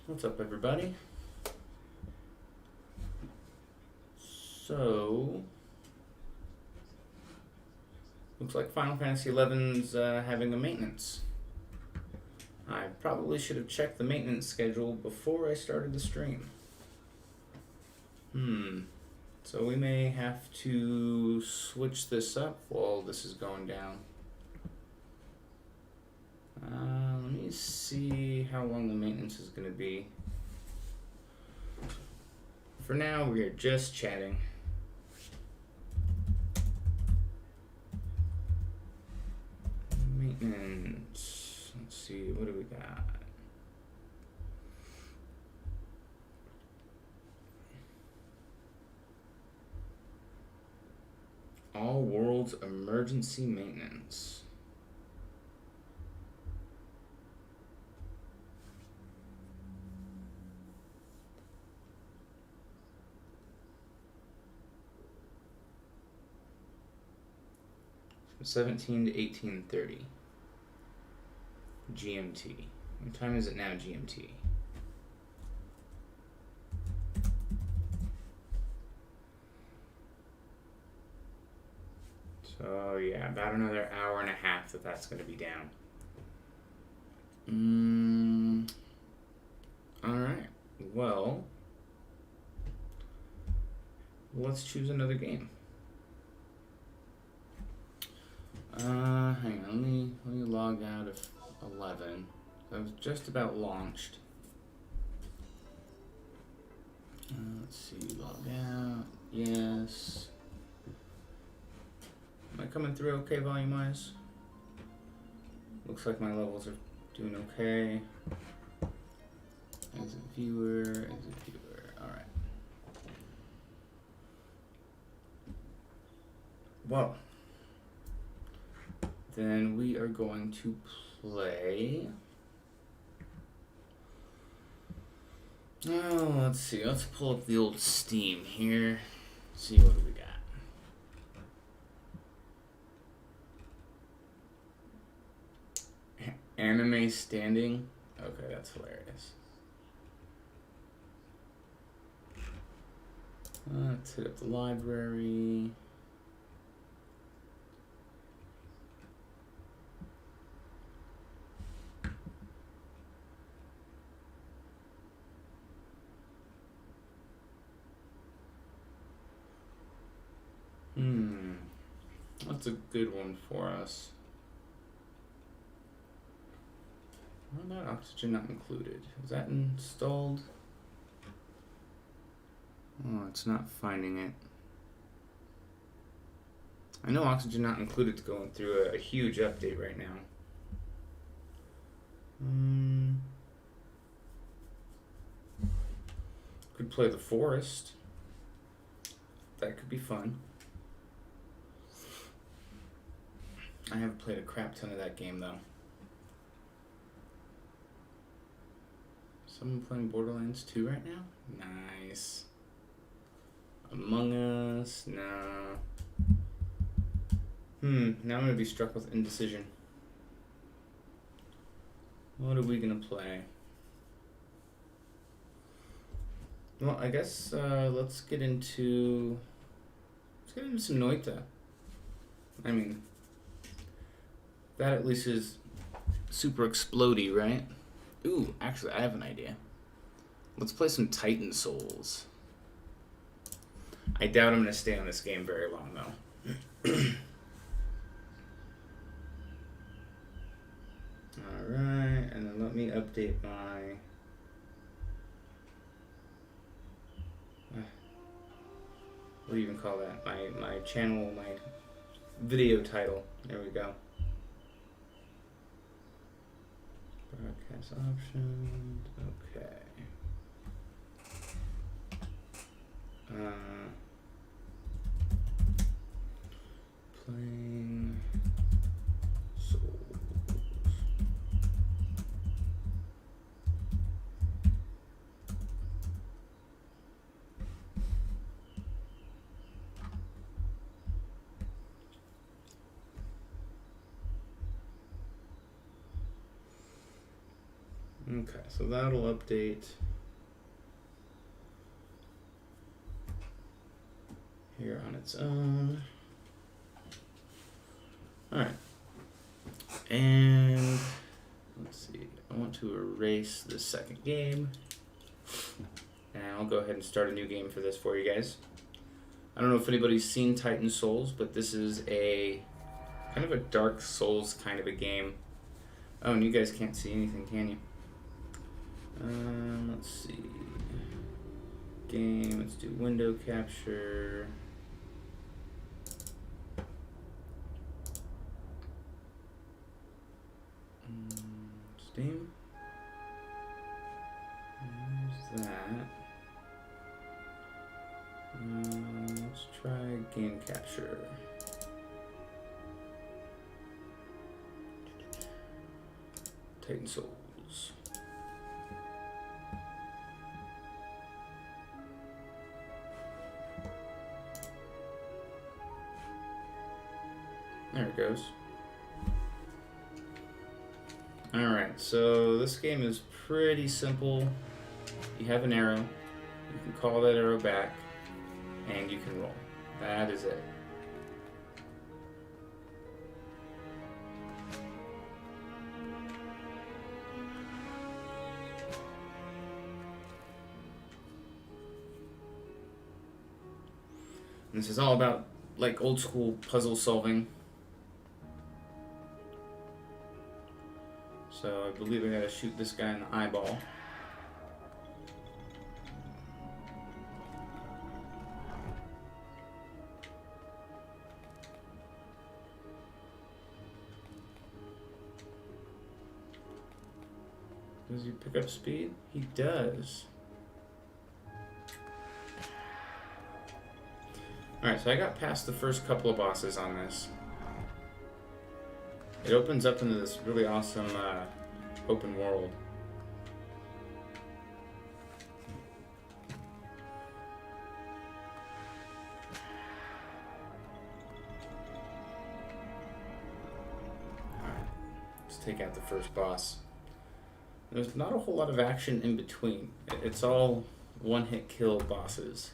What's up, everybody? So, looks like Final Fantasy XI's having a maintenance. I probably should have checked the maintenance schedule before I started the stream. So we may have to switch this up while this is going down. Let me see how long the maintenance is going to be. For now, we are just chatting. Maintenance. Let's see, what do we got? All worlds emergency maintenance. From 17 to 18:30 GMT. What time is it now, GMT? So yeah, about another hour and a half that's going to be down. Alright, well, let's choose another game. Hang on, let me log out of 11. I was just about launched. Let's see, log out, yes. Am I coming through okay volume-wise? Looks like my levels are doing okay. Exit viewer, alright. Well, then we are going to play. Oh, let's see. Let's pull up the old Steam here. See what we got. Anime standing. Okay, that's hilarious. Let's hit up the library. That's a good one for us. What about oxygen not included? Is that installed? Oh, it's not finding it. I know oxygen not included is going through a huge update right now. Could play The Forest. That could be fun. I haven't played a crap ton of that game though. Someone playing Borderlands 2 right now? Nice. Among Us? Nah. Now I'm gonna be struck with indecision. What are we gonna play? Well, I guess let's get into some Noita. I mean, that at least is super explodey, right? Ooh, actually, I have an idea. Let's play some Titan Souls. I doubt I'm going to stay on this game very long, though. Alright, and then let me update my... what do you even call that? My channel, my video title. There we go. Broadcast options, okay. Playing Souls. Okay, so that'll update here on its own. Alright. And let's see. I want to erase the second game. And I'll go ahead and start a new game for this for you guys. I don't know if anybody's seen Titan Souls, but this is a kind of a Dark Souls kind of a game. Oh, and you guys can't see anything, can you? Let's see. Game, let's do window capture. Steam. There's that. Let's try game capture. Titan Souls. There it goes. Alright, so this game is pretty simple. You have an arrow, you can call that arrow back, and you can roll. That is it. And this is all about like old school puzzle solving. So I believe I gotta shoot this guy in the eyeball. Does he pick up speed? He does. Alright, so I got past the first couple of bosses on this. It opens up into this really awesome open world. Alright, let's take out the first boss. There's not a whole lot of action in between. It's all one-hit kill bosses.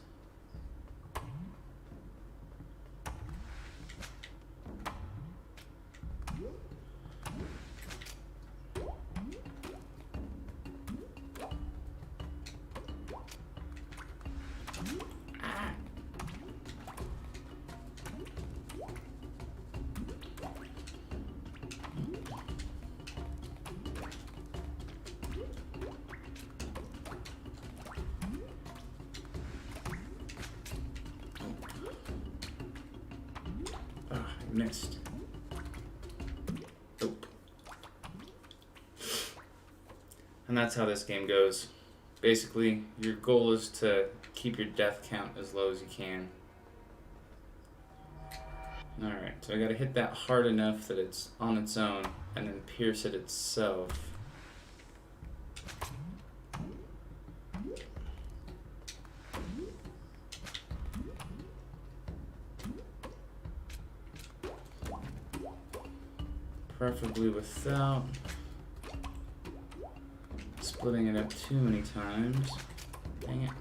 Missed. Nope. And that's how this game goes. Basically, your goal is to keep your death count as low as you can. Alright, so I gotta hit that hard enough that it's on its own, and then pierce it itself. Preferably without splitting it up too many times. Dang it.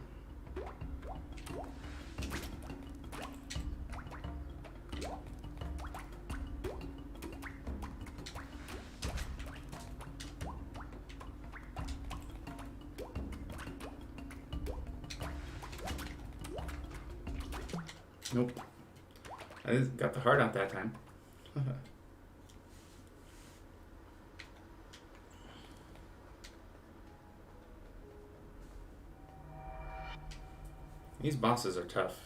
Nope. I got the heart out that time. These bosses are tough.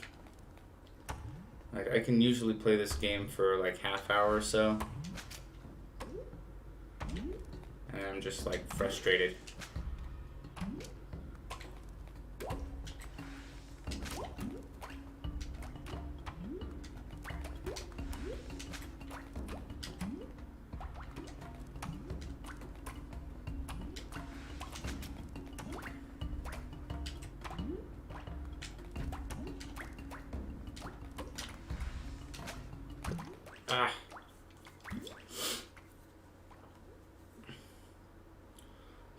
Like, I can usually play this game for like half hour or so. And I'm just like frustrated.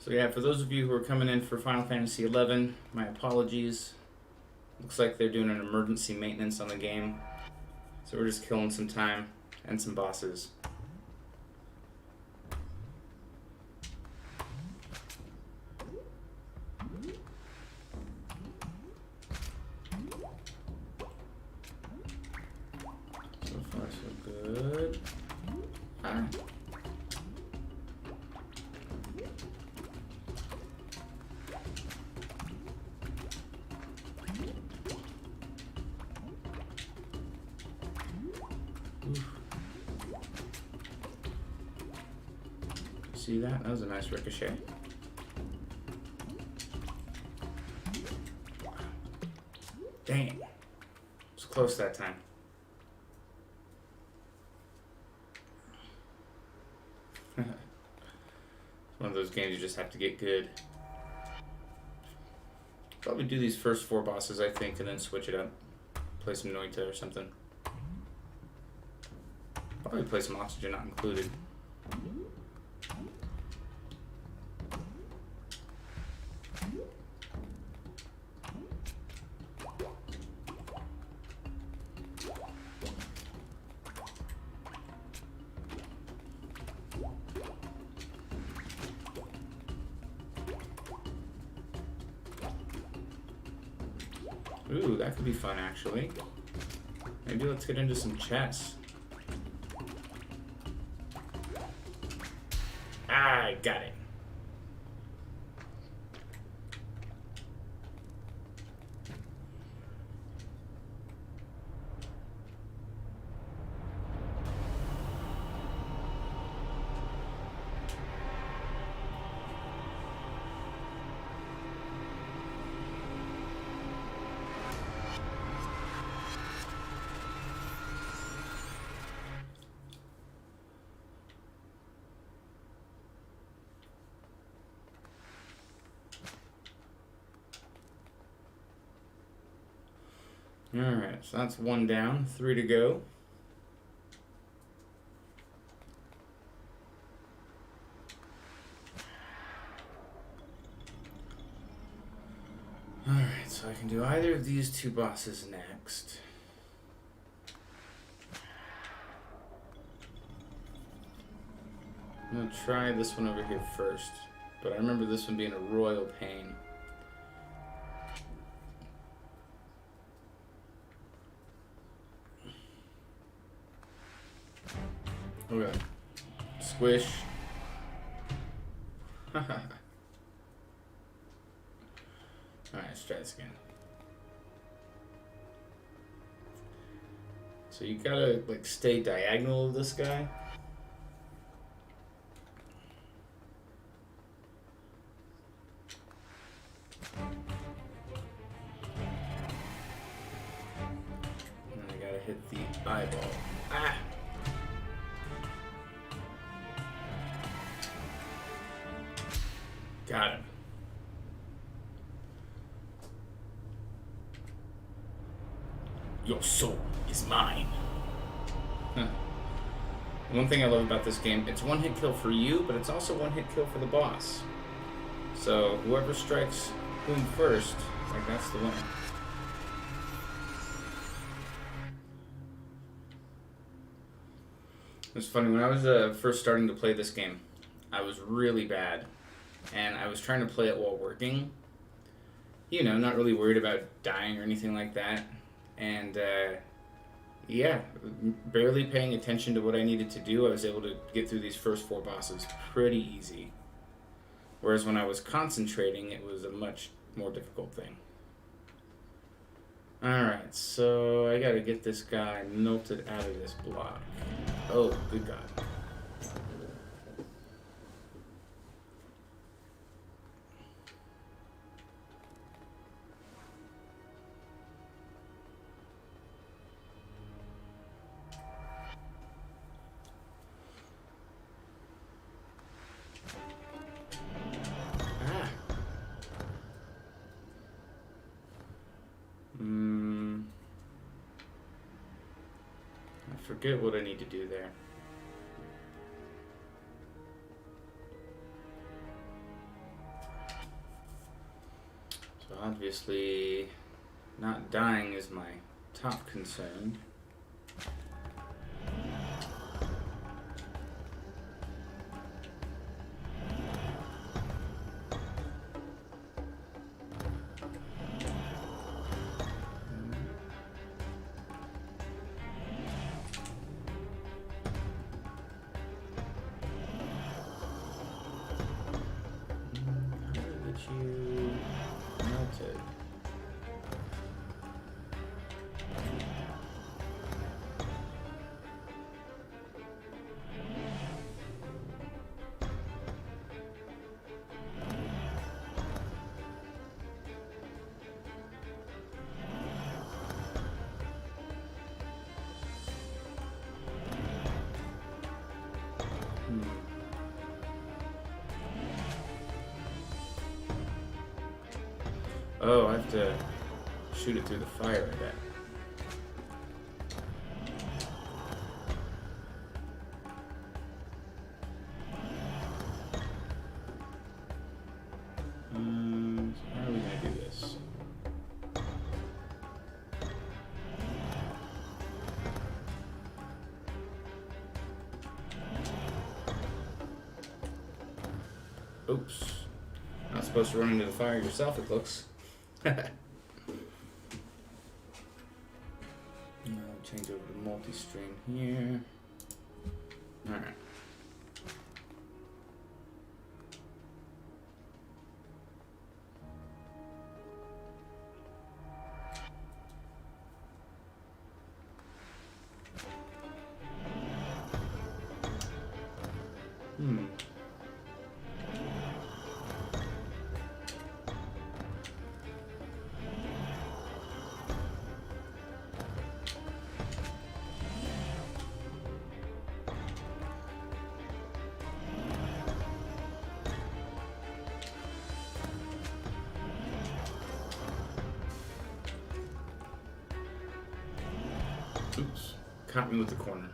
So yeah, for those of you who are coming in for Final Fantasy XI, my apologies. Looks like they're doing an emergency maintenance on the game. So we're just killing some time and some bosses. So far so good. Ah. See that? That was a nice ricochet. Dang it. It was close that time. It's one of those games you just have to get good. Probably do these first 4 bosses, I think, and then switch it up. Play some Noita or something. Probably play some Oxygen Not Included. Ooh, that could be fun, actually. Maybe let's get into some chess. I got it. Alright, so that's 1 down, 3 to go. Alright, so I can do either of these 2 bosses next. I'm gonna try this one over here first, but I remember this one being a royal pain. Okay. Squish. Alright, let's try this again. So you gotta like stay diagonal of this guy. And then I gotta hit the eyeball. Ah! Got him. Your soul is mine. Huh. One thing I love about this game, it's 1-hit kill for you, but it's also 1-hit kill for the boss. So whoever strikes whom first, like that's the winner. It's funny, when I was first starting to play this game, I was really bad. And I was trying to play it while working. You know, not really worried about dying or anything like that. And, yeah, barely paying attention to what I needed to do, I was able to get through these first 4 bosses pretty easy. Whereas when I was concentrating, it was a much more difficult thing. Alright, so I gotta get this guy melted out of this block. Oh, good God. I forget what I need to do there. obviously, not dying is my top concern. You melted. Oh, I have to shoot it through the fire, I bet. So how are we gonna do this? Oops. Not supposed to run into the fire yourself, it looks. Change over to multi-stream here. Alright. Oops. Caught me with the corner.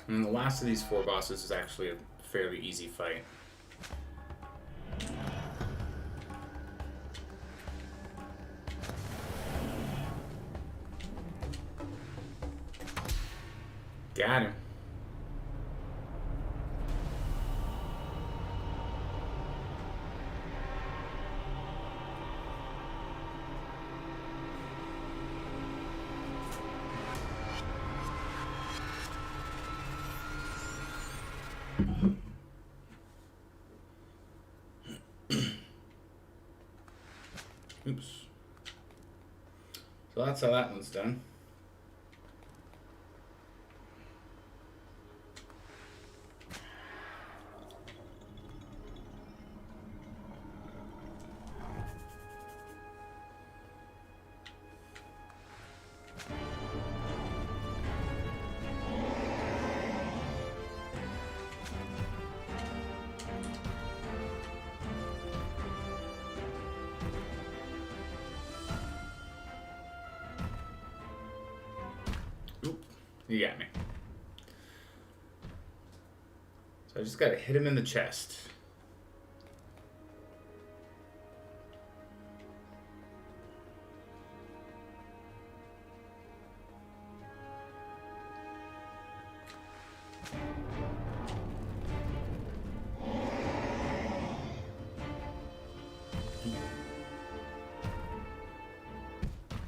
And the last of these 4 bosses is actually a fairly easy fight. Got him. Oops. So that's how that one's done. You got me. So I just gotta hit him in the chest.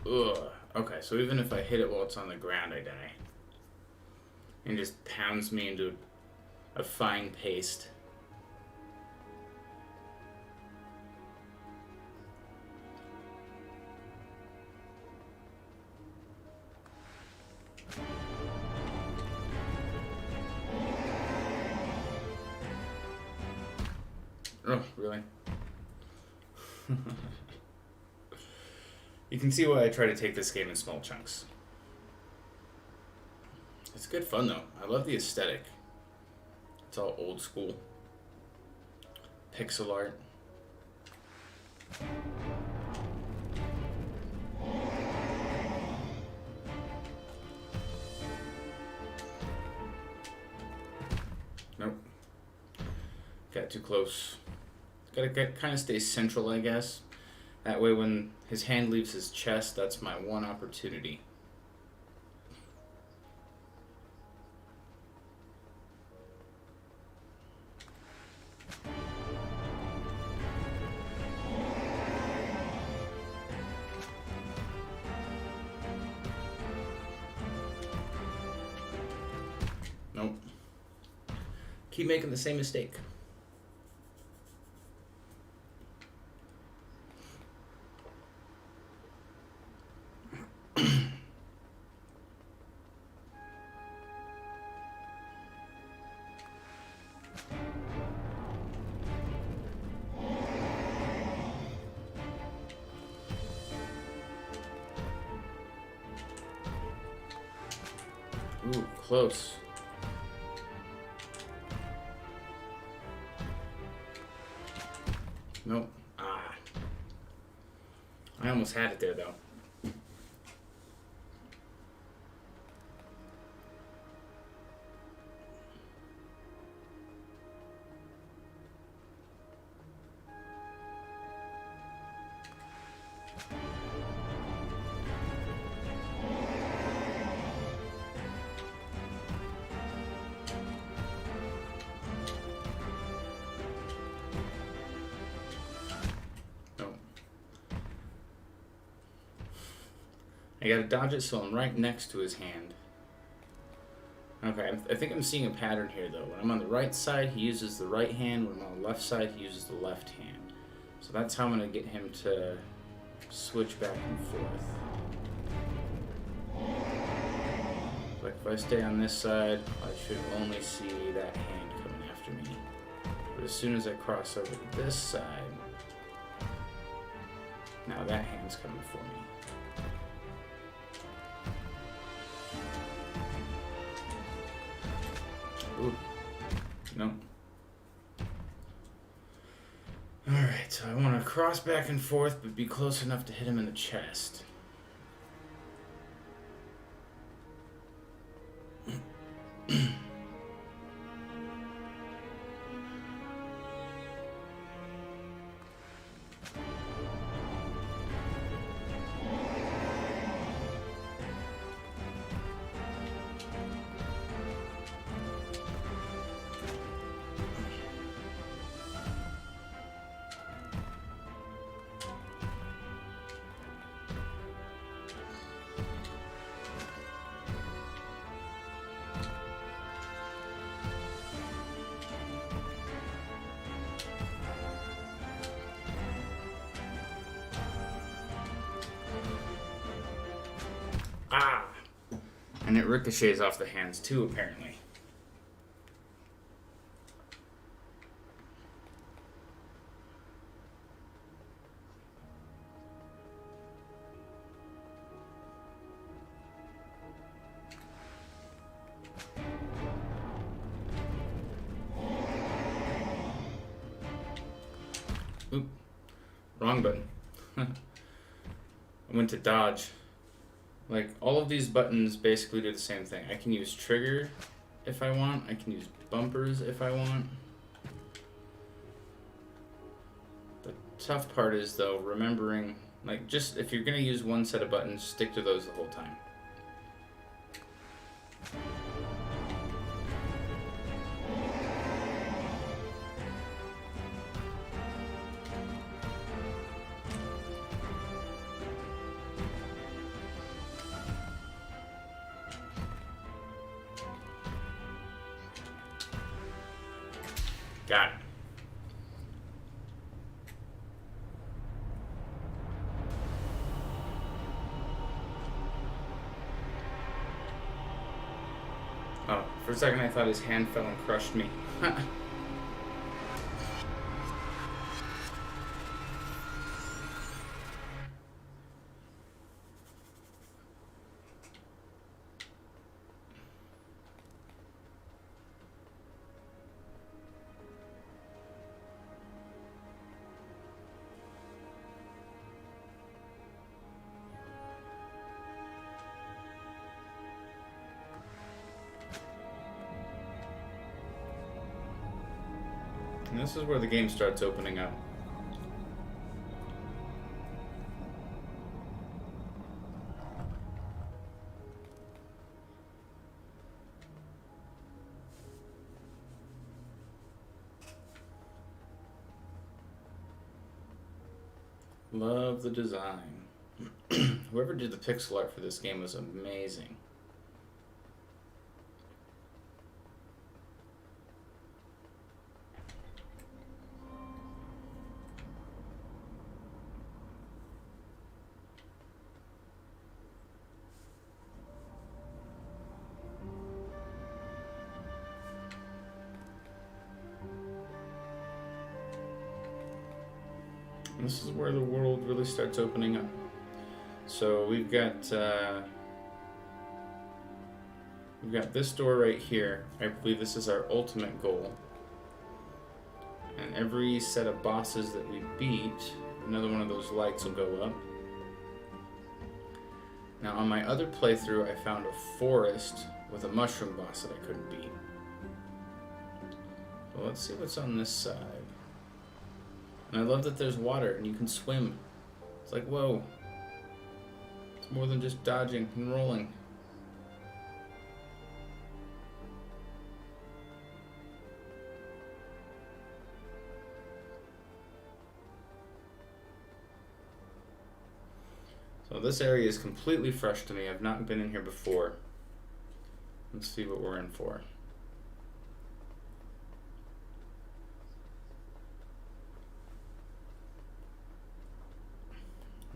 Ugh. Okay, so even if I hit it while it's on the ground, I die. And just pounds me into a fine paste. Oh, really? You can see why I try to take this game in small chunks. It's good fun though. I love the aesthetic. It's all old school. Pixel art. that too close. Gotta kind of stay central, I guess. That way when his hand leaves his chest, that's my one opportunity. Nope. Keep making the same mistake. Ooh, close. Nope. Ah. I almost had it there, though. I gotta dodge it so I'm right next to his hand. Okay, I think I'm seeing a pattern here though. When I'm on the right side, he uses the right hand. When I'm on the left side, he uses the left hand. So that's how I'm gonna get him to switch back and forth. Like if I stay on this side, I should only see that hand coming after me. But as soon as I cross over to this side, now that hand's coming for me. Ooh. No. Alright, so I want to cross back and forth, but be close enough to hit him in the chest. Ah! And it ricochets off the hands too, apparently. Oop. Wrong button. I went to dodge. Like, all of these buttons basically do the same thing. I can use trigger if I want. I can use bumpers if I want. The tough part is, though, remembering, like, just if you're going to use one set of buttons, stick to those the whole time. Got it. Oh, for a second I thought his hand fell and crushed me. And this is where the game starts opening up. Love the design. Whoever did the pixel art for this game was amazing. And this is where the world really starts opening up. So we've got this door right here. I believe this is our ultimate goal. And every set of bosses that we beat, another one of those lights will go up. Now on my other playthrough, I found a forest with a mushroom boss that I couldn't beat. So let's see what's on this side. And I love that there's water and you can swim. It's like, whoa. It's more than just dodging and rolling. So this area is completely fresh to me. I've not been in here before. Let's see what we're in for.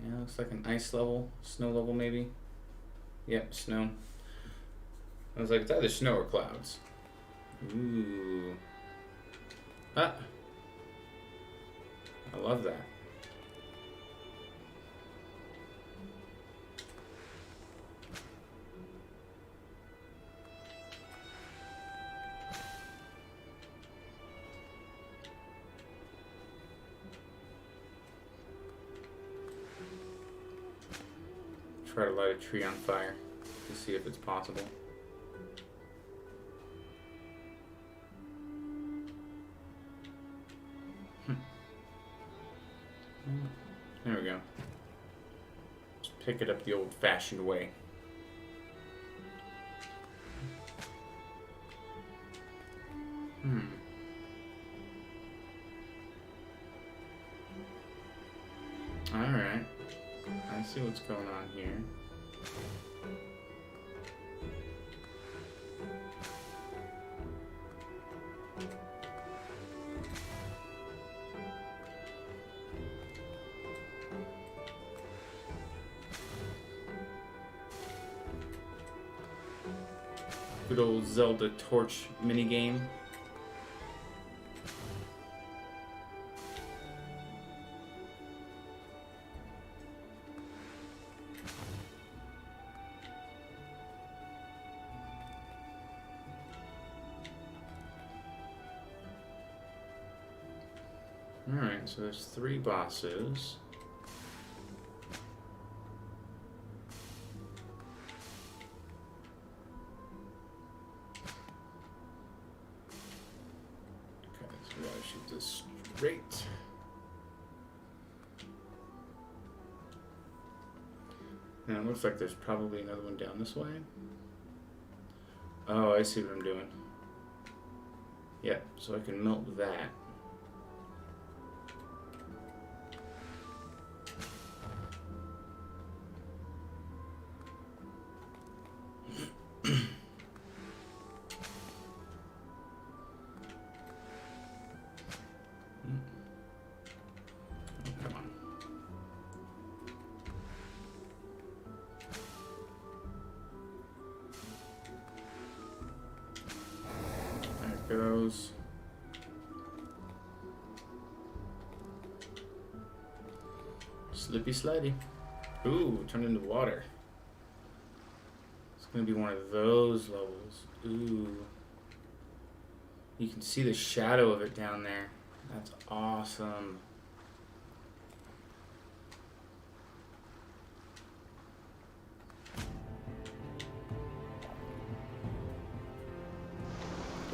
Yeah, looks like an ice level, snow level maybe. Yep, snow. I was like, it's either snow or clouds. Ooh. Ah! I love that. Try to light a tree on fire to see if it's possible. There we go. Just pick it up the old-fashioned way. Alright. I see what's going on here. Good old Zelda torch minigame. Alright, so there's 3 bosses. Okay, so we gotta shoot this straight. Now it looks like there's probably another one down this way. Oh, I see what I'm doing. Yep, so I can melt that. Goes. Slippy slidey. Ooh, turned into water. It's gonna be one of those levels. Ooh. You can see the shadow of it down there. That's awesome.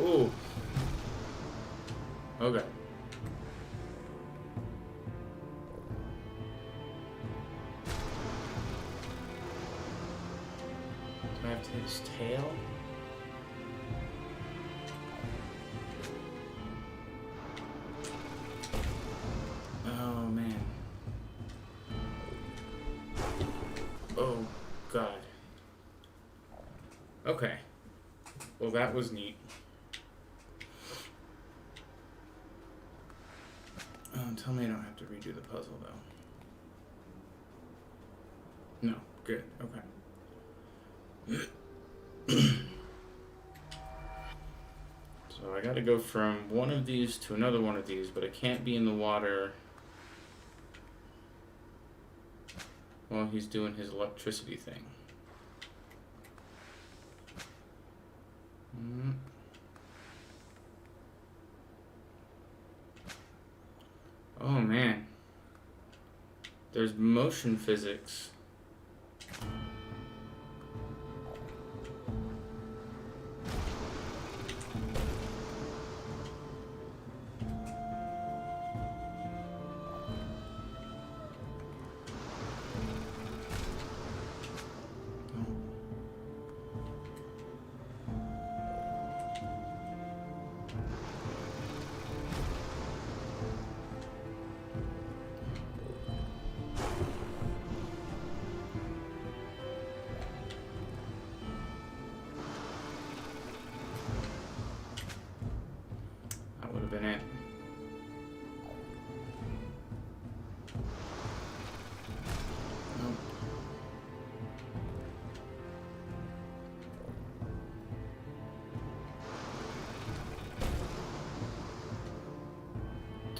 Ooh. Okay. I have to hit his tail? Oh, man. Oh, God. Okay. Well, that was neat. Tell me I don't have to redo the puzzle, though. No. Good. Okay. So I gotta go from one of these to another one of these, but I can't be in the water while he's doing his electricity thing. Oh man. There's motion physics. That would have been it. Nope.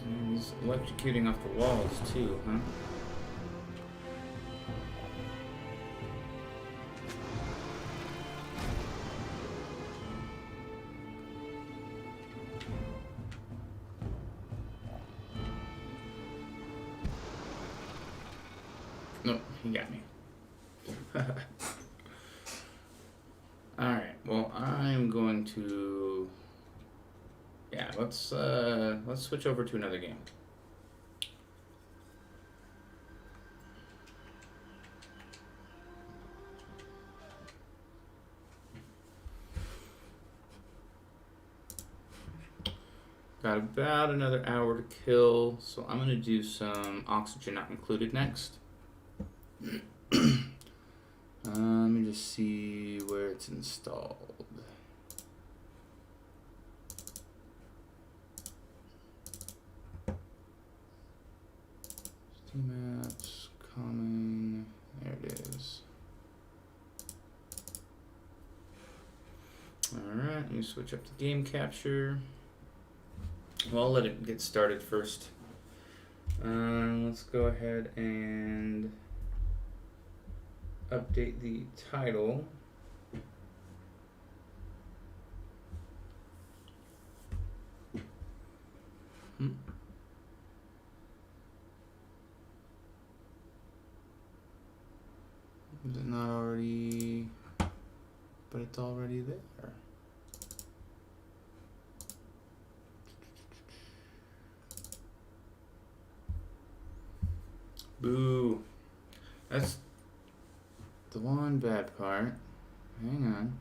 And he's electrocuting off the walls too, huh? Nope, he got me. Alright, well I'm going to let's switch over to another game. Got about another hour to kill, so I'm gonna do some oxygen not included next. Let me just see where it's installed. Steam apps, common, there it is. Alright, let me switch up to game capture. Well, I'll let it get started first. Let's go ahead and update the title. Is it not already? But it's already there. Boo. That's the one bad part. Hang on.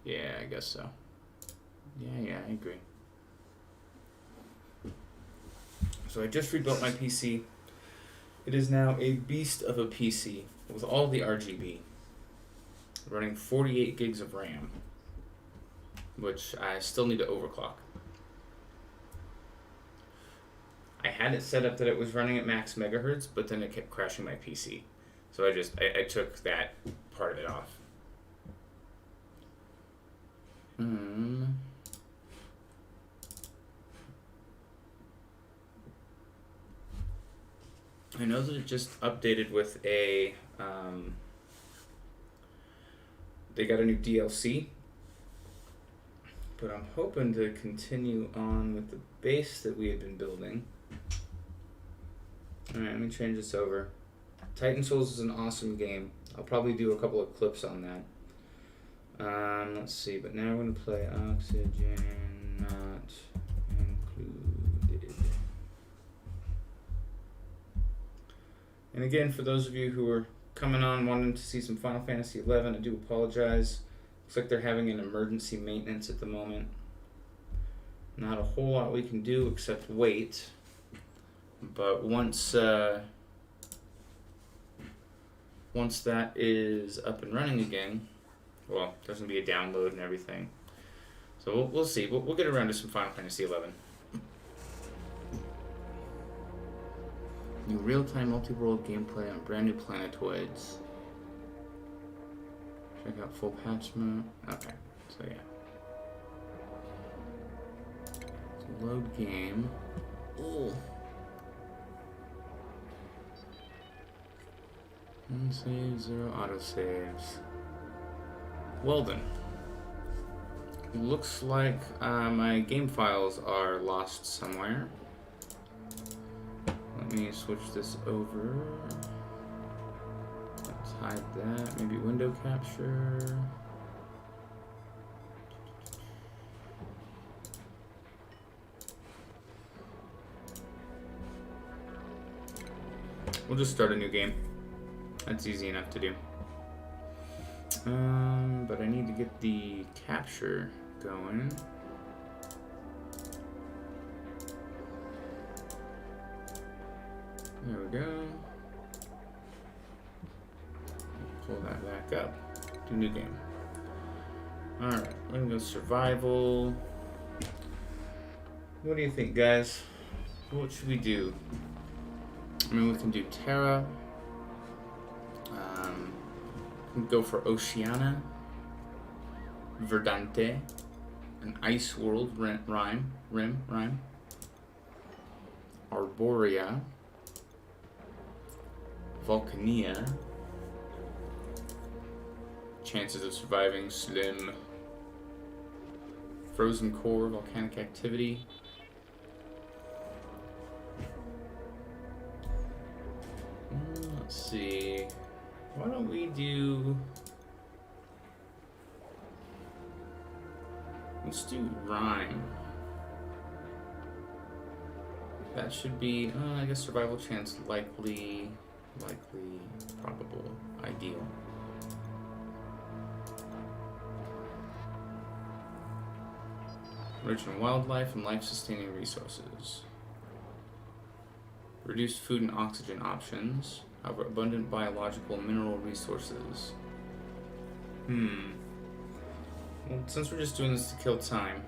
Yeah, I guess so. Yeah, I agree. So I just rebuilt my PC. It is now a beast of a PC with all the RGB. Running 48 gigs of RAM, which I still need to overclock. I had it set up that it was running at max megahertz, but then it kept crashing my PC. So I took that part of it off. I know that it just updated with a, they got a new DLC, but I'm hoping to continue on with the base that we had been building. Alright, let me change this over. Titan Souls is an awesome game. I'll probably do a couple of clips on that. Let's see, but now we're going to play Oxygen Not Included. And again, for those of you who are coming on wanting to see some Final Fantasy XI. I do apologize. Looks like they're having an emergency maintenance at the moment. Not a whole lot we can do except wait. But once that is up and running again, well, there's going to be a download and everything. So we'll see. We'll get around to some Final Fantasy XI. New real-time multi-world gameplay on brand new planetoids. Check out full patch mode. Okay, so yeah. So load game. Ooh. One save, 0 autosaves. Well then. Looks like my game files are lost somewhere. Let me switch this over. Let's hide that. Maybe window capture. We'll just start a new game. That's easy enough to do. But I need to get the capture going. There we go. Pull that back up. Do new game. Alright, we're gonna go survival. What do you think, guys? What should we do? I mean, we can do Terra. We can go for Oceania. Verdante. An Ice World Rim. Arborea. Volcania. Chances of surviving slim. Frozen core, volcanic activity. Let's see. Why don't we do... Let's do Rhyme. That should be, I guess survival chance likely, probable, ideal. Rich in wildlife and life-sustaining resources. Reduced food and oxygen options. However, abundant biological and mineral resources. Well, since we're just doing this to kill time.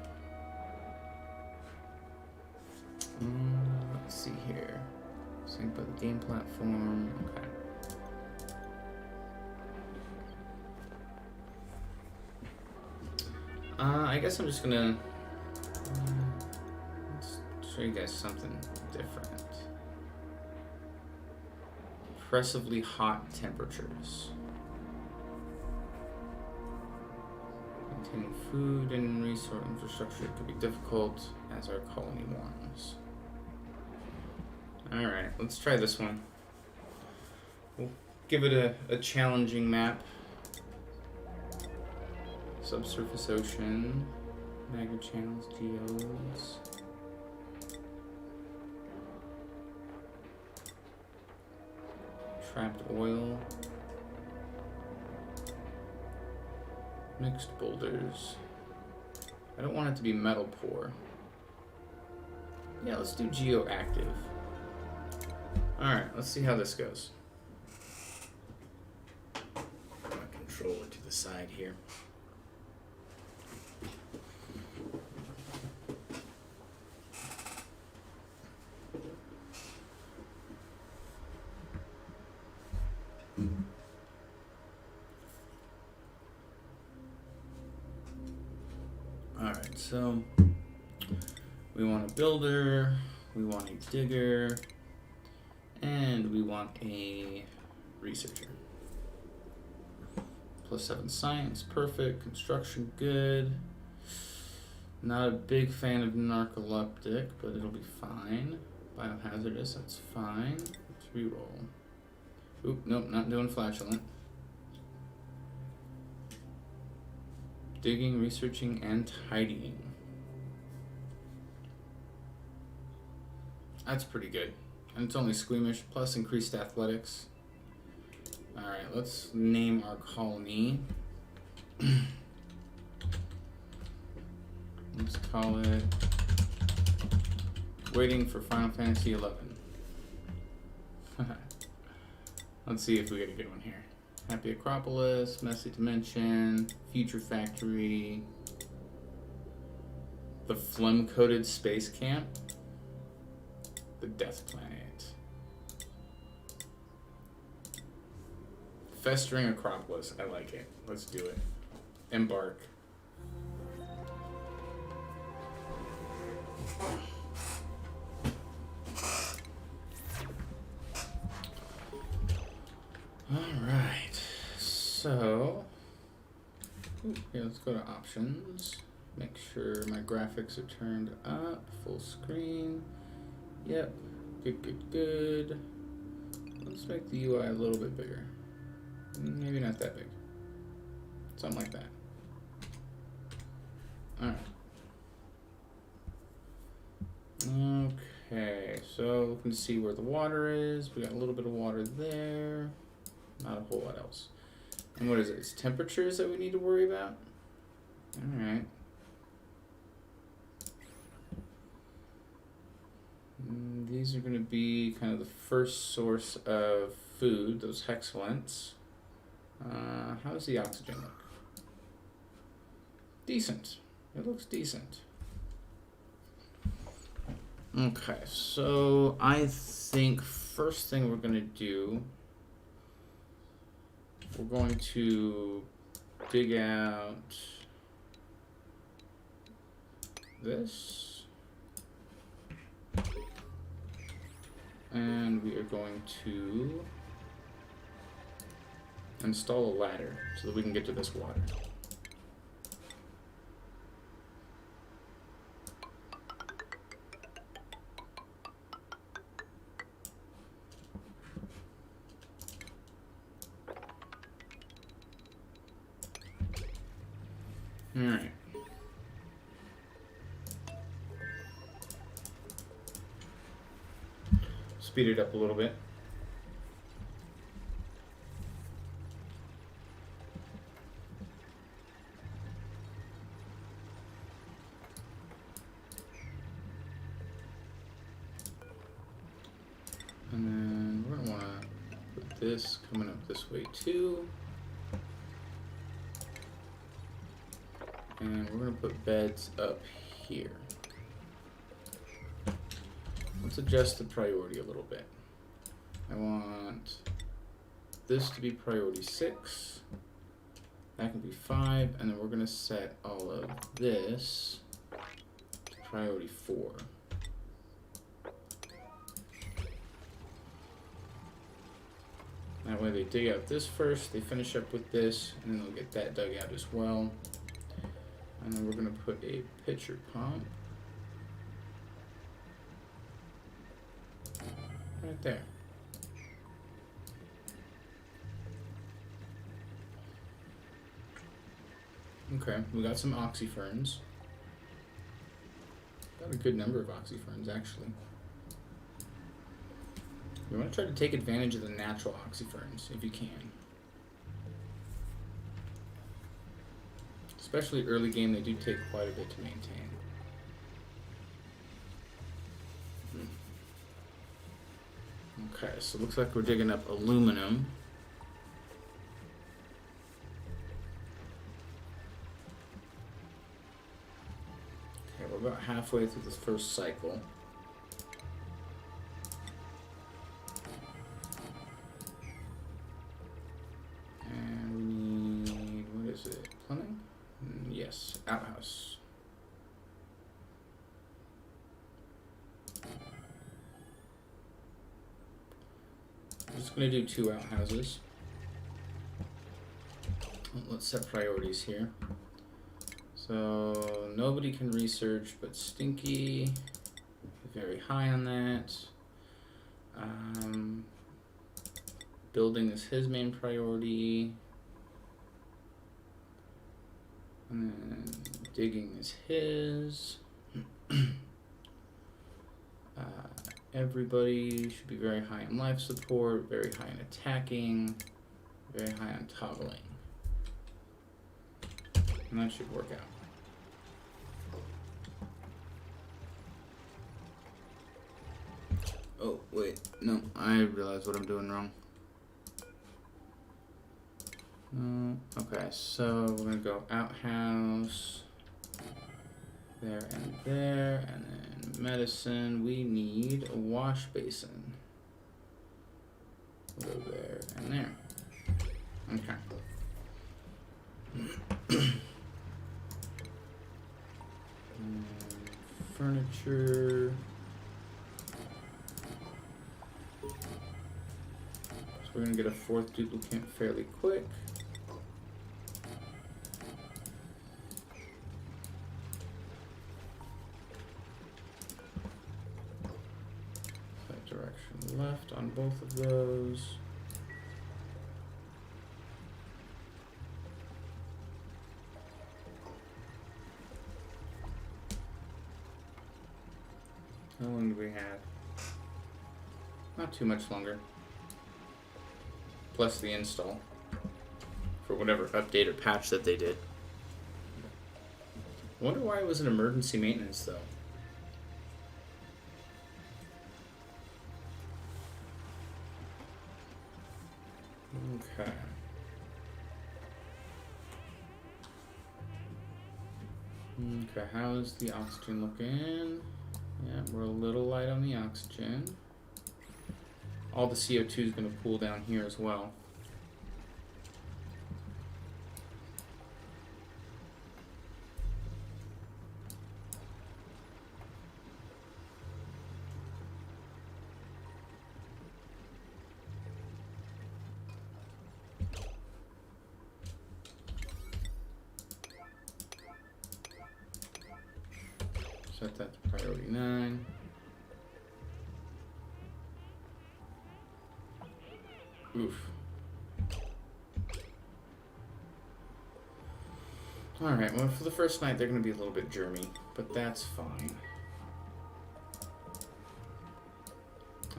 Let's see here. Synced by the game platform. Okay. I guess I'm just gonna let's show you guys something different. Oppressively hot temperatures. Maintaining food and resource infrastructure could be difficult as our colony warms. Alright, let's try this one. We'll give it a challenging map. Subsurface ocean, magma channels, geodes. Trapped oil. Mixed boulders. I don't want it to be metal poor. Yeah, let's do geoactive. Alright, let's see how this goes. Put my controller to the side here. Alright, so we want a builder, we want a digger, and we want a researcher. +7 science, perfect. Construction, good. Not a big fan of narcoleptic, but it'll be fine. Biohazardous, that's fine. Let's reroll. Oop, nope, not doing flatulent. Digging, researching, and tidying. That's pretty good. And it's only squeamish, plus increased athletics. Alright, let's name our colony. Let's call it Waiting for Final Fantasy 11. Let's see if we get a good one here. Happy Acropolis, Messy Dimension, Future Factory, the Phlegm-Coated Space Camp, the Death Planet, Festering Acropolis. I like it. Let's do it. Embark. Alright, so, yeah, let's go to options, make sure my graphics are turned up, full screen, yep, good, let's make the UI a little bit bigger, maybe not that big, something like that. Alright, okay, so we can see where the water is, we got a little bit of water there. Not a whole lot else. And what is it? It's temperatures that we need to worry about? Alright. These are going to be kind of the first source of food, those hexalents. How does the oxygen look? Decent. It looks decent. Okay, so I think first thing we're going to do, we're going to dig out this, and we are going to install a ladder so that we can get to this water. Alright. Speed it up a little bit. And then we're going to want to put this coming up this way too. And we're going to put beds up here. Let's adjust the priority a little bit. I want this to be priority 6. That can be 5. And then we're going to set all of this to priority 4. That way they dig out this first, they finish up with this, and then they'll get that dug out as well. And then we're going to put a pitcher pump right there. Okay, we got some oxyferns. Got a good number of oxyferns, actually. You want to try to take advantage of the natural oxyferns if you can. Especially early game, they do take quite a bit to maintain. Okay, so it looks like we're digging up aluminum. Okay, we're about halfway through this first cycle. And we need, what is it, plumbing? Yes, outhouse. I'm just going to do 2 outhouses. Let's set priorities here. So nobody can research but Stinky. Very high on that. Building is his main priority. And then digging is his. Everybody should be very high in life support, very high in attacking. Very high on toggling. And that should work out. Oh, wait. No, I realize what I'm doing wrong. Okay, so we're going to go outhouse. There and there. And then medicine. We need a wash basin. We'll go there and there. Okay. Furniture. So we're gonna get a 4th duplicate fairly quick. That direction left on both of those. How long do we have? Not too much longer. Plus the install for whatever update or patch that they did. I wonder why it was an emergency maintenance though. Okay. Okay, how's the oxygen looking? Yeah, we're a little light on the oxygen. All the CO2 is going to pool down here as well. Set that to priority 9. Oof. Alright, well for the first night they're going to be a little bit germy, but that's fine.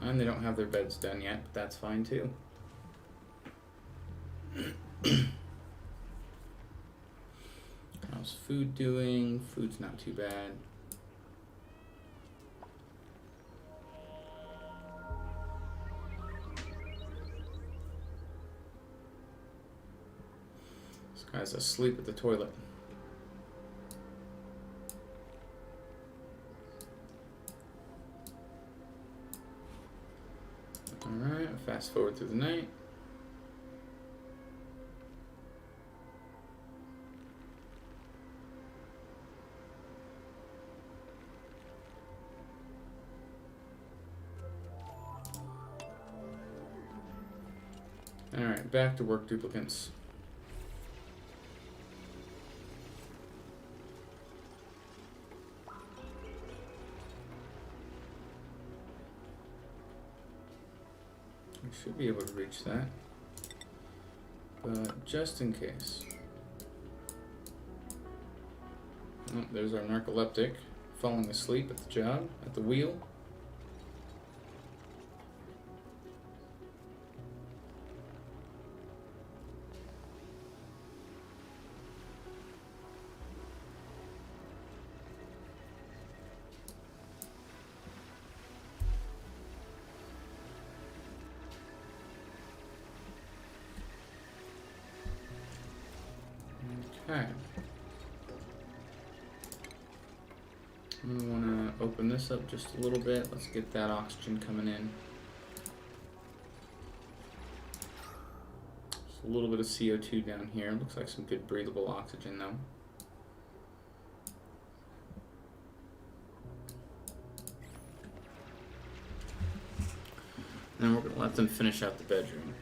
And they don't have their beds done yet, but that's fine too. How's food doing? Food's not too bad. This guy's asleep at the toilet. Alright, fast forward through the night. Alright, back to work duplicates. We should be able to reach that, but just in case. Oh, there's our narcoleptic falling asleep at the job, at the wheel. Okay. I'm gonna want to open this up just a little bit. Let's get that oxygen coming in. Just a little bit of CO2 down here. Looks like some good breathable oxygen though. And then we're gonna let them finish out the bedroom.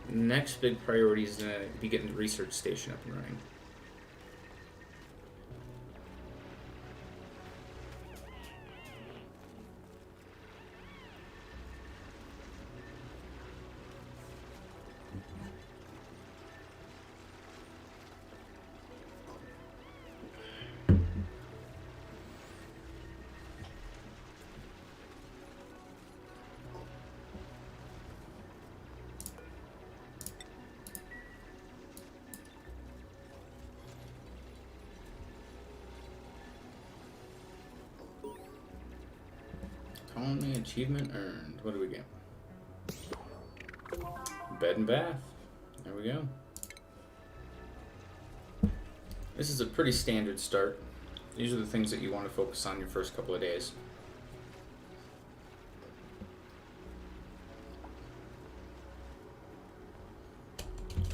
Next big priority is gonna be getting the research station up and running. Only achievement earned. What do we get? Bed and bath. There we go. This is a pretty standard start. These are the things that you want to focus on your first couple of days.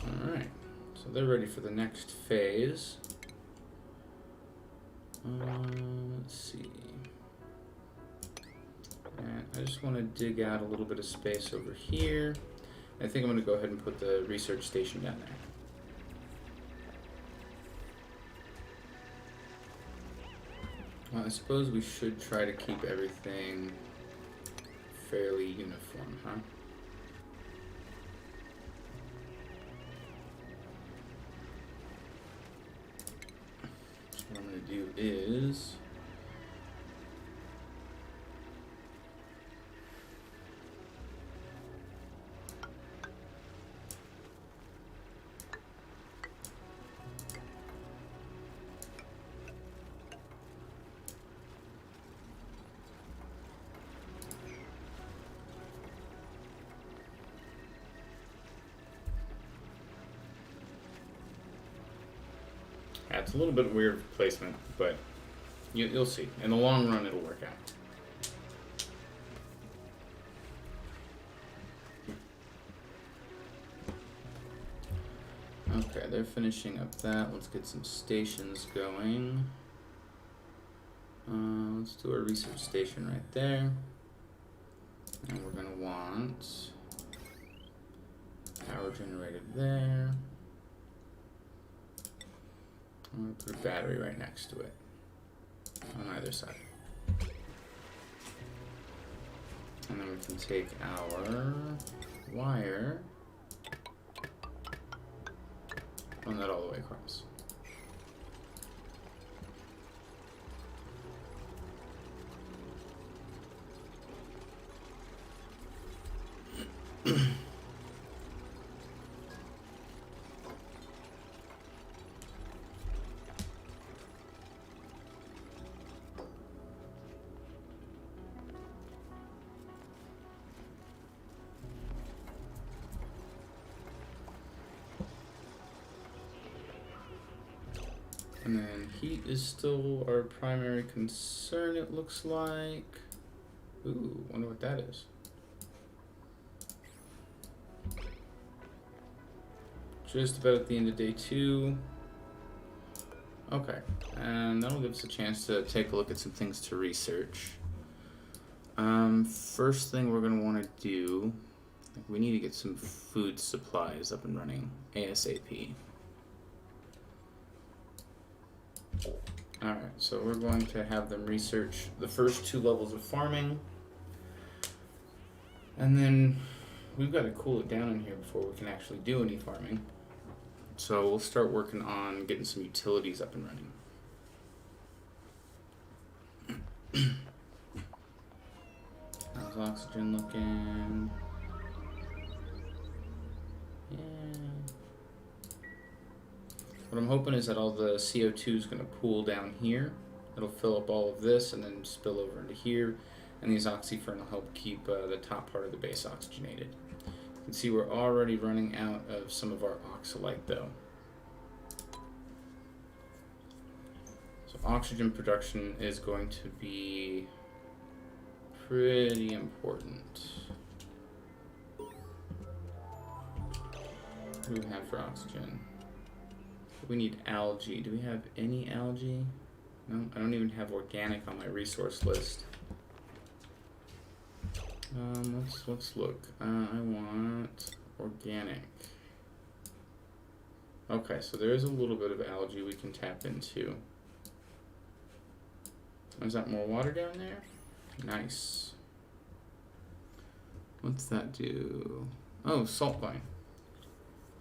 Alright, so they're ready for the next phase. Let's see. And I just want to dig out a little bit of space over here. I think I'm going to go ahead and put the research station down there. Well, I suppose we should try to keep everything fairly uniform, huh? So what I'm going to do is... it's a little bit weird placement, but you'll see. In the long run, it'll work out. Okay, they're finishing up that. Let's get some stations going. Let's do a research station right there. And we're going to want power generated there. I'm going to put a battery right next to it on either side. And then we can take our wire, run that all the way across. And then heat is still our primary concern, it looks like. Ooh, wonder what that is. Just about at the end of day 2. Okay, and that'll give us a chance to take a look at some things to research. First thing we're going to want to do, we need to get some food supplies up and running ASAP. Alright, so we're going to have them research the first 2 levels of farming. And then we've got to cool it down in here before we can actually do any farming. So we'll start working on getting some utilities up and running. How's oxygen looking? Yeah. What I'm hoping is that all the CO2 is going to pool down here. It'll fill up all of this and then spill over into here. And these oxyfern will help keep the top part of the base oxygenated. You can see we're already running out of some of our oxalite though. So oxygen production is going to be pretty important. What do we have for oxygen? We need algae. Do we have any algae? No, I don't even have organic on my resource list. Let's look. I want organic. Okay, so there is a little bit of algae we can tap into. Is that more water down there? Nice. What's that do? Oh, salt vine.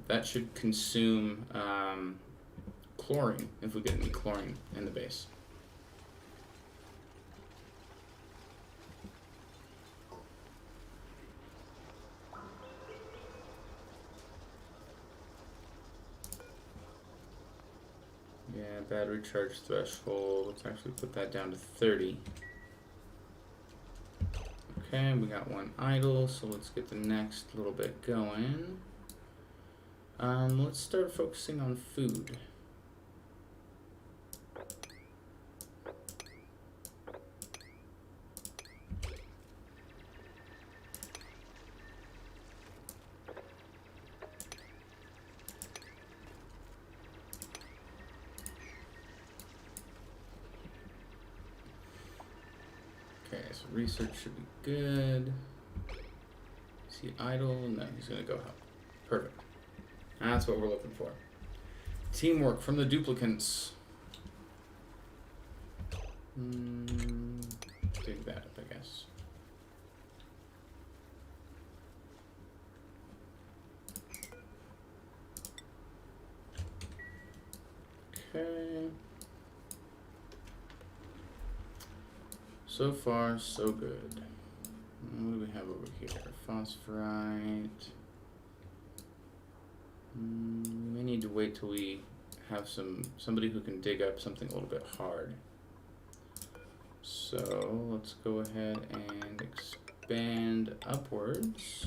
That should consume chlorine, if we get any chlorine in the base. Yeah, battery charge threshold. Let's actually put that down to 30. Okay, we got one idle, so let's get the next little bit going. Let's start focusing on food. Okay, so research should be good. Is he idle? No, he's gonna go help. Perfect. That's what we're looking for. Teamwork from the duplicants. Dig that up, I guess. Okay. So far, so good. What do we have over here? Phosphorite. We may need to wait till we have somebody who can dig up something a little bit hard. So let's go ahead and expand upwards.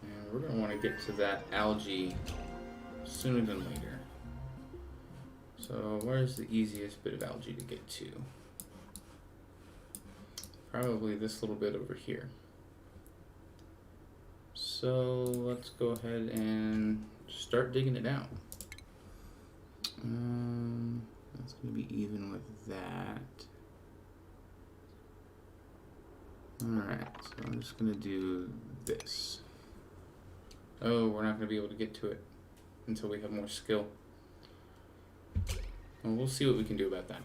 And we're going to want to get to that algae sooner than later. So where's the easiest bit of algae to get to? Probably this little bit over here. So let's go ahead and start digging it out. That's going to be even with that. Alright, so I'm just going to do this. Oh, we're not going to be able to get to it until we have more skill. Well, we'll see what we can do about that.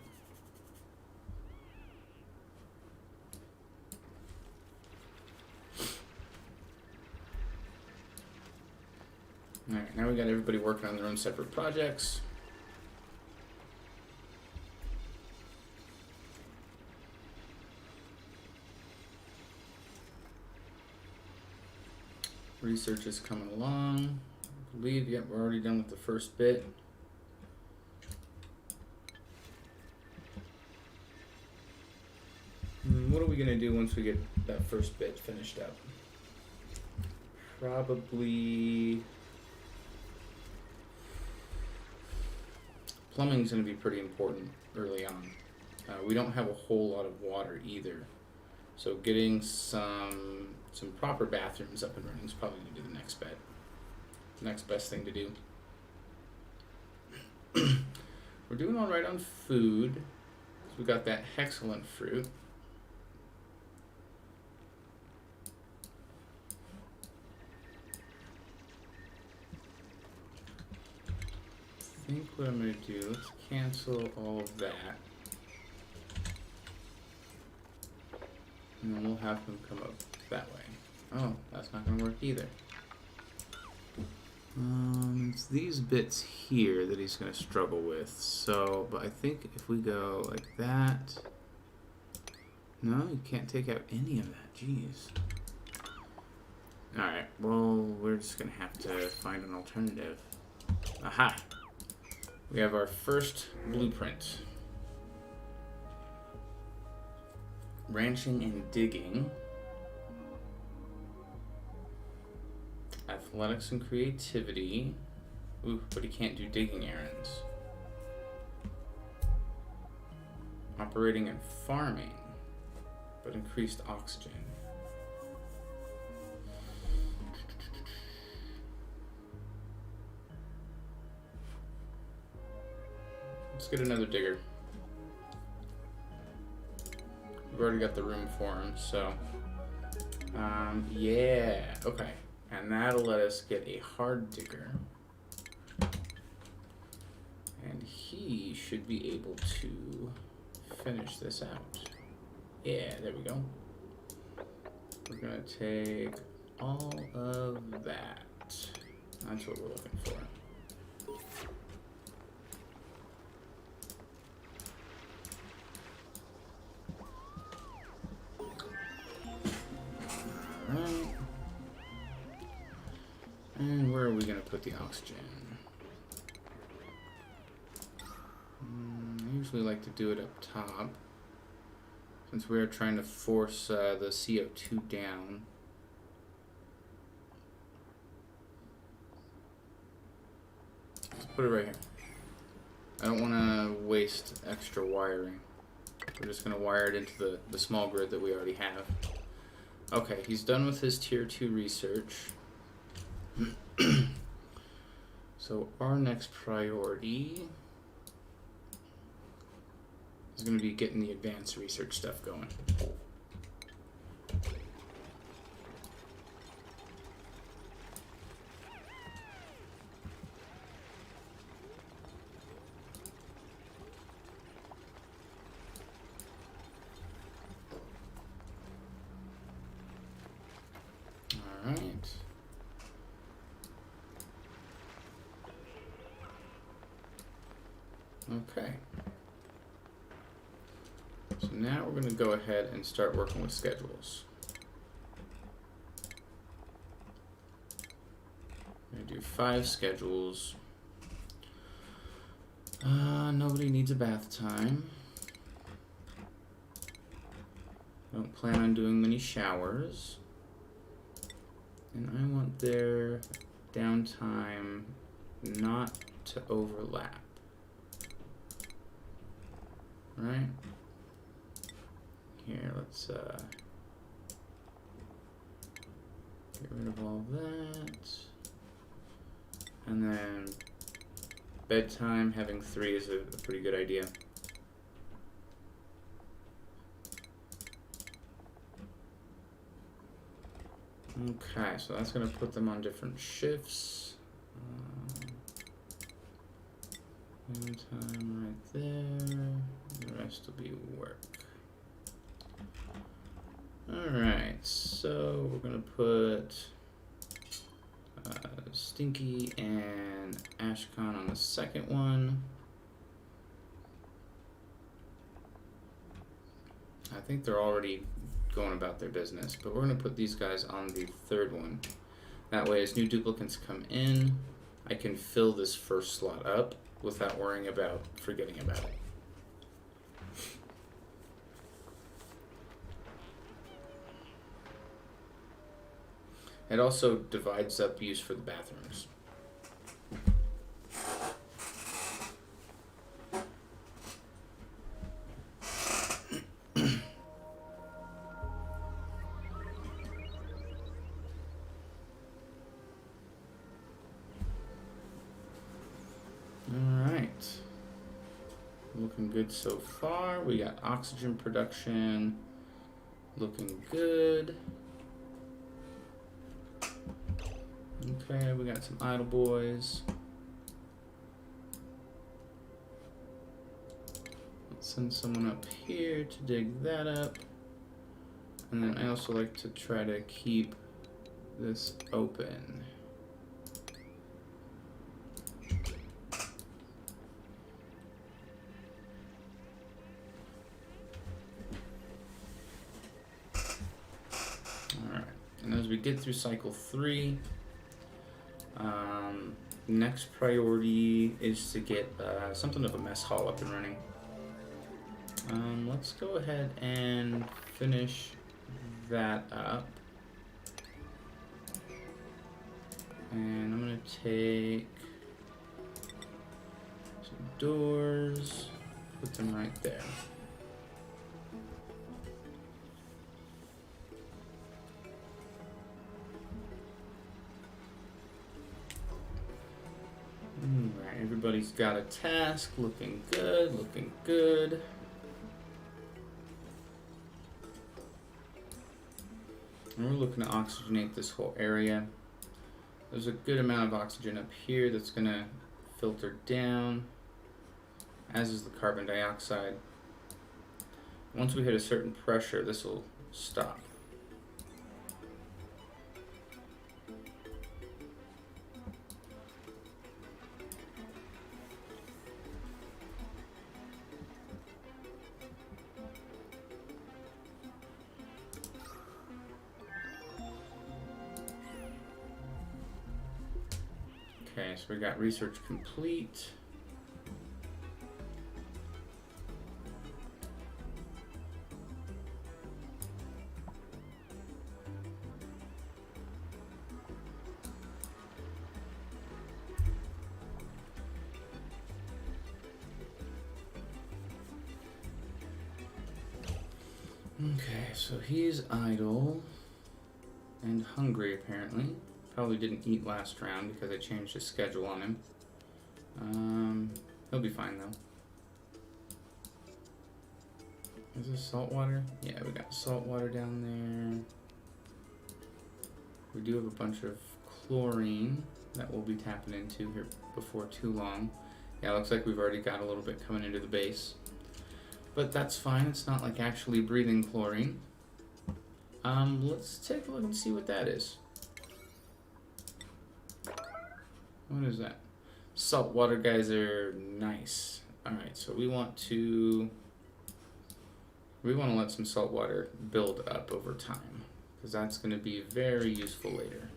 Alright, now we got everybody working on their own separate projects. Research is coming along. I believe, yep, we're already done with the first bit. What are we going to do once we get that first bit finished up? Probably plumbing's going to be pretty important early on. We don't have a whole lot of water either, so getting some proper bathrooms up and running is probably going to be the next best thing to do. We're doing all right on food. So we got that hexalent fruit. I think what I'm going to do, let's cancel all of that. And then we'll have him come up that way. Oh, that's not going to work either. It's these bits here that he's going to struggle with. So, but I think if we go like that... No, you can't take out any of that. Jeez. Alright, well, we're just going to have to find an alternative. Aha! We have our first blueprint. Ranching and digging. Athletics and creativity. Ooh, but he can't do digging errands. Operating and farming, but increased oxygen. Let's get another digger. We've already got the room for him, so yeah, okay. And that'll let us get a hard digger. And he should be able to finish this out. Yeah, there we go. We're gonna take all of that. That's what we're looking for. Alright. And where are we going to put with the oxygen? I usually like to do it up top, since we're trying to force the CO2 down. Let's put it right here. I don't want to waste extra wiring. We're just going to wire it into the small grid that we already have. Okay, he's done with his tier 2 research. So our next priority is going to be getting the advanced research stuff going. All right. Okay. So now we're going to go ahead and start working with schedules. I'm going to do 5 schedules. Nobody needs a bath time. I don't plan on doing many showers. And I want their downtime not to overlap. Right? Here, let's get rid of all that. And then bedtime, having 3 is a pretty good idea. Okay, so that's going to put them on different shifts. One time right there. The rest will be work. Alright, so we're going to put Stinky and Ashcon on the second one. I think they're already going about their business, but we're going to put these guys on the third one. That way, as new duplicates come in, I can fill this first slot up without worrying about forgetting about it. It also divides up use for the bathrooms. Looking good so far. We got oxygen production looking good. Okay, we got some idle boys. Let's send someone up here to dig that up. And then I also like to try to keep this open. We get through cycle 3. Next priority is to get something of a mess hall up and running. Let's go ahead and finish that up. And I'm going to take some doors, put them right there. Alright, everybody's got a task, looking good, looking good. And we're looking to oxygenate this whole area. There's a good amount of oxygen up here that's going to filter down, as is the carbon dioxide. Once we hit a certain pressure, this will stop. Okay, so we got research complete. Okay, so he's idle and hungry apparently. Probably didn't eat last round because I changed his schedule on him. He'll be fine though. Is this salt water? Yeah, we got salt water down there. We do have a bunch of chlorine that we'll be tapping into here before too long. Yeah, looks like we've already got a little bit coming into the base. But that's fine, it's not like actually breathing chlorine. Let's take a look and see what that is. What is that? Saltwater geyser, nice. Alright, so we want to let some salt water build up over time, because that's going to be very useful later.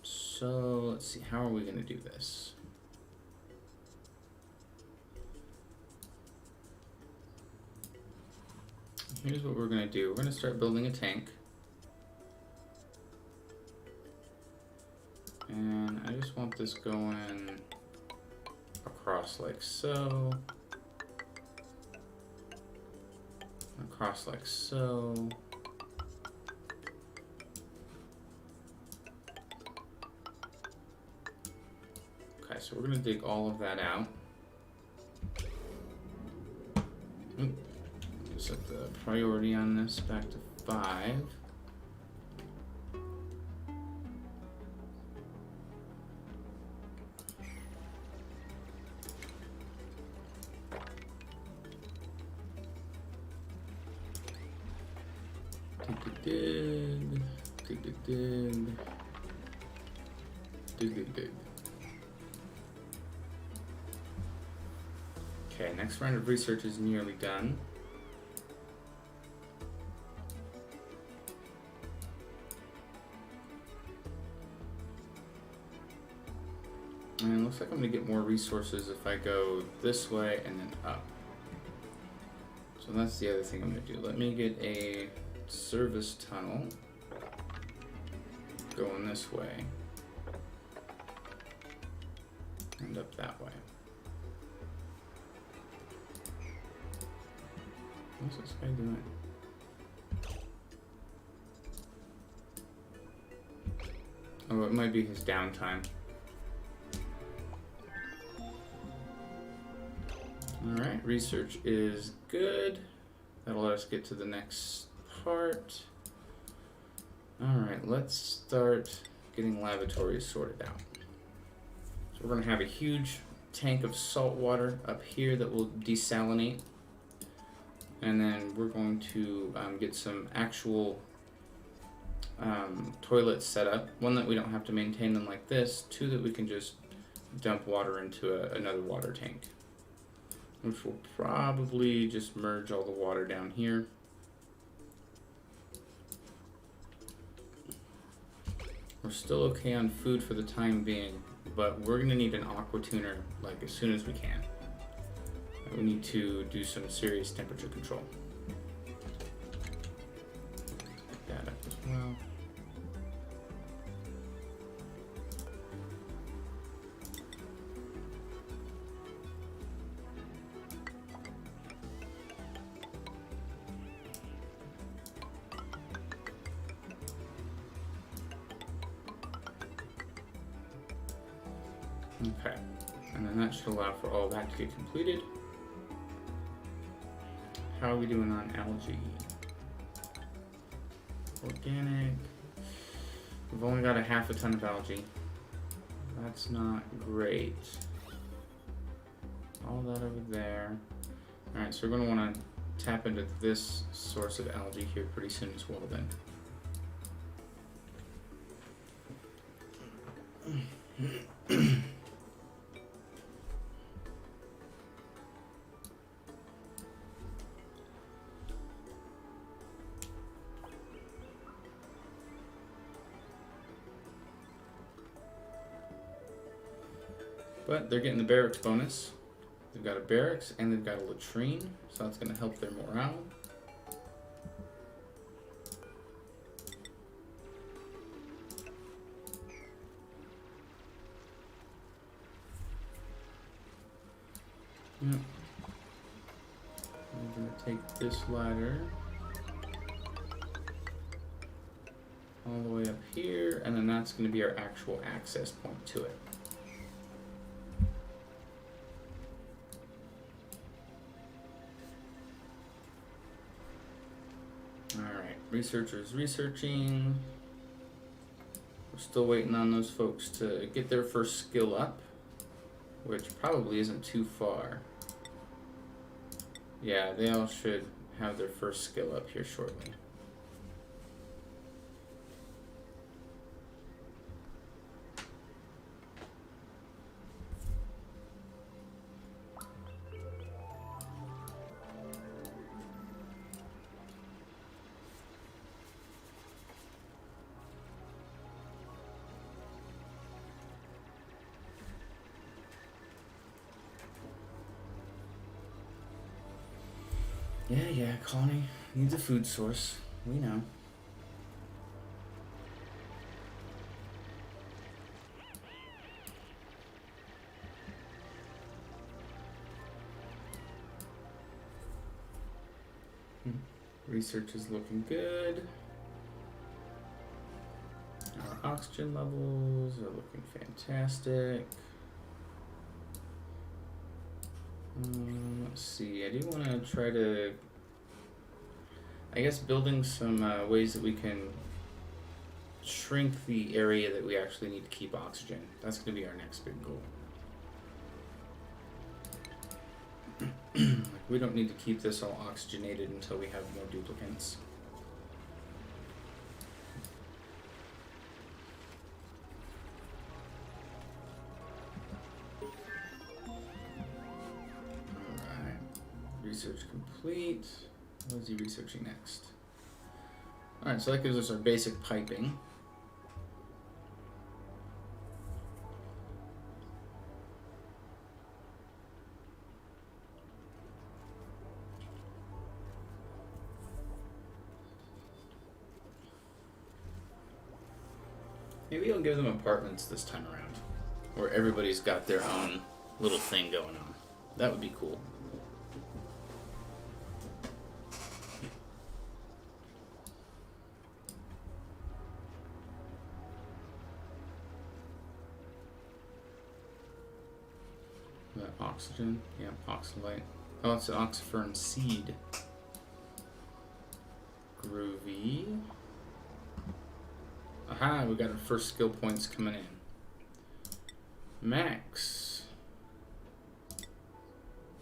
So let's see, how are we going to do this? Here's what we're going to do. We're going to start building a tank. And I just want this going across like so. Across like so. Okay, so we're going to dig all of that out. Oop. Set the priority on this back to 5. Dig. Okay, next round of research is nearly done. And it looks like I'm going to get more resources if I go this way and then up. So that's the other thing I'm going to do. Let me get a service tunnel going this way and up that way. What's this guy doing? Oh, it might be his downtime. Alright, research is good. That'll let us get to the next part. Alright, let's start getting lavatories sorted out. So we're going to have a huge tank of salt water up here that will desalinate. And then we're going to get some actual toilets set up. One that we don't have to maintain them like this. 2 that we can just dump water into another water tank. Which will probably just merge all the water down here. We're still okay on food for the time being, but we're going to need an aqua tuner like as soon as we can. We need to do some serious temperature control. Pick that up as well. Okay, and then that should allow for all that to get completed. How are we doing on algae? Organic. We've only got a half a ton of algae. That's not great. All that over there. Alright, so we're going to want to tap into this source of algae here pretty soon as well then. But they're getting the barracks bonus. They've got a barracks and they've got a latrine, so that's going to help their morale. Yep. I'm going to take this ladder all the way up here, and then that's going to be our actual access point to it. Alright, researchers researching. We're still waiting on those folks to get their first skill up, which probably isn't too far. Yeah, they all should have their first skill up here shortly. Yeah, colony needs a food source. We know. Research is looking good. Our oxygen levels are looking fantastic. Let's see, I do want to try to, I guess, building some ways that we can shrink the area that we actually need to keep oxygen. That's going to be our next big goal. We don't need to keep this all oxygenated until we have more duplicants. Alright, research complete. What is he researching next? Alright, so that gives us our basic piping. Maybe I'll give them apartments this time around, where everybody's got their own little thing going on. That would be cool. That oxygen, yeah, oxalite. Oh, it's an oxifern seed. Groovy. Aha, we got our first skill points coming in. Max.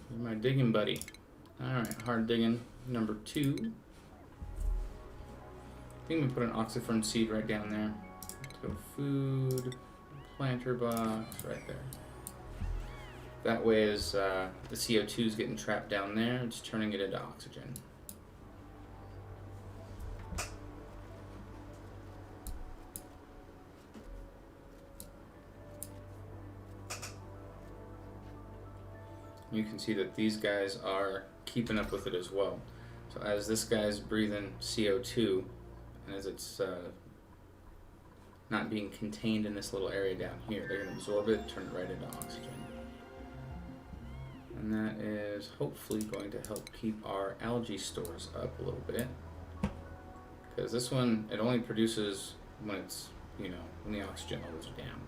Where's my digging buddy? Alright, hard digging number 2. I think we put an oxifern seed right down there. Let's go food, planter box, right there. That way as the CO2 is getting trapped down there, it's turning it into oxygen. You can see that these guys are keeping up with it as well. So as this guy's breathing CO2, and as it's not being contained in this little area down here, they're going to absorb it, turn it right into oxygen. And that is hopefully going to help keep our algae stores up a little bit. Because this one, it only produces when it's, you know, when the oxygen levels are down.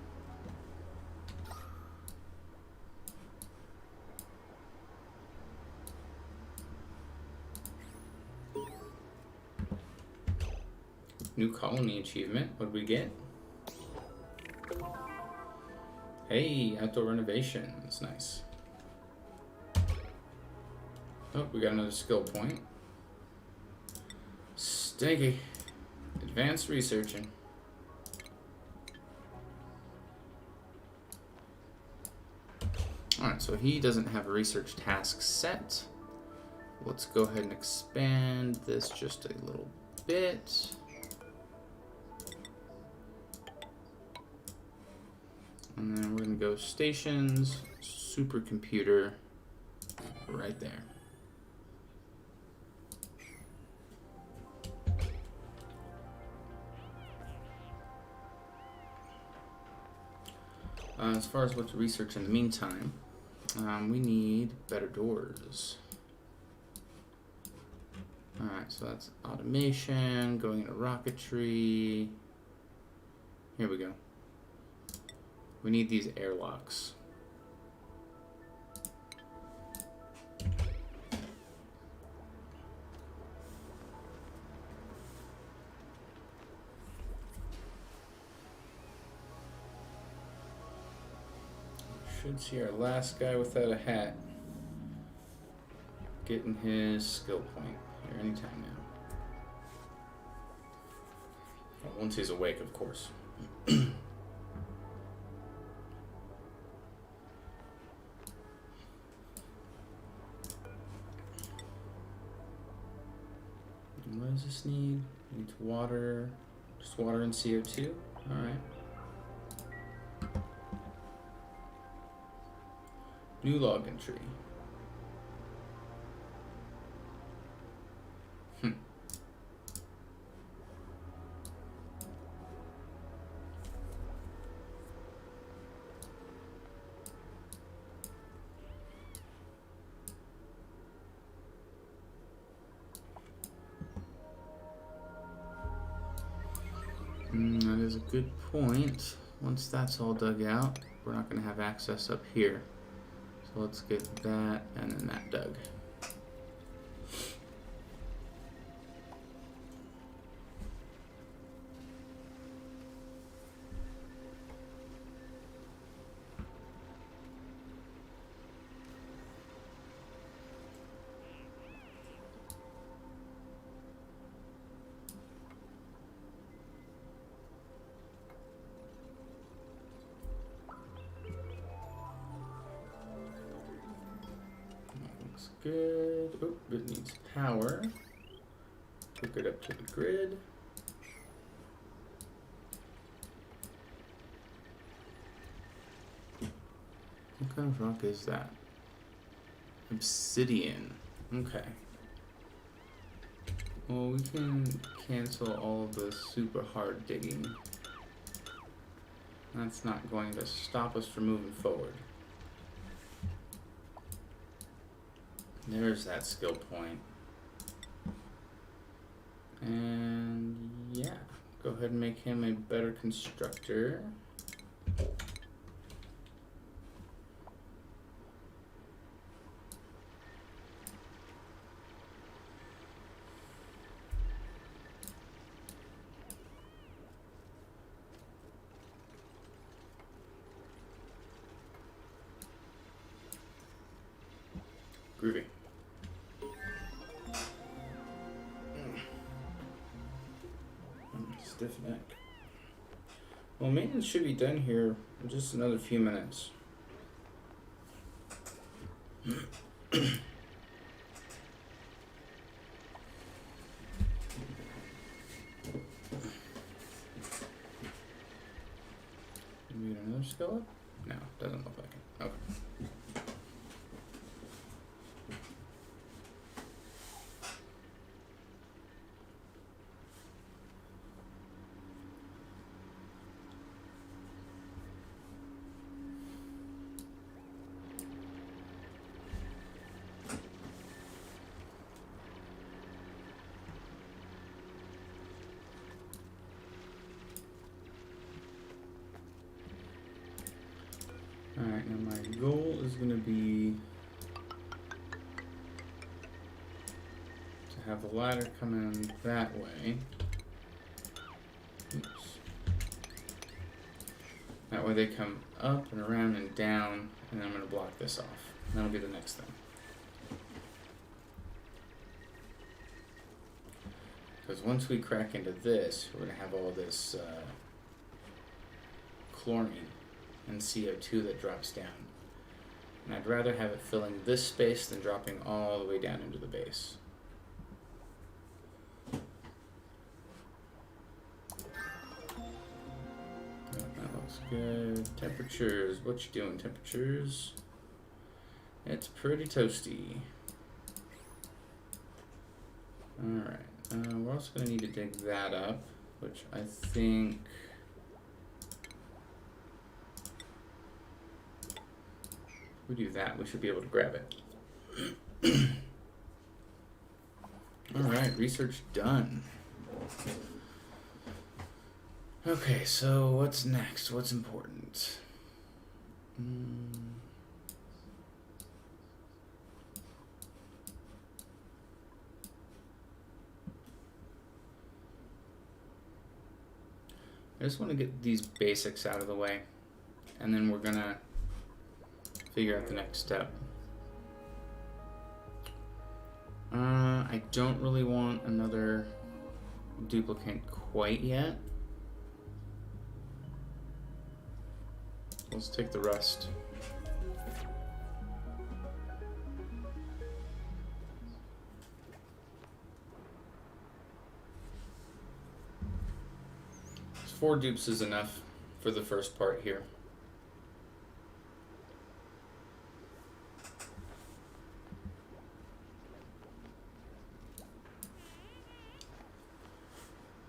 New colony achievement. What did we get? Hey, outdoor renovation. That's nice. Oh, we got another skill point. Stinky. Advanced researching. Alright, so he doesn't have a research task set. Let's go ahead and expand this just a little bit. And then we're gonna go stations, supercomputer, right there. As far as what to research in the meantime, we need better doors. Alright, so that's automation, going into rocketry. Here we go. We need these airlocks. Should see our last guy without a hat getting his skill point here anytime now. Well, once he's awake, of course. What does this need? Needs water, just water and CO2. All right. New log entry. That is a good point. Once that's all dug out, we're not going to have access up here. So let's get that and then that dug. Good. Oh, it needs power. Hook it up to the grid. What kind of rock is that? Obsidian. Okay. Well, we can cancel all of the super hard digging. That's not going to stop us from moving forward. There's that skill point. And yeah, go ahead and make him a better constructor. Groovy. Stiff neck. Well, maintenance should be done here in just another few minutes. We need another skill up? No, doesn't look like it. Okay. Alright, now my goal is going to be to have the ladder come in that way. Oops. That way they come up and around and down, and then I'm going to block this off. That'll be the next thing. Because once we crack into this, we're going to have all this chlorine and CO2 that drops down. And I'd rather have it filling this space than dropping all the way down into the base. That looks good. Temperatures. What you doing, temperatures? It's pretty toasty. Alright. We're also going to need to dig that up, which I think... If we do that, we should be able to grab it. Alright, research done. Okay, so what's next? What's important? I just want to get these basics out of the way, and then we're gonna figure out the next step. I don't really want another duplicate quite yet. Let's take the rust. So 4 dupes is enough for the first part here.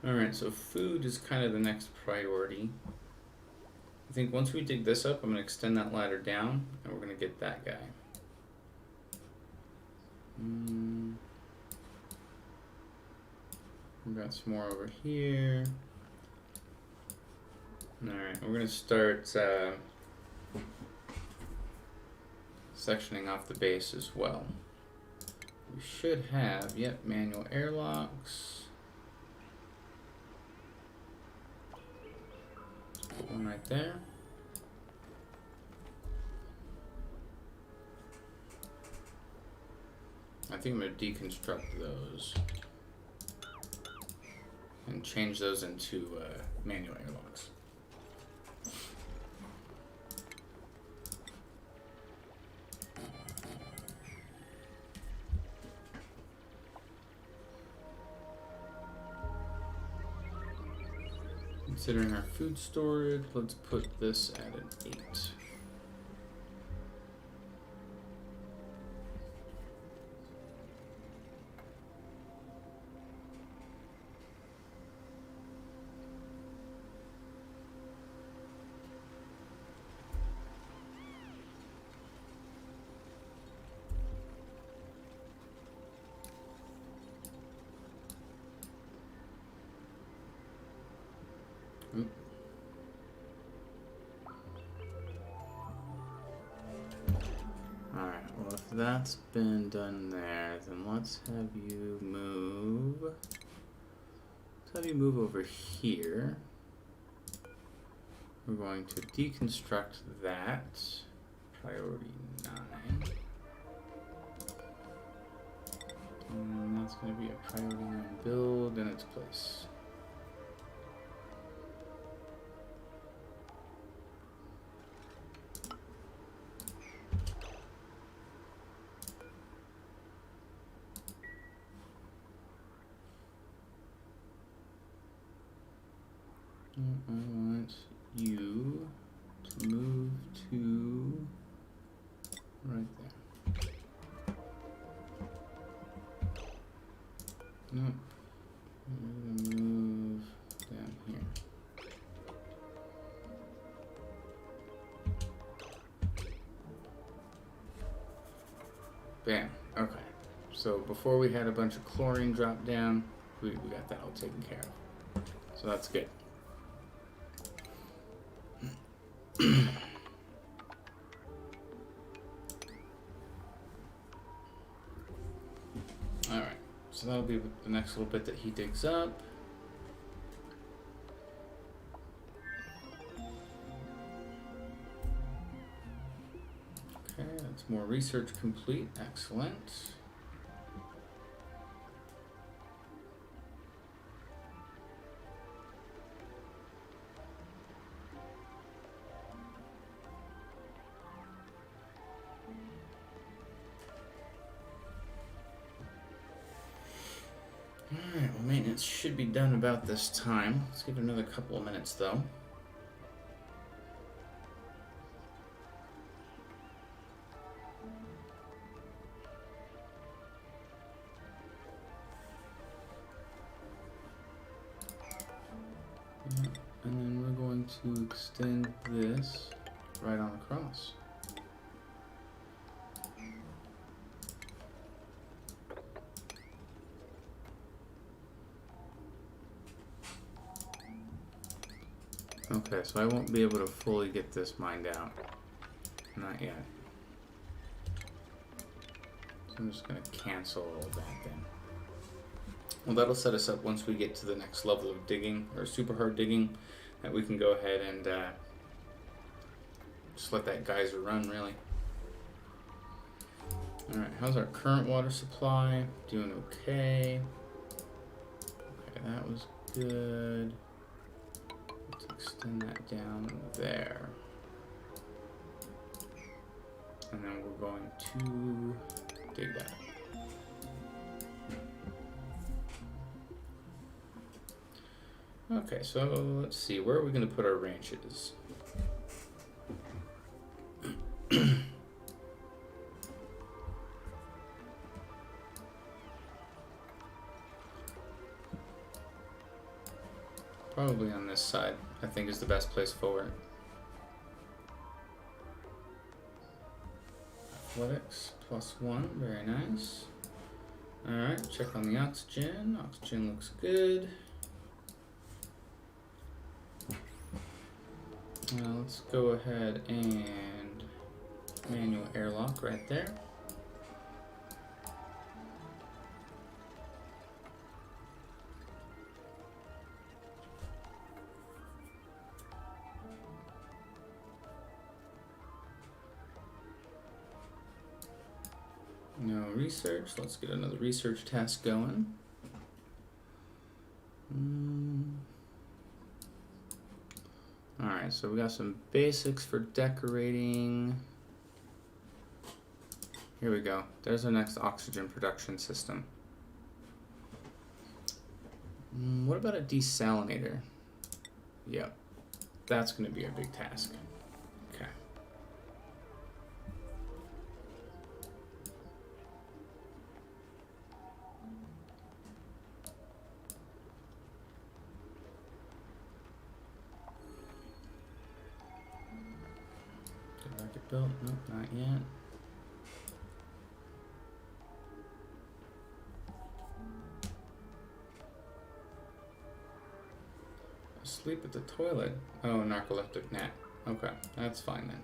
Alright, so food is kind of the next priority. I think once we dig this up, I'm going to extend that ladder down, and we're going to get that guy. We got some more over here. Alright, we're going to start sectioning off the base as well. We should have, yep, manual airlocks. Put one right there. I think I'm going to deconstruct those and change those into manual airlocks. Considering our food storage, let's put this at an 8. Alright, well if that's been done there, then let's have you move. Let's have you move over here. We're going to deconstruct that. Priority 9. And that's going to be a priority 9 build in its place. I want you to move to right there. Nope. I'm gonna move down here. Bam. Okay. So before we had a bunch of chlorine drop down, we got that all taken care of. So that's good. Alright, so that'll be the next little bit that he digs up. Okay, that's more research complete. Excellent. Alright, well, maintenance should be done about this time. Let's give it another couple of minutes, though. to extend this right on across. Okay, so I won't be able to fully get this mined out. Not yet. So I'm just going to cancel all that then. Well, that'll set us up once we get to the next level of digging, or super hard digging, that we can go ahead and just let that geyser run, really. Alright, how's our current water supply? Doing okay. Okay, that was good. Let's extend that down there. And then we're going to dig that. Okay, so let's see, where are we going to put our ranches? Probably on this side, I think, is the best place for it. Athletics, +1, very nice. Alright, check on the oxygen. Oxygen looks good. Let's go ahead and manual airlock right there. No research. Let's get another research task going. Alright, so we got some basics for decorating. Here we go. There's our next oxygen production system. What about a desalinator? Yep, that's going to be a big task. Okay. Did I get built? Nope, not yet. Sleep at the toilet. Oh, narcoleptic nap. Okay, that's fine then.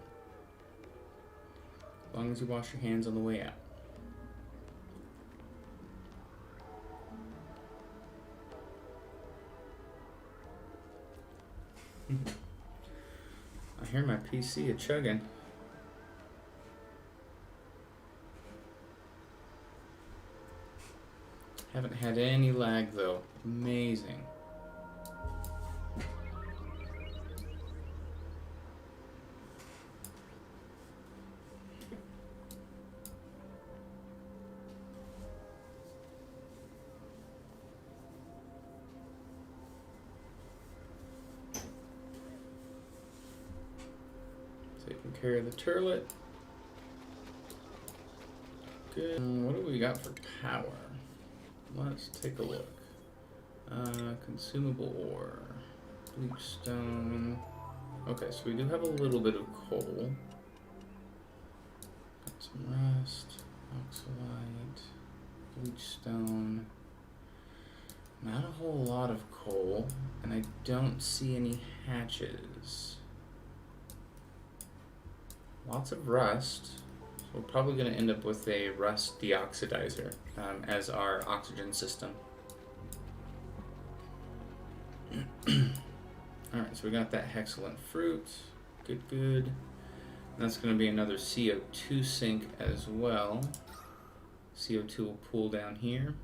As long as you wash your hands on the way out. I hear my PC a chugging. Haven't had any lag though. Amazing. Taking care of the turlet. Good. What do we got for power? Let's take a look. Consumable ore. Bleach stone. Okay, so we do have a little bit of coal. Got some rust, oxalite, bleach stone. Not a whole lot of coal, and I don't see any hatches. Lots of rust. So we're probably going to end up with a rust deoxidizer as our oxygen system. Alright, so we got that hexalent fruit. Good, good. That's going to be another CO2 sink as well. CO2 will pool down here.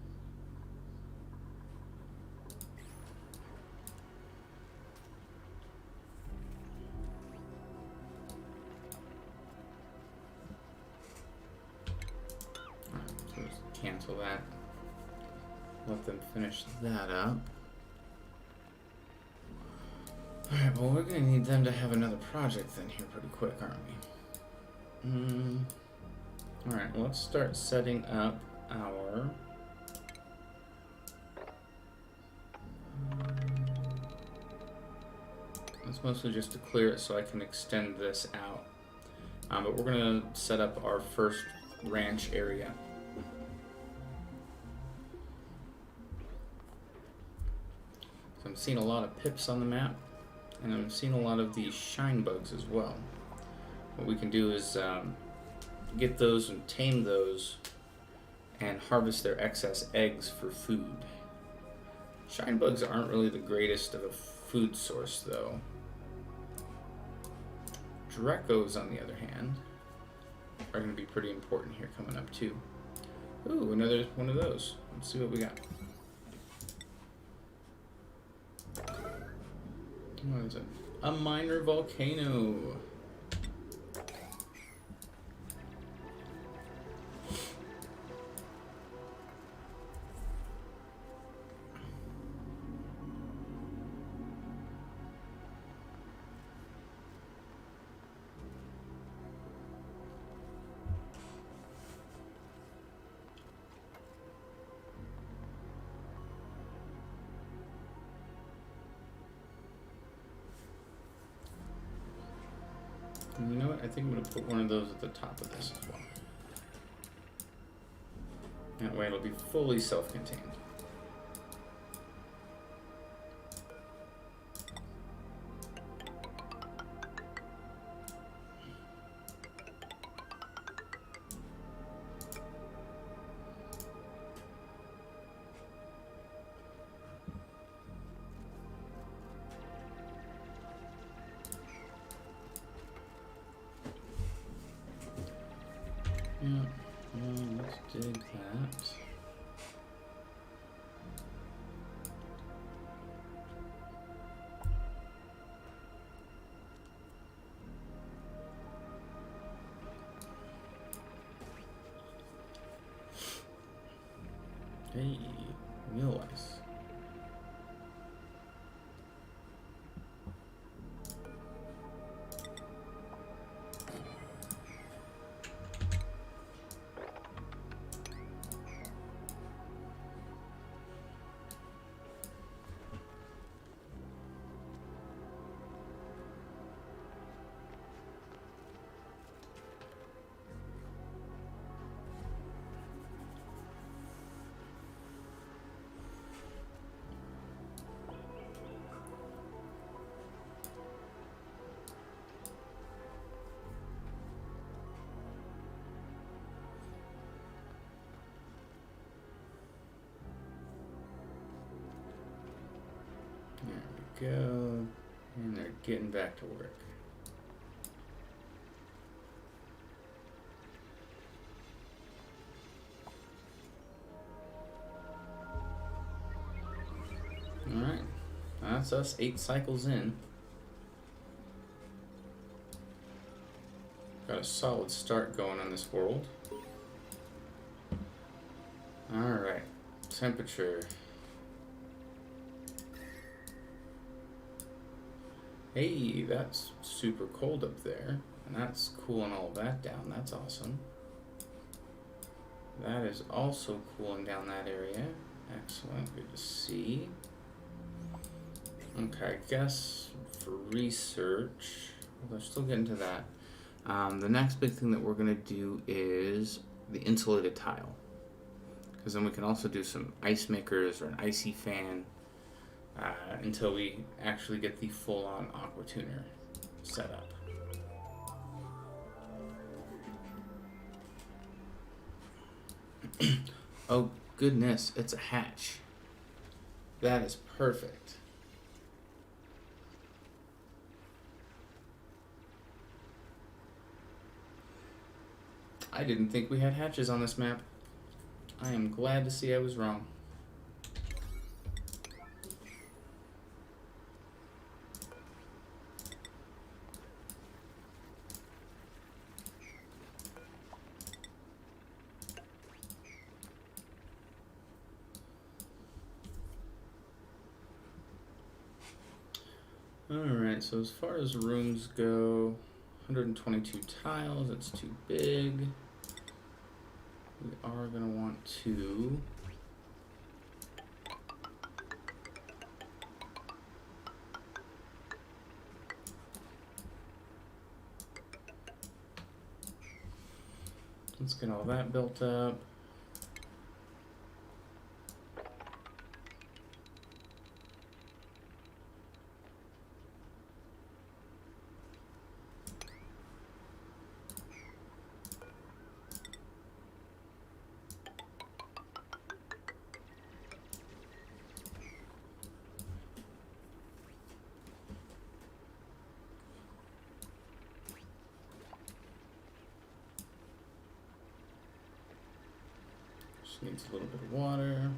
Cancel that. Let them finish that up. Alright, well, we're going to need them to have another project then here pretty quick, aren't we? Alright, well, let's start setting up our... That's mostly just to clear it so I can extend this out. But we're gonna set up our first ranch area. So I'm seeing a lot of pips on the map, and I'm seeing a lot of these shine bugs as well. What we can do is get those and tame those and harvest their excess eggs for food. Shine bugs aren't really the greatest of a food source though. Drecos, on the other hand, are going to be pretty important here coming up too. Ooh, another one of those. Let's see what we got. What is it? A minor volcano. You know what? I think I'm going to put one of those at the top of this as well. That way it'll be fully self-contained. Yeah, let's dig that. Hey, real ice. There we go. And they're getting back to work. Alright. That's us 8 cycles in. Got a solid start going on this world. Alright. Temperature. Hey, that's super cold up there, and that's cooling all that down. That's awesome. That is also cooling down that area. Excellent, good to see. Okay, I guess for research, well, they're still getting to that. The next big thing that we're going to do is the insulated tile. Because then we can also do some ice makers or an icy fan. Until we actually get the full-on aqua tuner set up. Oh goodness, it's a hatch. That is perfect. I didn't think we had hatches on this map. I am glad to see I was wrong. Alright, so as far as rooms go, 122 tiles, that's too big. We are going to want to Let's get all that built up. Just needs a little bit of water.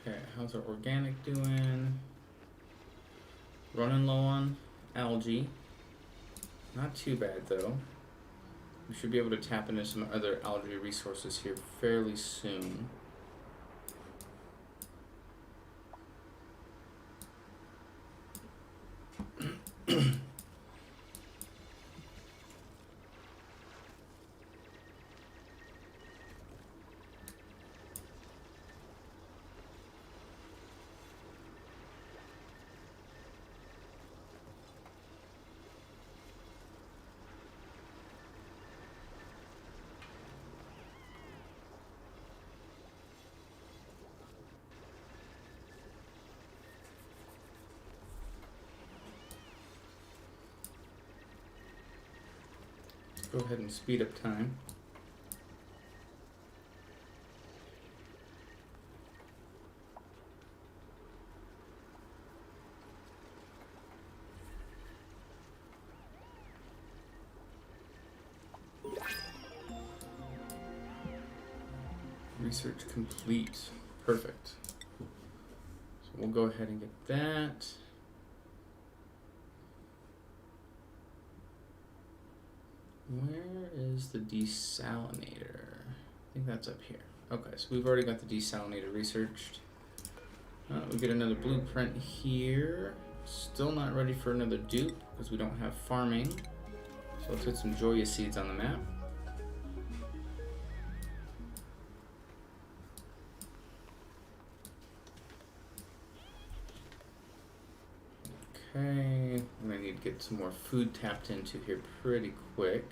Okay, how's our organic doing? Running low on algae. Not too bad though. We should be able to tap into some other algae resources here fairly soon. Go ahead and speed up time. Research complete. Perfect. So we'll go ahead and get that. Where is the desalinator? I think that's up here. Okay, so we've already got the desalinator researched. We get another blueprint here. Still not ready for another dupe because we don't have farming. So let's get some Joya seeds on the map. Okay, I'm gonna need to get some more food tapped into here pretty quick.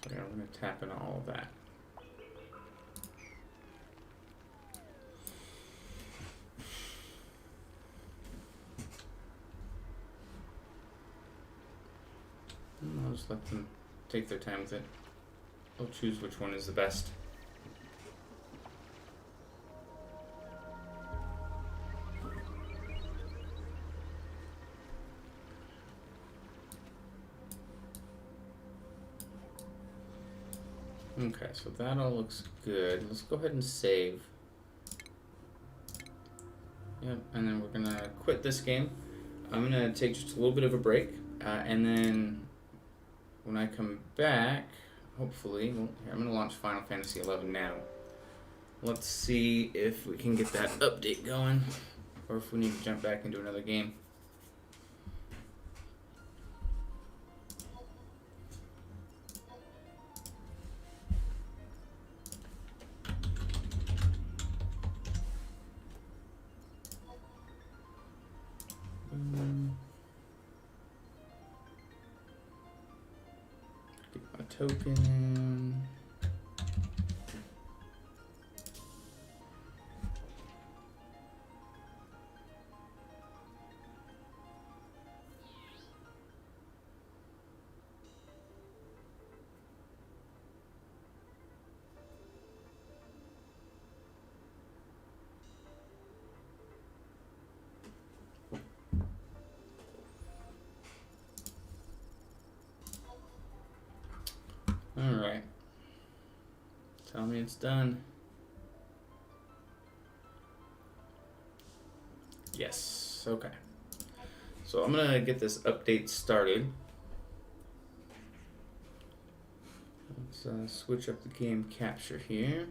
Okay, I'm gonna tap into all of that. And I'll just let them take their time with it. They'll choose which one is the best. Okay, so that all looks good. Let's go ahead and save. Yep, and then we're gonna quit this game. I'm gonna take just a little bit of a break, and then when I come back, hopefully, well, here, I'm gonna launch Final Fantasy XI now. Let's see if we can get that update going, or if we need to jump back into another game. Get my token. Alright. Tell me it's done. Yes, okay. So I'm gonna get this update started. Let's switch up the game capture here.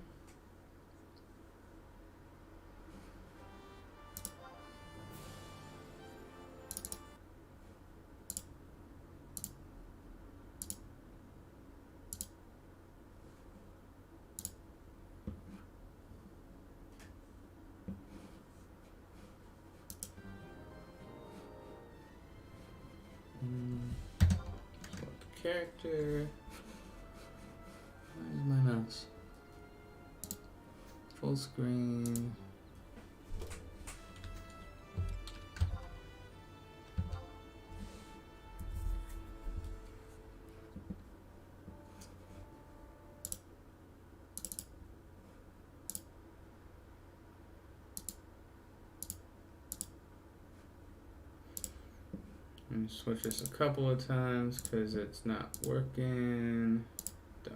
character. Where's my mouse? Full screen. Let me switch this a couple of times because it's not working. Done.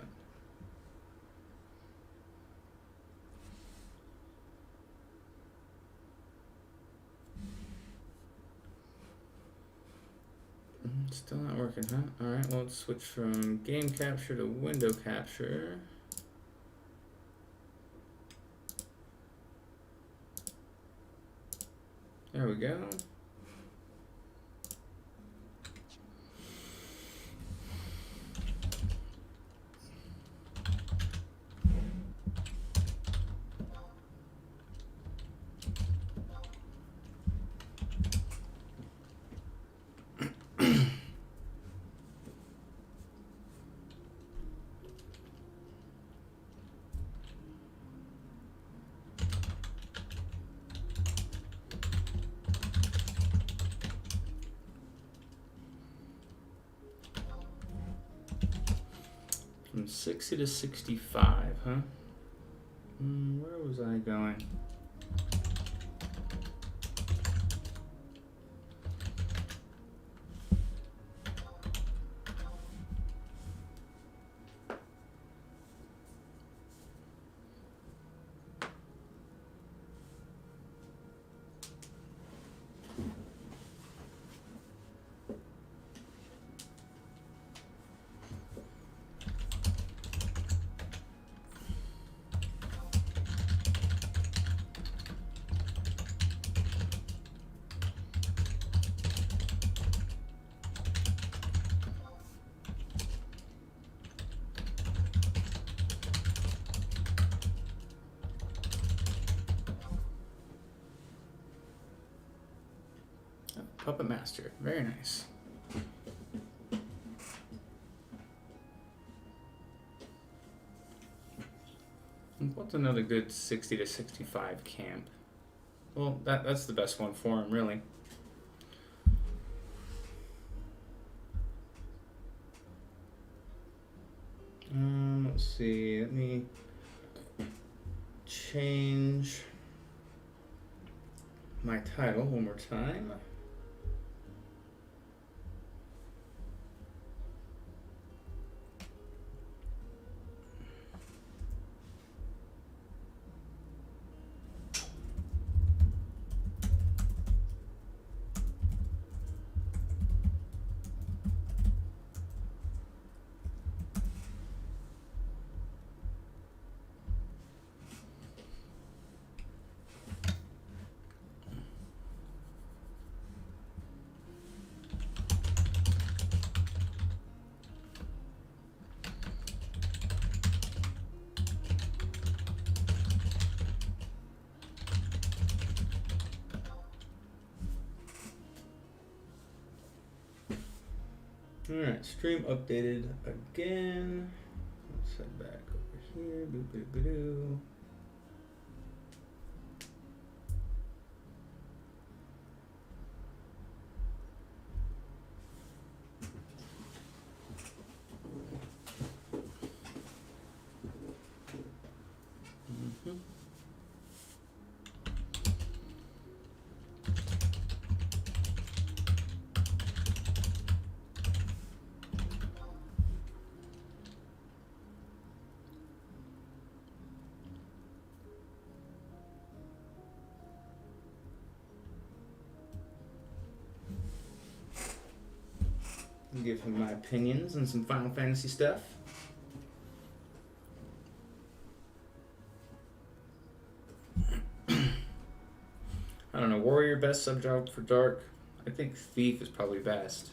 Still not working, huh? Alright, well, let's switch from game capture to window capture. There we go. From 60 to 65, huh? Where was I going? Puppet Master, very nice. What's another good 60 to 65 camp? Well, that's the best one for him, really. Let's see, let me change my title one more time. Alright, stream updated again. Let's head back over here. Boop-a-doo-ba-doo. Give him my opinions on some Final Fantasy stuff. I don't know, Warrior best subjob for Dark. I think Thief is probably best.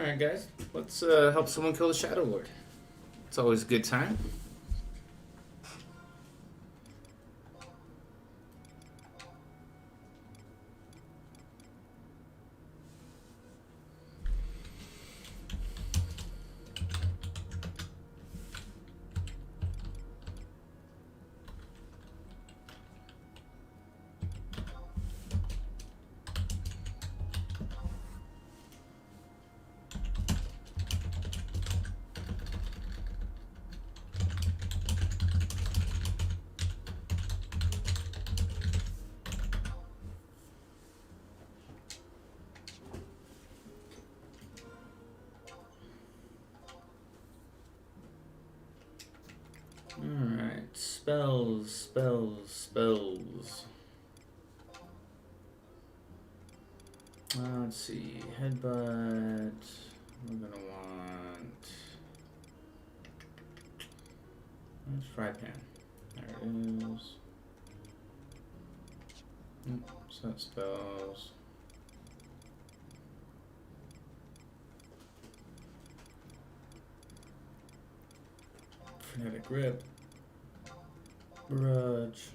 Alright, guys. Let's help someone kill the Shadow Lord. It's always a good time. Alright, spells. Let's see, headbutt. We're gonna want. Where's fry pan? There it is. Set spells. Frenetic grip. Grudge.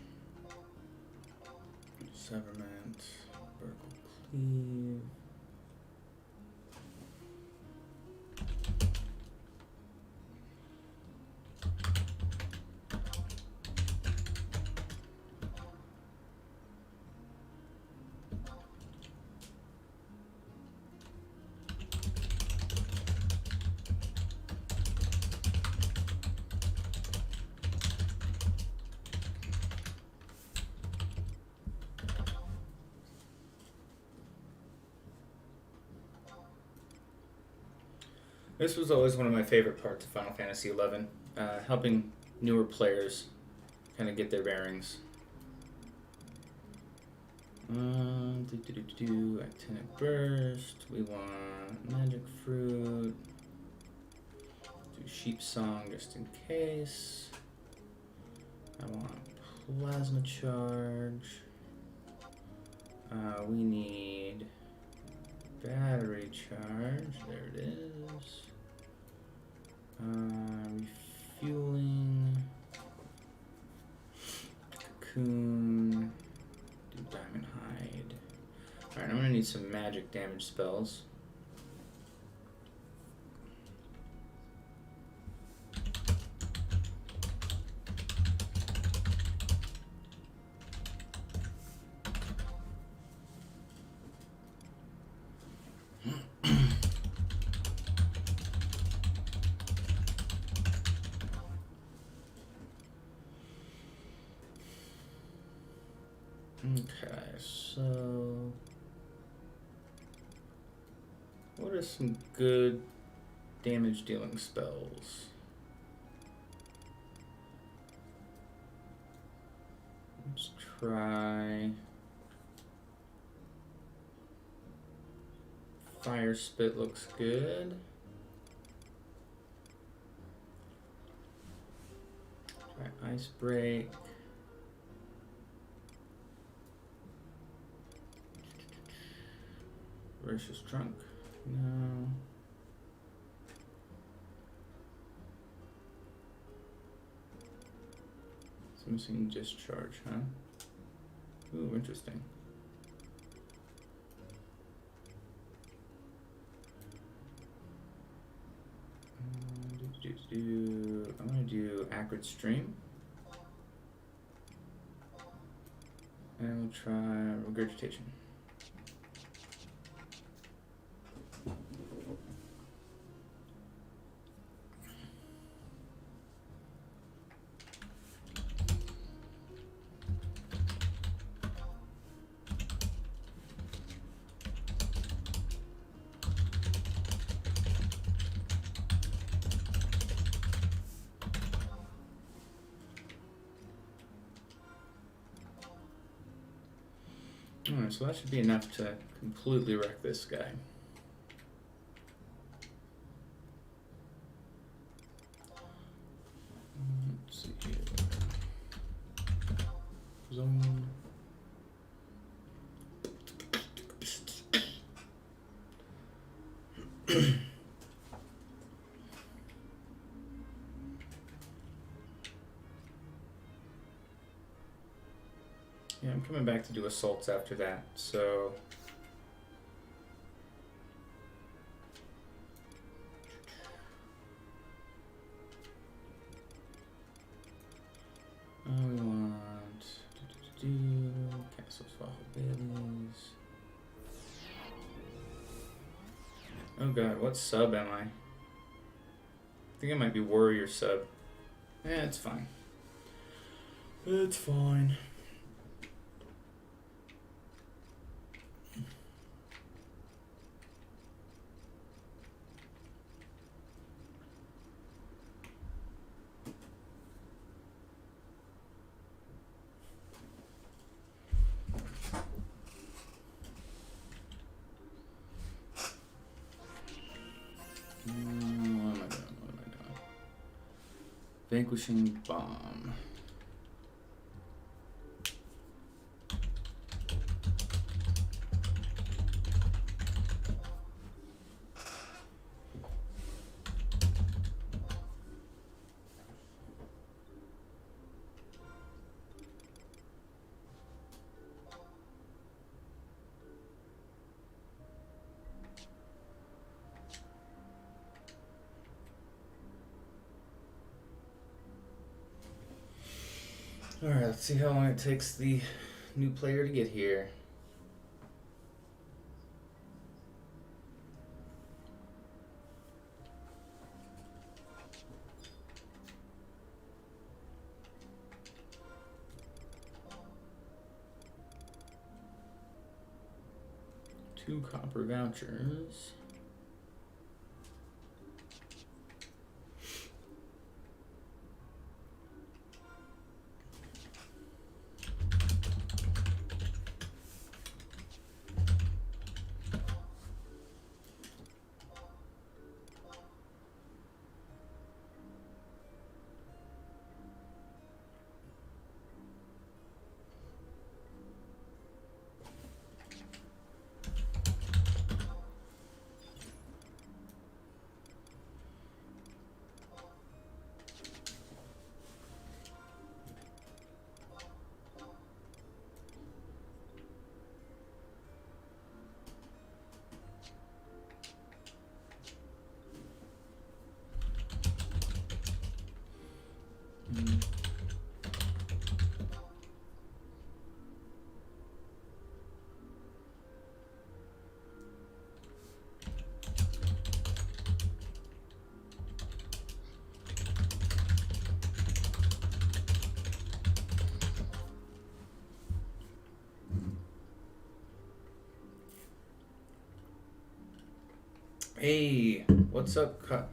Severment. Vertical cleave. This was always one of my favorite parts of Final Fantasy XI, helping newer players kind of get their bearings. Actinic Burst. We want Magic Fruit. Do Sheep Song just in case. I want Plasma Charge. We need Battery Charge. There it is. Refueling. Cocoon. Do Diamond Hide. Alright, I'm gonna need some magic damage spells. Okay, so what are some good damage dealing spells? Let's try Fire Spit, looks good. Try Ice Break. Voracious Trunk. No. It's missing Discharge, huh? Ooh, interesting. I'm gonna do Acrid Stream. And we'll try Regurgitation. Alright, so that should be enough to completely wreck this guy. Let's see here. Zone. coming back to do assaults after that, so... we want... Castles, Waffle Baileys... Oh god, what sub am I? I think I might be warrior sub. It's fine. It's fine. What am I doing? Vanquishing Bomb. Alright, let's see how long it takes the new player to get here. Two copper vouchers. Hey, what's up? How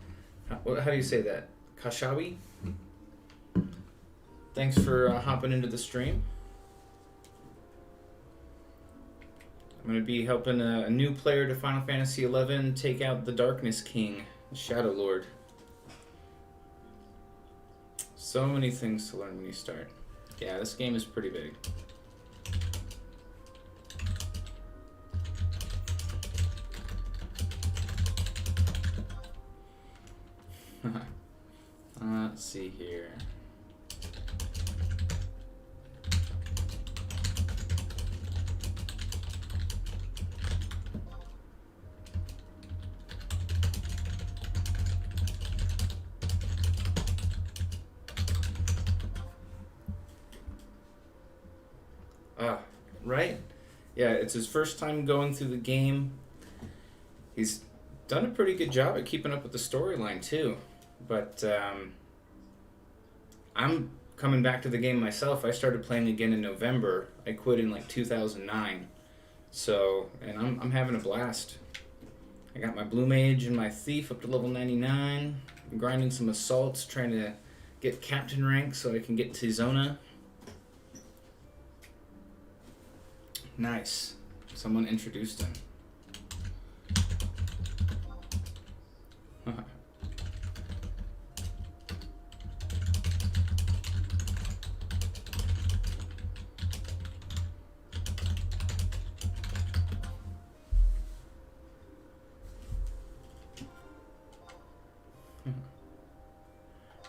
do you say that? Kashawi? Thanks for hopping into the stream. I'm going to be helping a new player to Final Fantasy XI take out the Darkness King, the Shadow Lord. So many things to learn when you start. Yeah, this game is pretty big. Let's see here. Right? Yeah, it's his first time going through the game. He's done a pretty good job at keeping up with the storyline too. But I'm coming back to the game myself. I started playing again in November. I quit in like 2009. So, and I'm having a blast. I got my Blue Mage and my Thief up to level 99. I'm grinding some assaults, trying to get captain rank so I can get to Zona. Nice. Someone introduced him.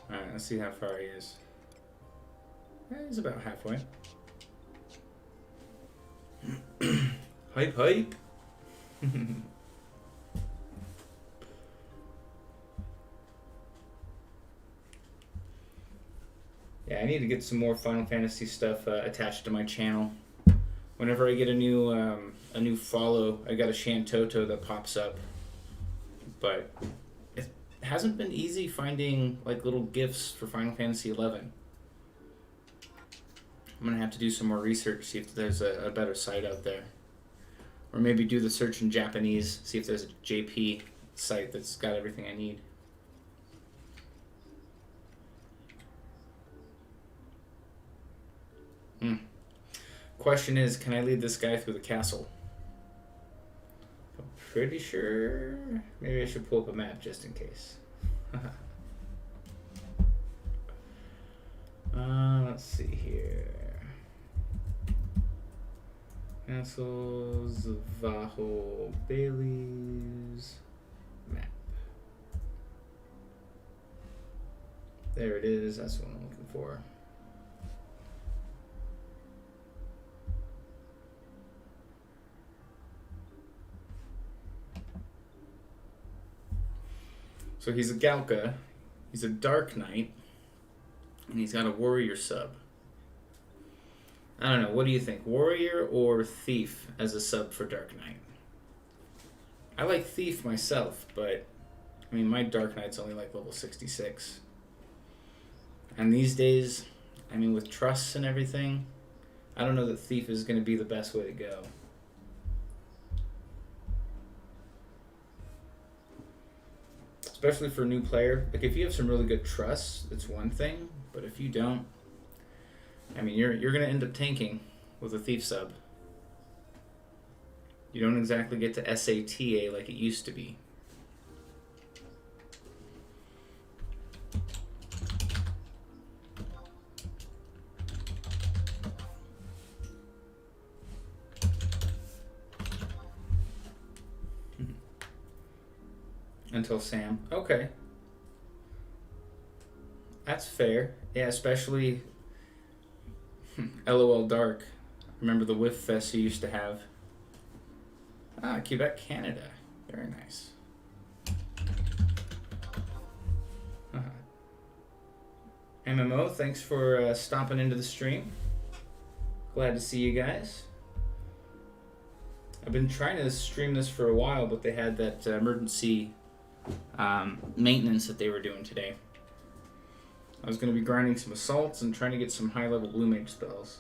Alright, let's see how far he is. He's about halfway. Hype, hype. Yeah, I need to get some more Final Fantasy stuff attached to my channel. Whenever I get a new follow, I got a Shantoto that pops up. But it hasn't been easy finding like little gifts for Final Fantasy 11. I'm gonna have to do some more research, see if there's a better site out there. Or maybe do the search in Japanese, see if there's a JP site that's got everything I need. Question is, can I lead this guy through the castle? I'm pretty sure. Maybe I should pull up a map just in case. Let's see here. Castles, Vaho, Bailey's map. There it is. That's what I'm looking for. So he's a Galka, he's a Dark Knight, and he's got a Warrior sub. I don't know, what do you think? Warrior or Thief as a sub for Dark Knight? I like Thief myself, but I mean my Dark Knight's only like level 66. And these days, I mean with trusts and everything, I don't know that Thief is going to be the best way to go. Especially for a new player. Like if you have some really good trusts, it's one thing, but if you don't, I mean you're gonna end up tanking with a Thief sub. You don't exactly get to SATA like it used to be. Until Sam. Okay. That's fair. Yeah, especially LOL Dark. Remember the Whiff Fest you used to have? Ah, Quebec, Canada. Very nice. MMO, thanks for stomping into the stream. Glad to see you guys. I've been trying to stream this for a while, but they had that emergency maintenance that they were doing today. I was going to be grinding some assaults and trying to get some high-level blue mage spells.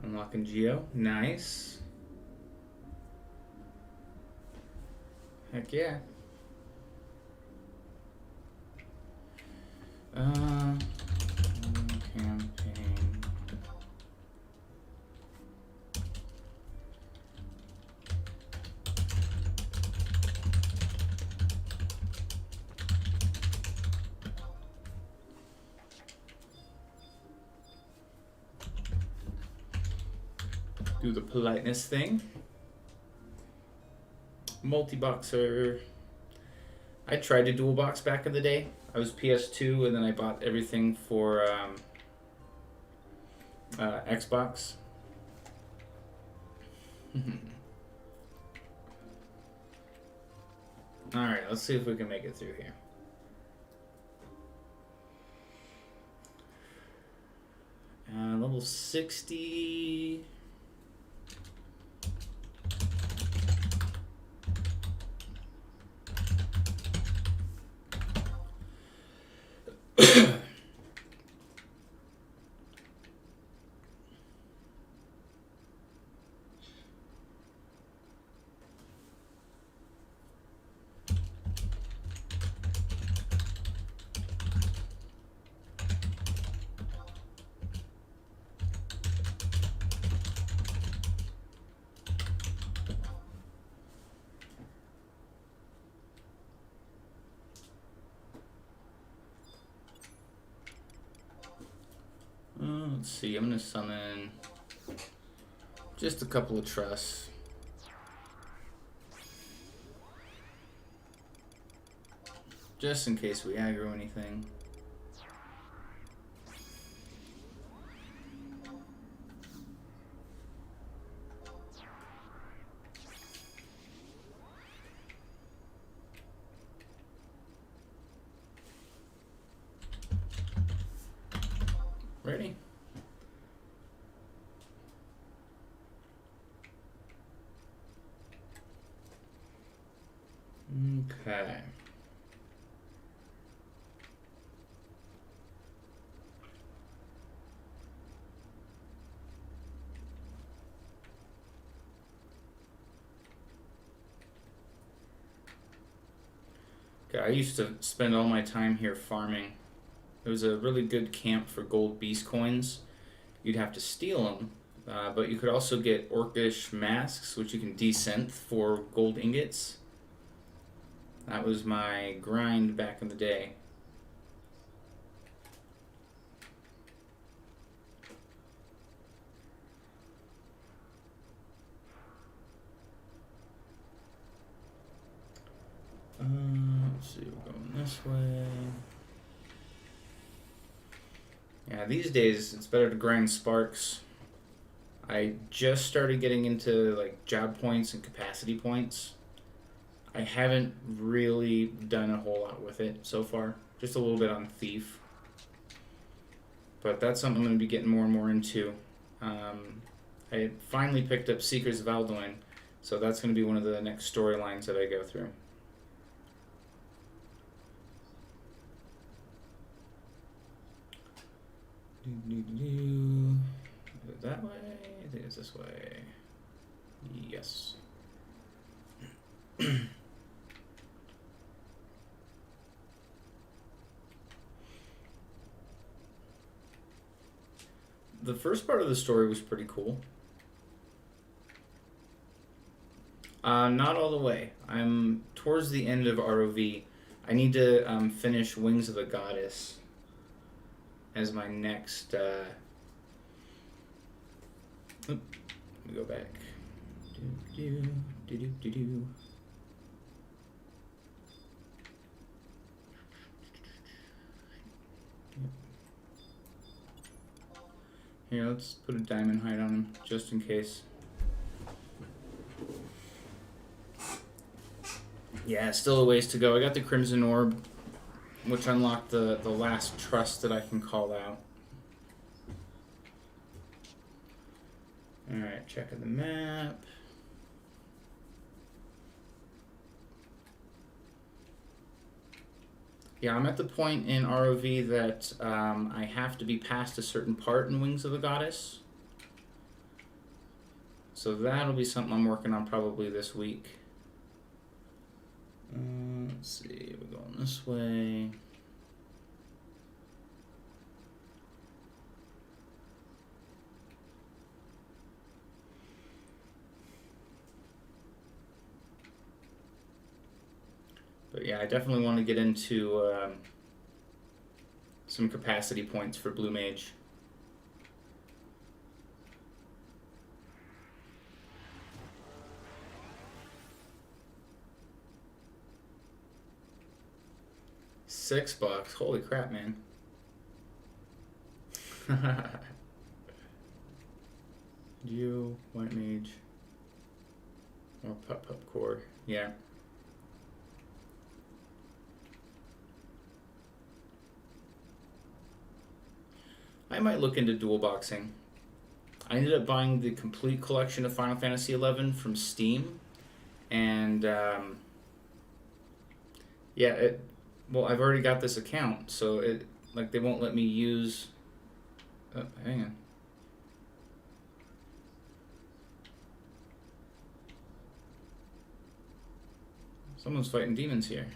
Unlocking Geo. Nice. Heck yeah. Campaign. Do the politeness thing. Multi-boxer. I tried to dual box back in the day. I was PS2 and then I bought everything for Xbox. Alright, let's see if we can make it through here. Level 60. Let's see, I'm gonna summon just a couple of trusts. Just in case we aggro anything. Ready? Okay. Okay, I used to spend all my time here farming. It was a really good camp for gold beast coins. You'd have to steal them, but you could also get orcish masks, which you can desynth for gold ingots. That was my grind back in the day. Let's see, we're going this way. Yeah, these days it's better to grind sparks. I just started getting into like job points and capacity points. I haven't really done a whole lot with it so far. Just a little bit on Thief. But that's something I'm going to be getting more and more into. I finally picked up Seekers of Alduin, so that's going to be one of the next storylines that I go through. Do it that way? I think it's this way. Yes. The first part of the story was pretty cool. Not all the way. I'm towards the end of ROV. I need to finish Wings of the Goddess as my next. Let me go back. Here, let's put a diamond hide on him, just in case. Yeah, still a ways to go. I got the Crimson Orb, which unlocked the last trust that I can call out. Alright, checking the map. Yeah, I'm at the point in ROV that I have to be past a certain part in Wings of the Goddess. So that'll be something I'm working on probably this week. Let's see, we're going this way. But yeah, I definitely want to get into some capacity points for Blue Mage. $6, holy crap, man. You, White Mage, or Pup Core, yeah. I might look into dual boxing. I ended up buying the complete collection of Final Fantasy XI from Steam, and yeah, well, I've already got this account, so they won't let me use. Oh, hang on. Someone's fighting demons here.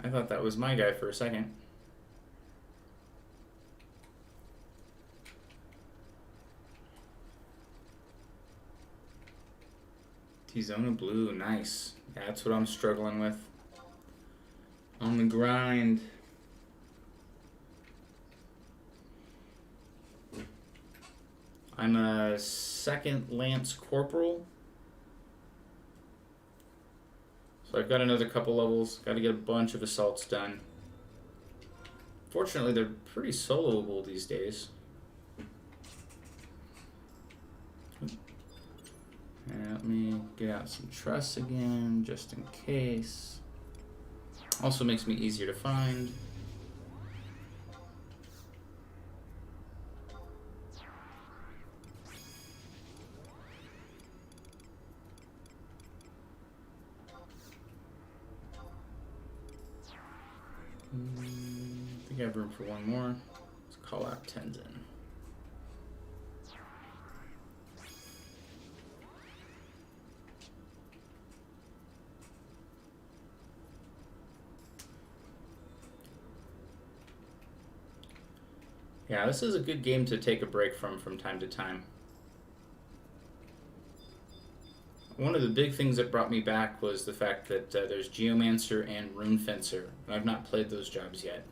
I thought that was my guy for a second. T-Zona Blue, nice. That's what I'm struggling with. On the grind. I'm a second Lance Corporal. So I've got another couple levels. Got to get a bunch of assaults done. Fortunately, they're pretty soloable these days. And let me get out some truss again, just in case. Also makes me easier to find. I think I have room for one more. Let's call out Tenzin. Yeah, this is a good game to take a break from time to time. One of the big things that brought me back was the fact that there's Geomancer and Rune Fencer, and I've not played those jobs yet.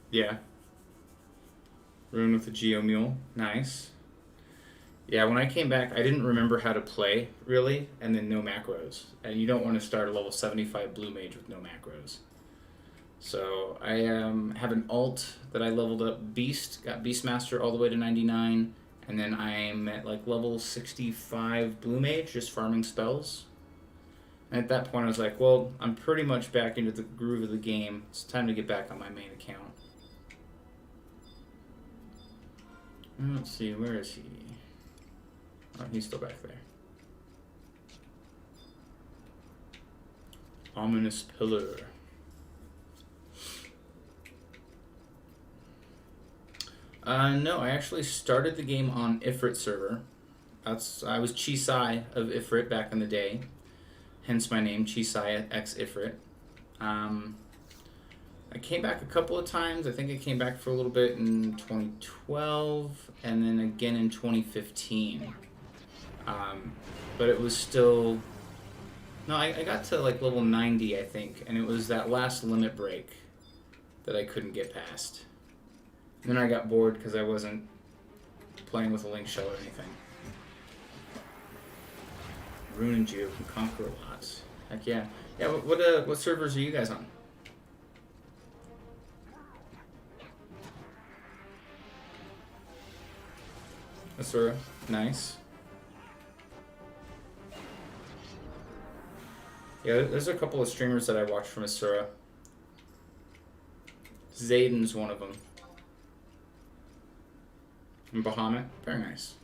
Yeah. Rune with the Geo Mule. Nice. Yeah, when I came back, I didn't remember how to play, really, and then no macros. And you don't want to start a level 75 Blue Mage with no macros. So I have an alt that I leveled up Beast, got Beastmaster all the way to 99, and then I'm at like level 65 Blue Mage, just farming spells. And at that point I was like, well, I'm pretty much back into the groove of the game. It's time to get back on my main account. Let's see, where is he? Oh, he's still back there. Ominous Pillar. No, I actually started the game on Ifrit server. I was Chisai of Ifrit back in the day. Hence my name, Chisai x Ifrit. I came back a couple of times. I think I came back for a little bit in 2012 and then again in 2015. But it was still... No, I got to like level 90, I think, and it was that last limit break that I couldn't get past. And then I got bored because I wasn't playing with a link shell or anything. Rune and Geo can conquer a lot. Heck yeah. Yeah, what servers are you guys on? Asura, nice. Yeah, there's a couple of streamers that I watch from Asura. Zayden's one of them. And Bahamut, very nice.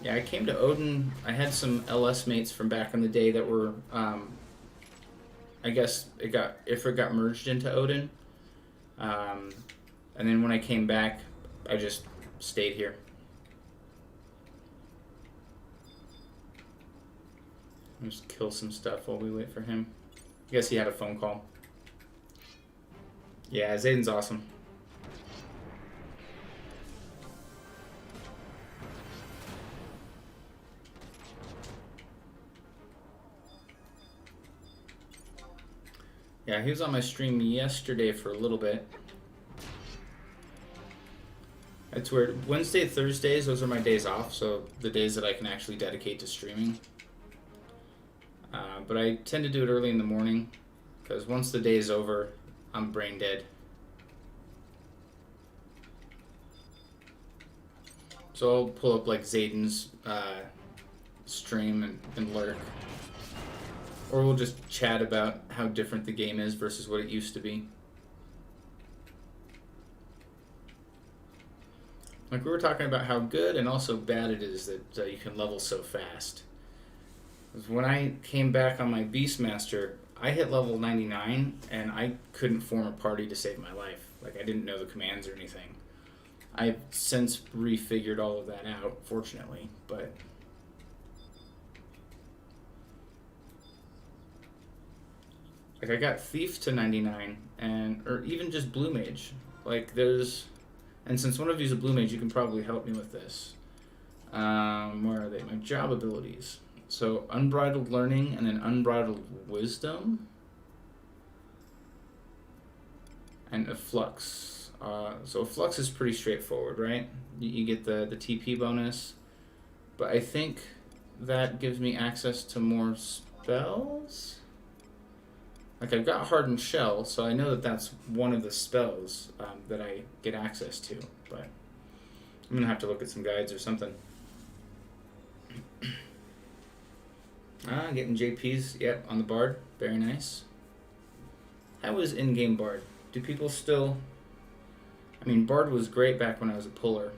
Yeah, I came to Odin. I had some LS mates from back in the day that were, I guess Ifrit got merged into Odin. And then when I came back, I just stayed here. I'll just kill some stuff while we wait for him. I guess he had a phone call. Yeah, Zayden's awesome. Yeah, he was on my stream yesterday for a little bit. It's weird. Wednesday, Thursdays, those are my days off, so the days that I can actually dedicate to streaming. But I tend to do it early in the morning, because once the day is over, I'm brain dead. So I'll pull up like Zayden's stream and lurk. Or we'll just chat about how different the game is versus what it used to be. Like we were talking about how good and also bad it is that you can level so fast. When I came back on my Beastmaster, I hit level 99 and I couldn't form a party to save my life. Like I didn't know the commands or anything. I've since refigured all of that out, fortunately, but like I got Thief to 99 and or even just Blue Mage. Like there's and since one of you's a Blue Mage, you can probably help me with this. Where are they? My job abilities. So Unbridled Learning and then Unbridled Wisdom. And a Flux. So a Flux is pretty straightforward, right? You get the TP bonus. But I think that gives me access to more spells? Like I've got Hardened Shell, so I know that that's one of the spells that I get access to. But I'm going to have to look at some guides or something. Getting JPs, yep, on the Bard. Very nice. How is in-game Bard? Do people still... I mean, Bard was great back when I was a puller.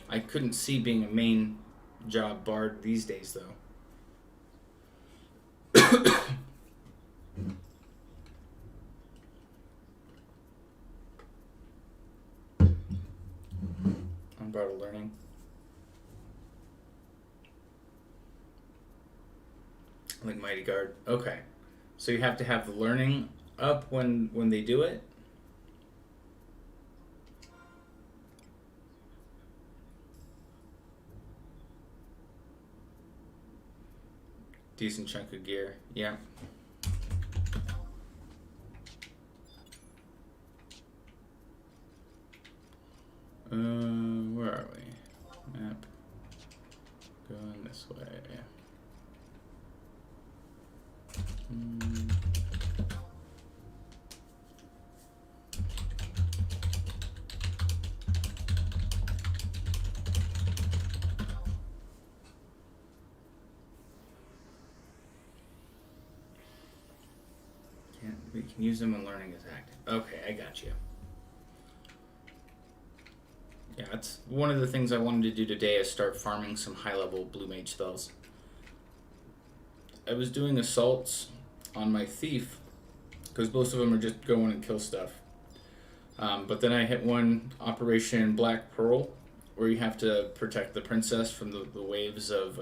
I couldn't see being a main job Bard these days, though. Unbridled Learning. Like Mighty Guard. Okay. So you have to have the learning up when they do it? Decent chunk of gear. Yeah. Where are we? Map. Going this way. We can use them when learning is active. Okay, I got you. Yeah, that's one of the things I wanted to do today is start farming some high-level Blue Mage spells. I was doing assaults on my Thief, because most of them are just go in and kill stuff. But then I hit one Operation Black Pearl, where you have to protect the princess from the waves of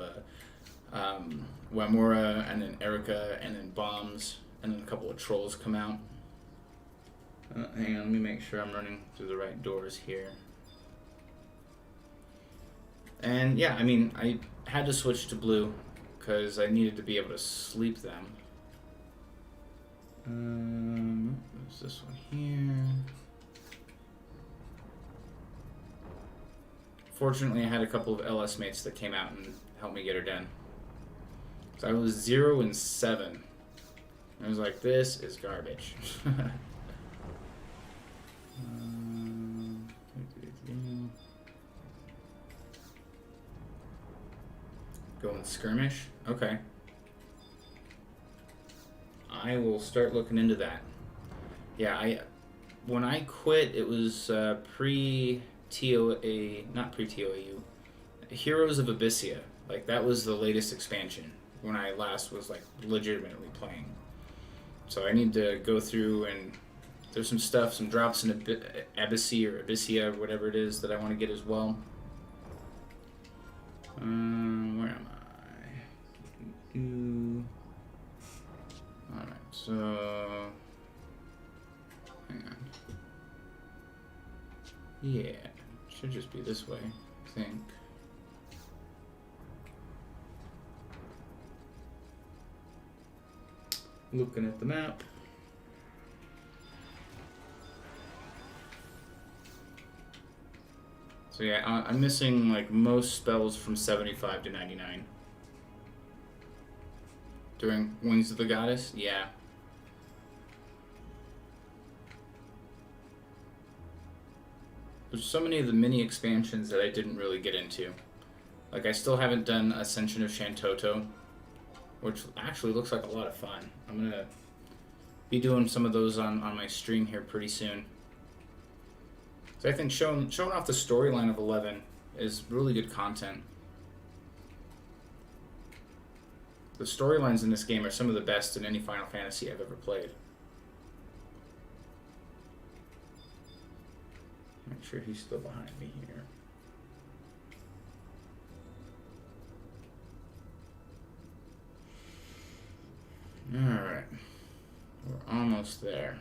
Wamora, and then Erica, and then bombs, and then a couple of trolls come out. Hang on, let me make sure I'm running through the right doors here. And yeah, I mean, I had to switch to blue because I needed to be able to sleep them. There's this one here. Fortunately, I had a couple of LS mates that came out and helped me get her done. So I was 0 and 7. I was like, this is garbage. Going skirmish? Okay. I will start looking into that. Yeah, when I quit, it was pre-TOA, not pre-TOAU, Heroes of Abyssia. Like, that was the latest expansion when I last was, like, legitimately playing. So I need to go through and there's some stuff, some drops in Abyssia or Abyssia, whatever it is, that I want to get as well. Where am I? Alright, so... hang on. Yeah, should just be this way, I think. Looking at the map. So yeah, I'm missing like most spells from 75 to 99. During Wings of the Goddess? Yeah. There's so many of the mini expansions that I didn't really get into. Like I still haven't done Ascension of Shantoto, which actually looks like a lot of fun. I'm gonna be doing some of those on my stream here pretty soon. So I think showing off the storyline of 11 is really good content. The storylines in this game are some of the best in any Final Fantasy I've ever played. Make sure he's still behind me here. Alright. We're almost there.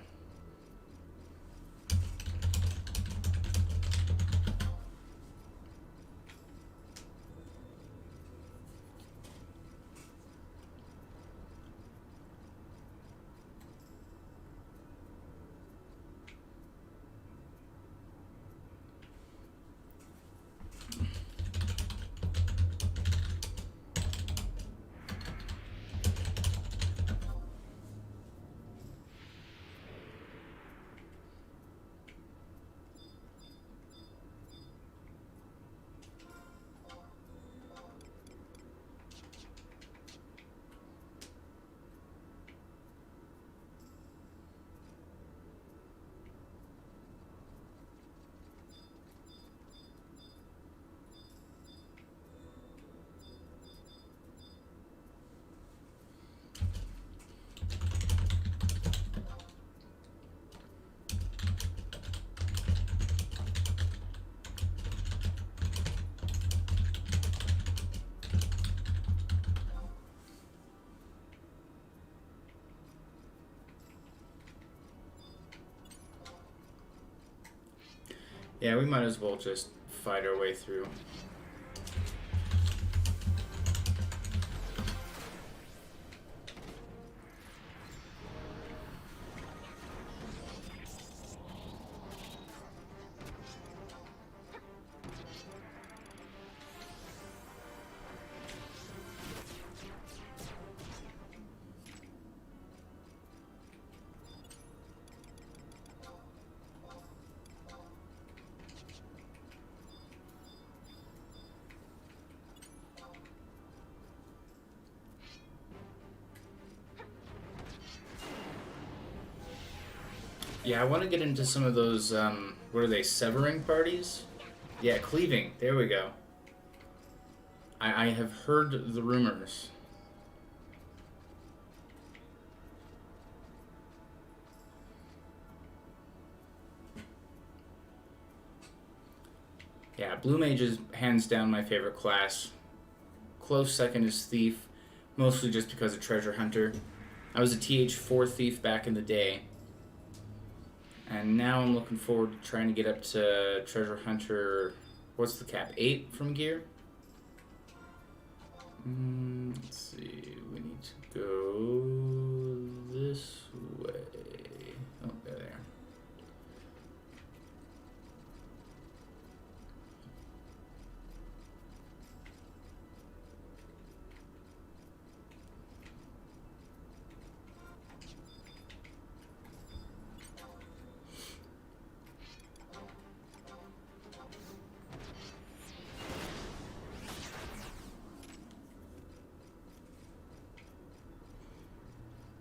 Yeah, we might as well just fight our way through. Yeah, I want to get into some of those, what are they, severing parties? Yeah, cleaving. There we go. I have heard the rumors. Yeah, Blue Mage is hands down my favorite class. Close second is Thief, mostly just because of Treasure Hunter. I was a TH4 Thief back in the day. And now I'm looking forward to trying to get up to Treasure Hunter. What's the cap? 8 from gear? Let's see. We need to go this way. Oh, there.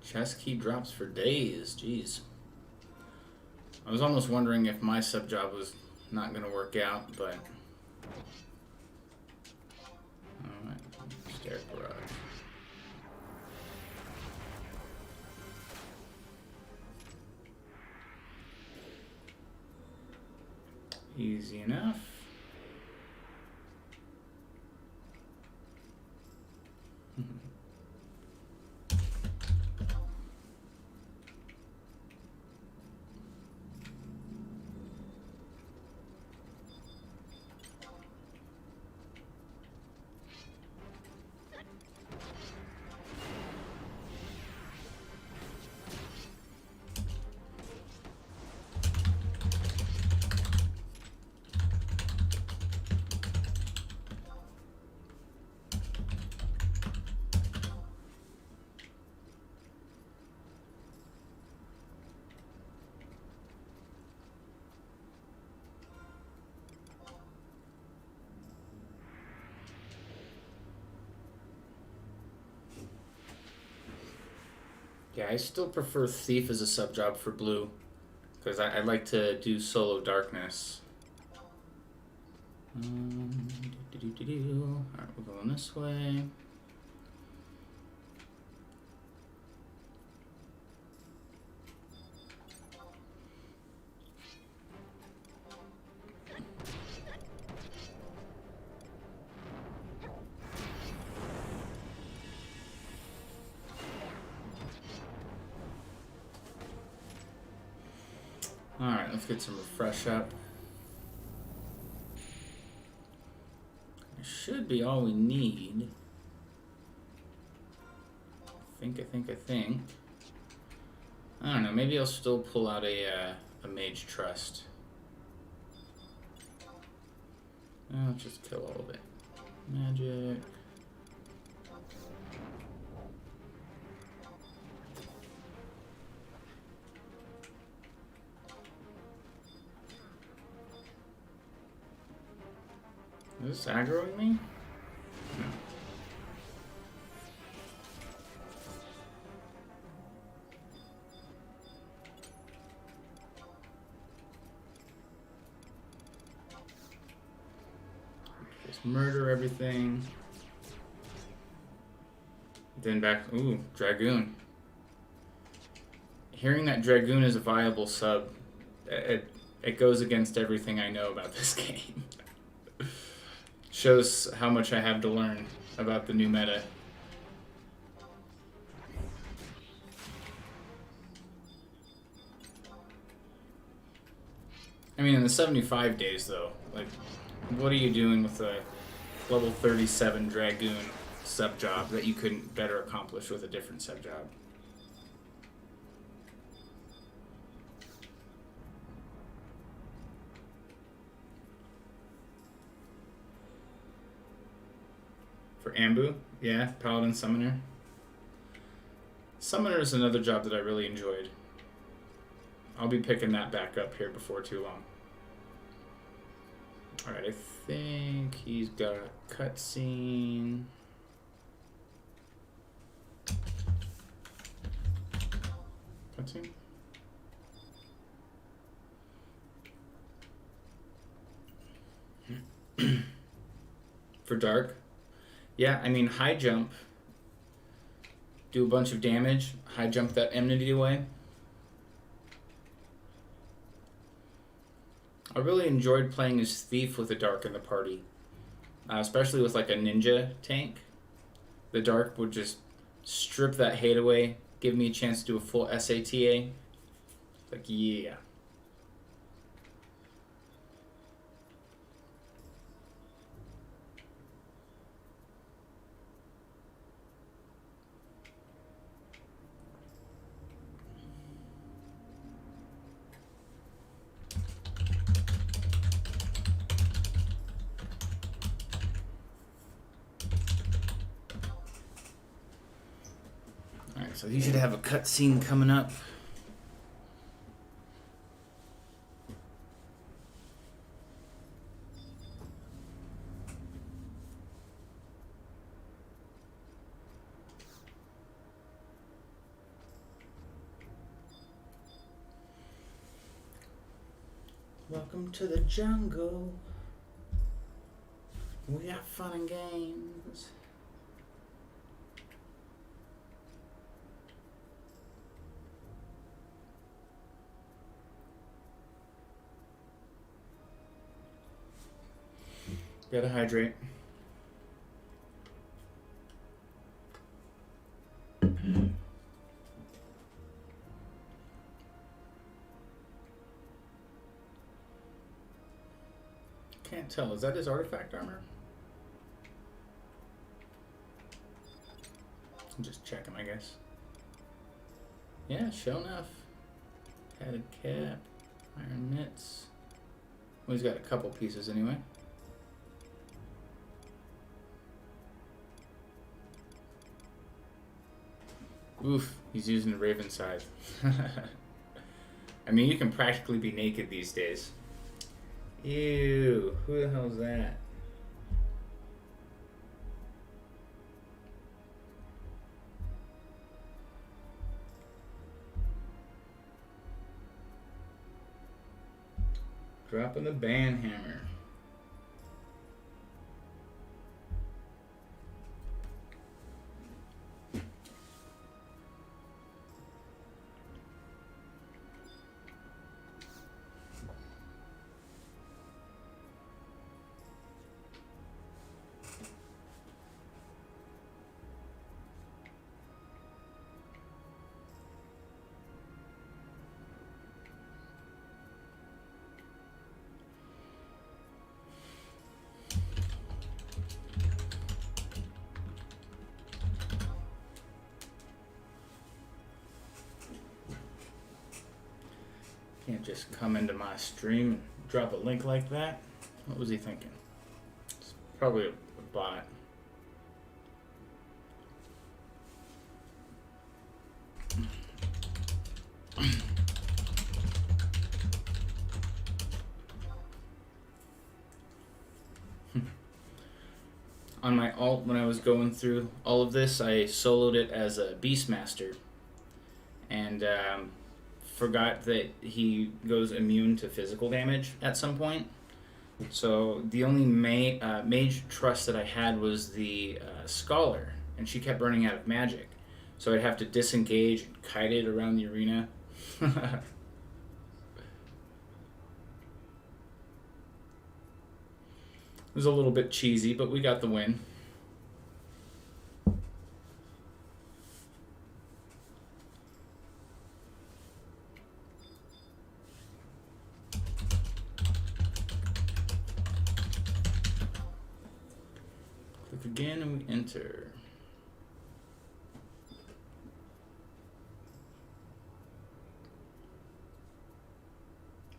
Chest key drops for days. Jeez. I was almost wondering if my sub job was not going to work out, but... Alright, stair garage. Easy enough. Yeah, I still prefer Thief as a sub job for Blue, because I like to do solo darkness. Alright, we're going this way. Alright, let's get some refresh up. It should be all we need. I think. I don't know, maybe I'll still pull out a Mage Trust. I'll just kill all of it. Magic. Is this aggroing me? No. Just murder everything. Then back. Ooh, Dragoon. Hearing that Dragoon is a viable sub, it goes against everything I know about this game. Shows how much I have to learn about the new meta. I mean, in the 75 days, though, like, what are you doing with a level 37 Dragoon sub job that you couldn't better accomplish with a different sub job? For Ambu? Yeah, Paladin Summoner. Summoner is another job that I really enjoyed. I'll be picking that back up here before too long. Alright, I think he's got a cutscene. Cutscene? For Dark? Yeah, I mean, high jump. Do a bunch of damage. High jump that enmity away. I really enjoyed playing as Thief with the Dark in the party. Especially with like a ninja tank. The Dark would just strip that hate away. Give me a chance to do a full SATA. Like, yeah. So you should have a cutscene coming up. Welcome to the jungle. We got fun and games. Gotta hydrate. Can't tell. Is that his artifact armor? I'm just checking, I guess. Yeah, sure enough. Padded cap, iron mitts. Well, he's got a couple pieces anyway. Oof, he's using the Raven Scythe. I mean, you can practically be naked these days. Ew, who the hell's that? Dropping the banhammer. Can't just come into my stream and drop a link like that. What was he thinking? It's probably a bot. On my alt, when I was going through all of this, I soloed it as a Beastmaster, and forgot that he goes immune to physical damage at some point. So the only mage trust that I had was the Scholar, and she kept running out of magic. So I'd have to disengage and kite it around the arena. It was a little bit cheesy, but we got the win. Click again and we enter.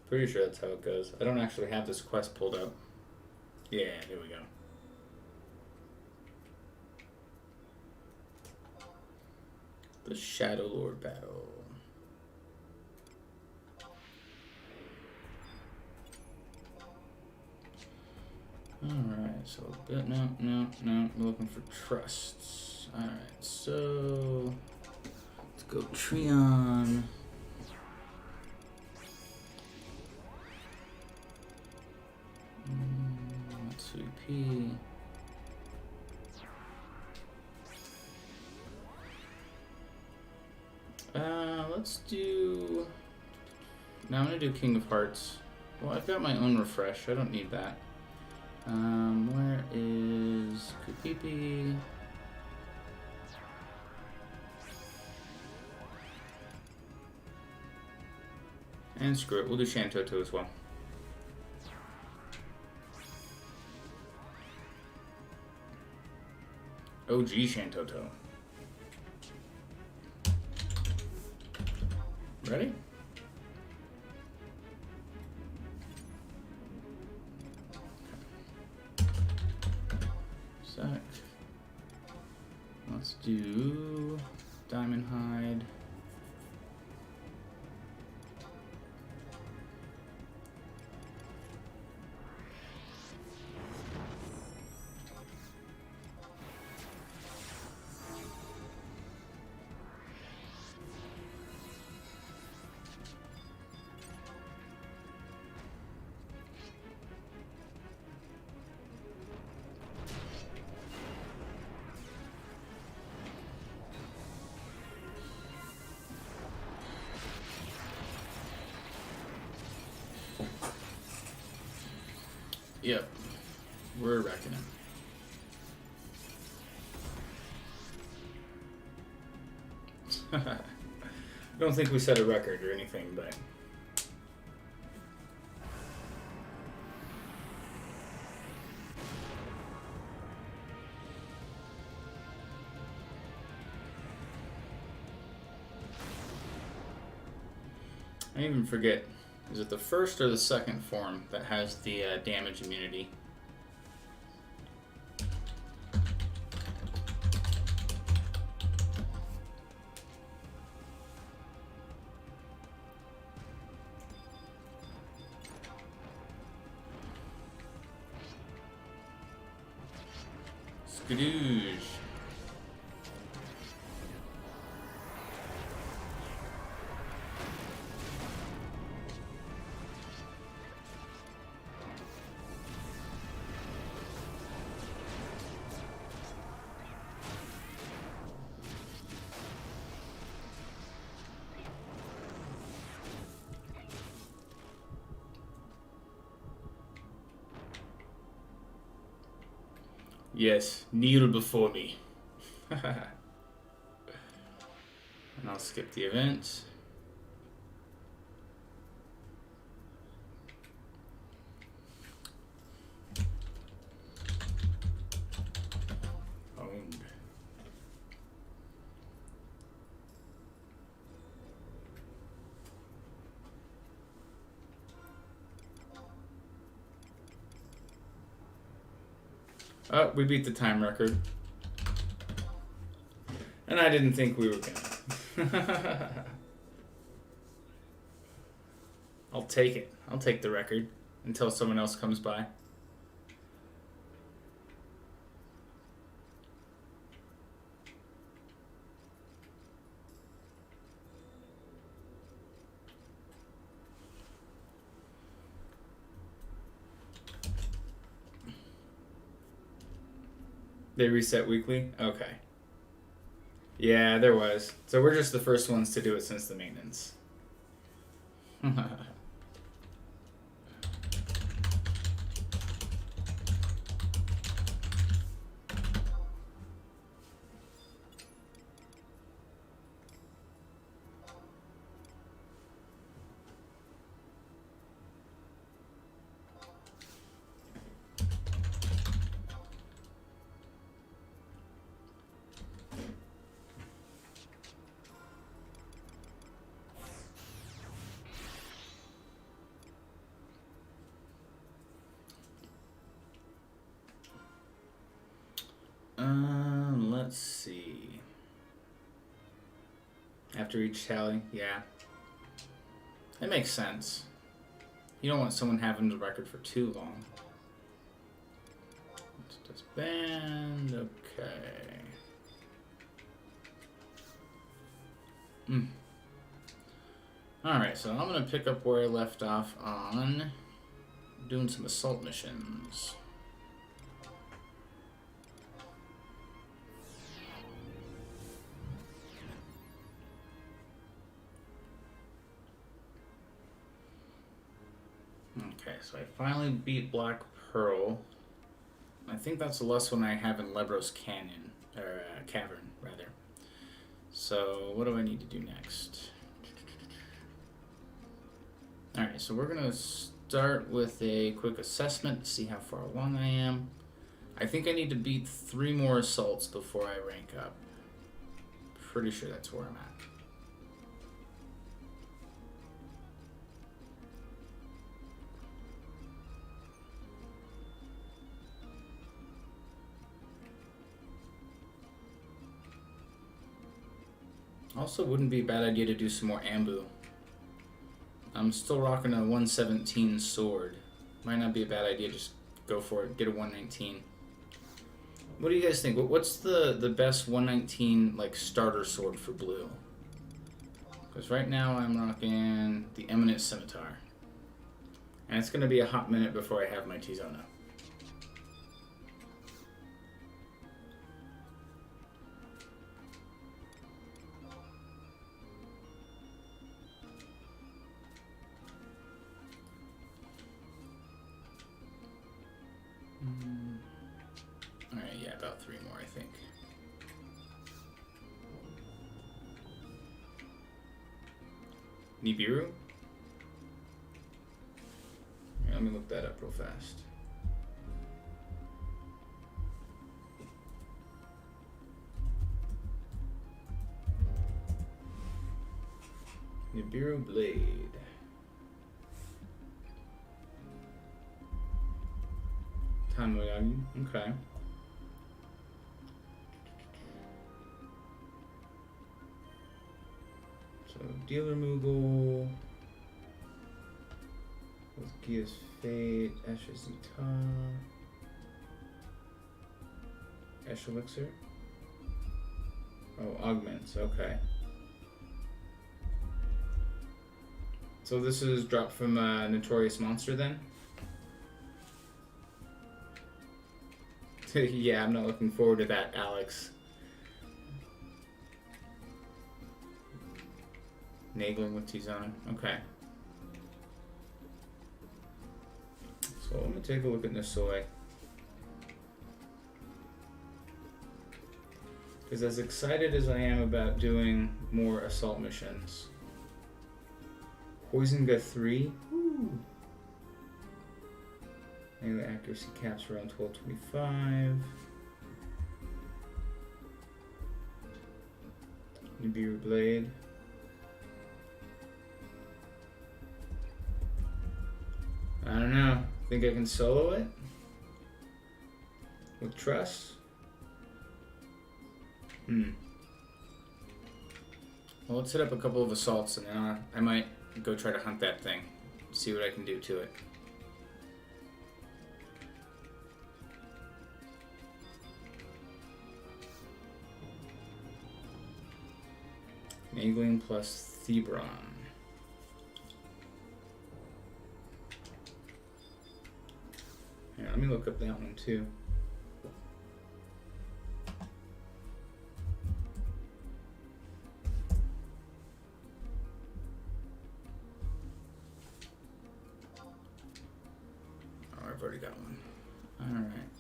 Pretty sure that's how it goes. I don't actually have this quest pulled up. Yeah, here we go. The Shadow Lord battle. Alright, so no, we're looking for trusts. Alright, so let's go Treon. P. Let's do. Now I'm gonna do King of Hearts. Well, I've got my own refresh. I don't need that. Where is Kupipi? And screw it, we'll do Shantoto as well. OG Shantoto. Ready? Sec. Let's do Diamond Hide. Yep, we're wrecking it. I don't think we set a record or anything, but I even forget. Is it the first or the second form that has the damage immunity? Skadoosh. Yes, kneel before me. And I'll skip the event. Owned. Oh, we beat the time record. And I didn't think we were gonna. I'll take it. I'll take the record until someone else comes by. They reset weekly? Okay. Yeah, there was. So we're just the first ones to do it since the maintenance. Let's see. After each tally, yeah. That makes sense. You don't want someone having the record for too long. Let's disband. Okay. Alright, so I'm going to pick up where I left off on doing some assault missions. Okay, so I finally beat Black Pearl. I think that's the last one I have in Lebros Canyon, or Cavern, rather. So, what do I need to do next? Alright, so we're going to start with a quick assessment to see how far along I am. I think I need to beat 3 more assaults before I rank up. Pretty sure that's where I'm at. Also, wouldn't be a bad idea to do some more Ambu. I'm still rocking a 117 sword. Might not be a bad idea, just go for it. Get a 119. What do you guys think? What's the best 119 like starter sword for blue? Because right now I'm rocking the Eminent Scimitar. And it's going to be a hot minute before I have my Tizona. Alright, yeah, about 3 more, I think. Nibiru? Yeah, let me look that up real fast. Nibiru Blade. Tanmoyagi, okay. So, Dealer Moogle with Gia's Fate, Esha Zita, Esha Elixir. Oh, Augments, okay. So this is dropped from Notorious Monster then? Yeah, I'm not looking forward to that, Alex. Nagling with Tizona. Okay. So let me take a look at Nisoi. Because as excited as I am about doing more assault missions, Poisonga 3. Woo. Melee accuracy caps around 1225. Nibiru Blade. I don't know. Think I can solo it? with truss. Well, let's hit up a couple of assaults, and then I might go try to hunt that thing. See what I can do to it. Naegling plus Thebron. Yeah, let me look up that one too. Oh, I've already got one. Alright.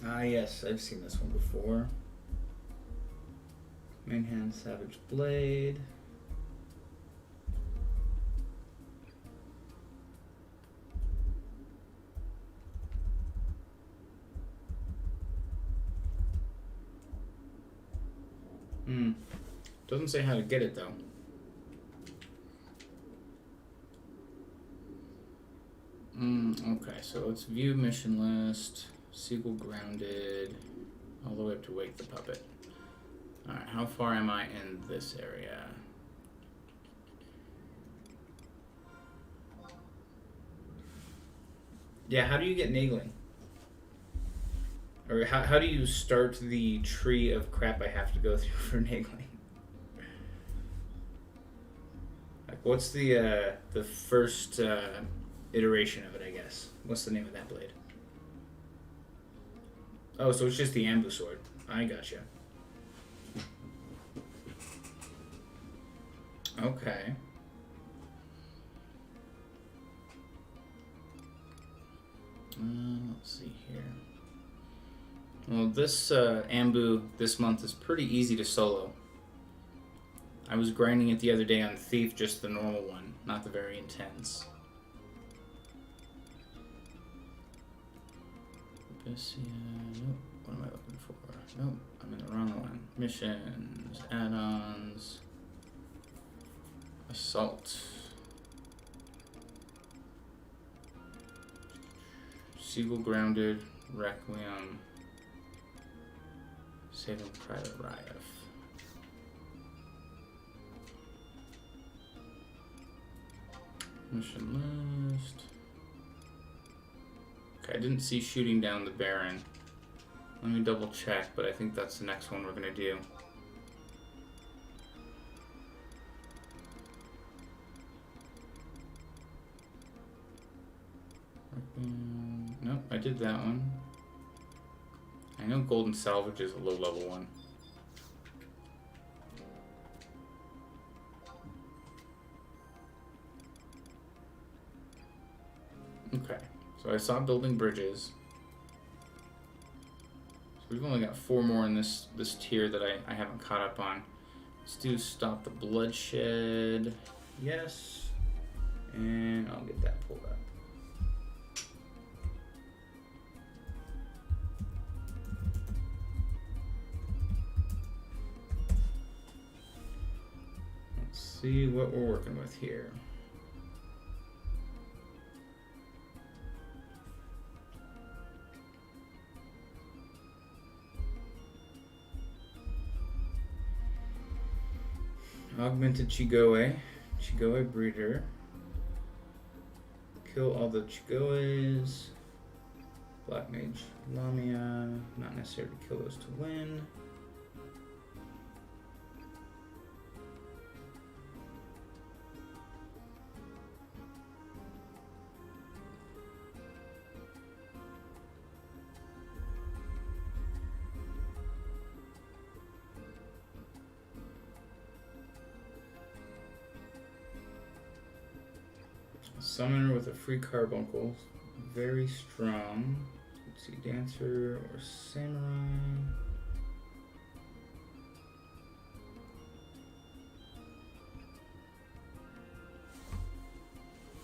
Ah, yes, I've seen this one before. Main hand, Savage Blade. Doesn't say how to get it though. Okay, so let's view mission list. Seagull grounded. All the way up to Wake the Puppet. Alright, how far am I in this area? Yeah, how do you get Naegling? Or how do you start the tree of crap I have to go through for Naegling? Like, what's the first iteration of it, I guess? What's the name of that blade? Oh, so it's just the Ambu sword. I gotcha. Okay. Let's see here. Well, this Ambu this month is pretty easy to solo. I was grinding it the other day on Thief, just the normal one, not the very intense. Nope. What am I looking for? Nope, I'm in the wrong one. Missions, add-ons, assault, Seagull grounded, Requiem, Saving Private Ryef. Mission list. Okay, I didn't see shooting down the Baron. Let me double check, but I think that's the next one we're gonna do. Nope, I did that one. I know Golden Salvage is a low level one. Okay, so I saw building bridges. So we've only got 4 more in this tier that I haven't caught up on. Let's do Stop the Bloodshed. Yes. And I'll get that pulled up. Let's see what we're working with here. Augmented Chigoe breeder. Kill all the Chigoes. Black Mage Lamia. Not necessary to kill those to win. Summoner with a free carbuncle, very strong. Let's see, Dancer or Samurai.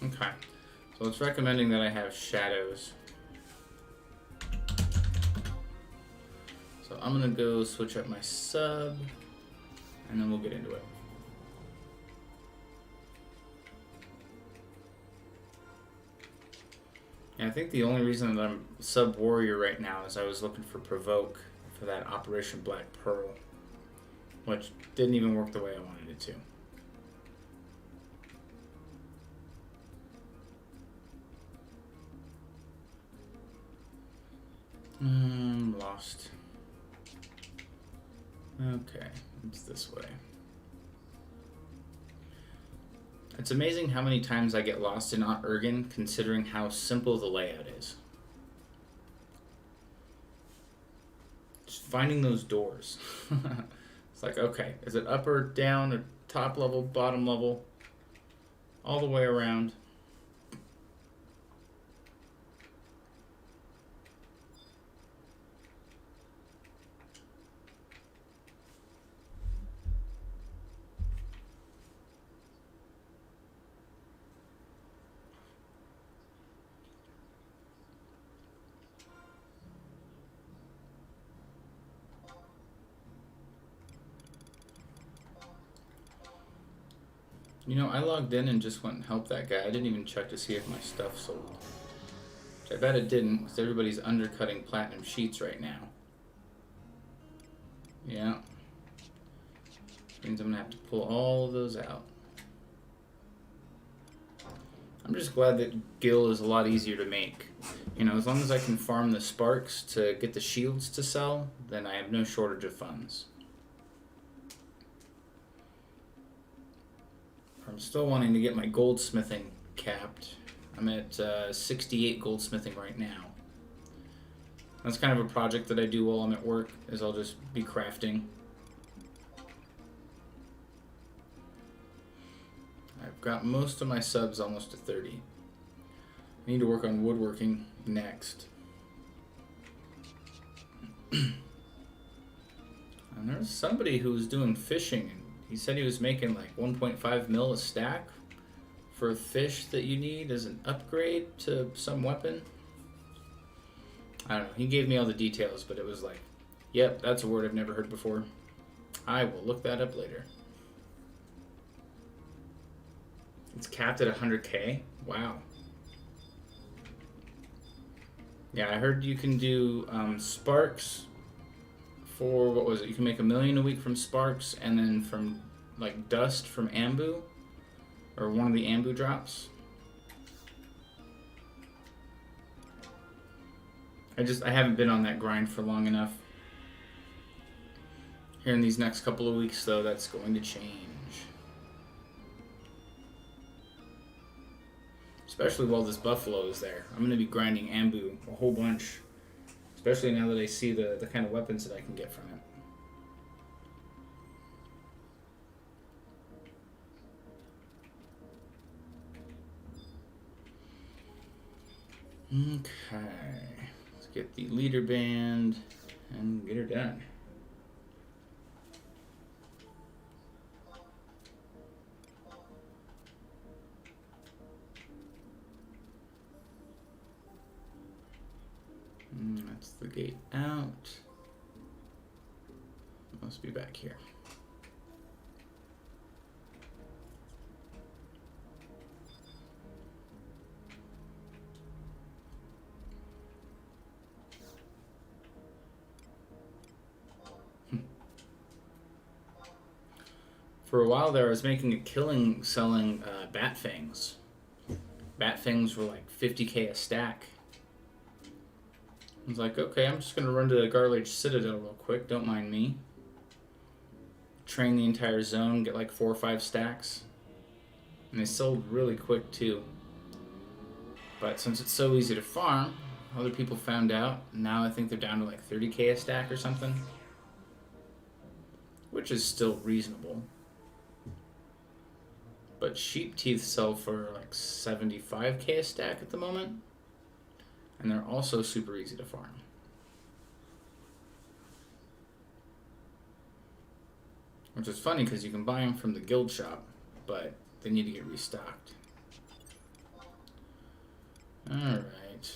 Okay, so it's recommending that I have Shadows. So I'm gonna go switch up my sub, and then we'll get into it. Yeah, I think the only reason that I'm sub warrior right now is I was looking for provoke for that Operation Black Pearl, which didn't even work the way I wanted it to. Lost. Okay, it's this way. It's amazing how many times I get lost in Urgen, considering how simple the layout is. Just finding those doors. It's like, okay, is it up or down, or top level, bottom level, all the way around? You know, I logged in and just went and helped that guy. I didn't even check to see if my stuff sold. Which I bet it didn't, because everybody's undercutting platinum sheets right now. Yeah. Which means I'm going to have to pull all of those out. I'm just glad that Gil is a lot easier to make. You know, as long as I can farm the sparks to get the shields to sell, then I have no shortage of funds. I'm still wanting to get my goldsmithing capped. I'm at 68 goldsmithing right now. That's kind of a project that I do while I'm at work, is I'll just be crafting. I've got most of my subs almost to 30. I need to work on woodworking next. And there was somebody who was doing fishing, and he said he was making like 1.5 mil a stack for fish that you need as an upgrade to some weapon. I don't know. He gave me all the details, but it was like, yep, that's a word I've never heard before. I will look that up later. It's capped at 100K? Wow. Yeah, I heard you can do sparks for, what was it? You can make $1 million a week from sparks, and then from like dust from Ambu, or one of the Ambu drops. I haven't been on that grind for long enough. Here in these next couple of weeks, though, that's going to change. Especially while this buffalo is there. I'm going to be grinding Ambu a whole bunch. Especially now that I see the kind of weapons that I can get from it. Okay. Let's get the leader band and get her done. That's the gate out. Must be back here. For a while there, I was making a killing selling bat fangs. Bat fangs were like 50K a stack. I was like, okay, I'm just going to run to the Garlage Citadel real quick, don't mind me. Train the entire zone, get like 4 or 5 stacks. And they sold really quick too. But since it's so easy to farm, other people found out. Now I think they're down to like 30K a stack or something. Which is still reasonable. But sheep teeth sell for like 75K a stack at the moment. And they're also super easy to farm. Which is funny because you can buy them from the guild shop, but they need to get restocked. Alright.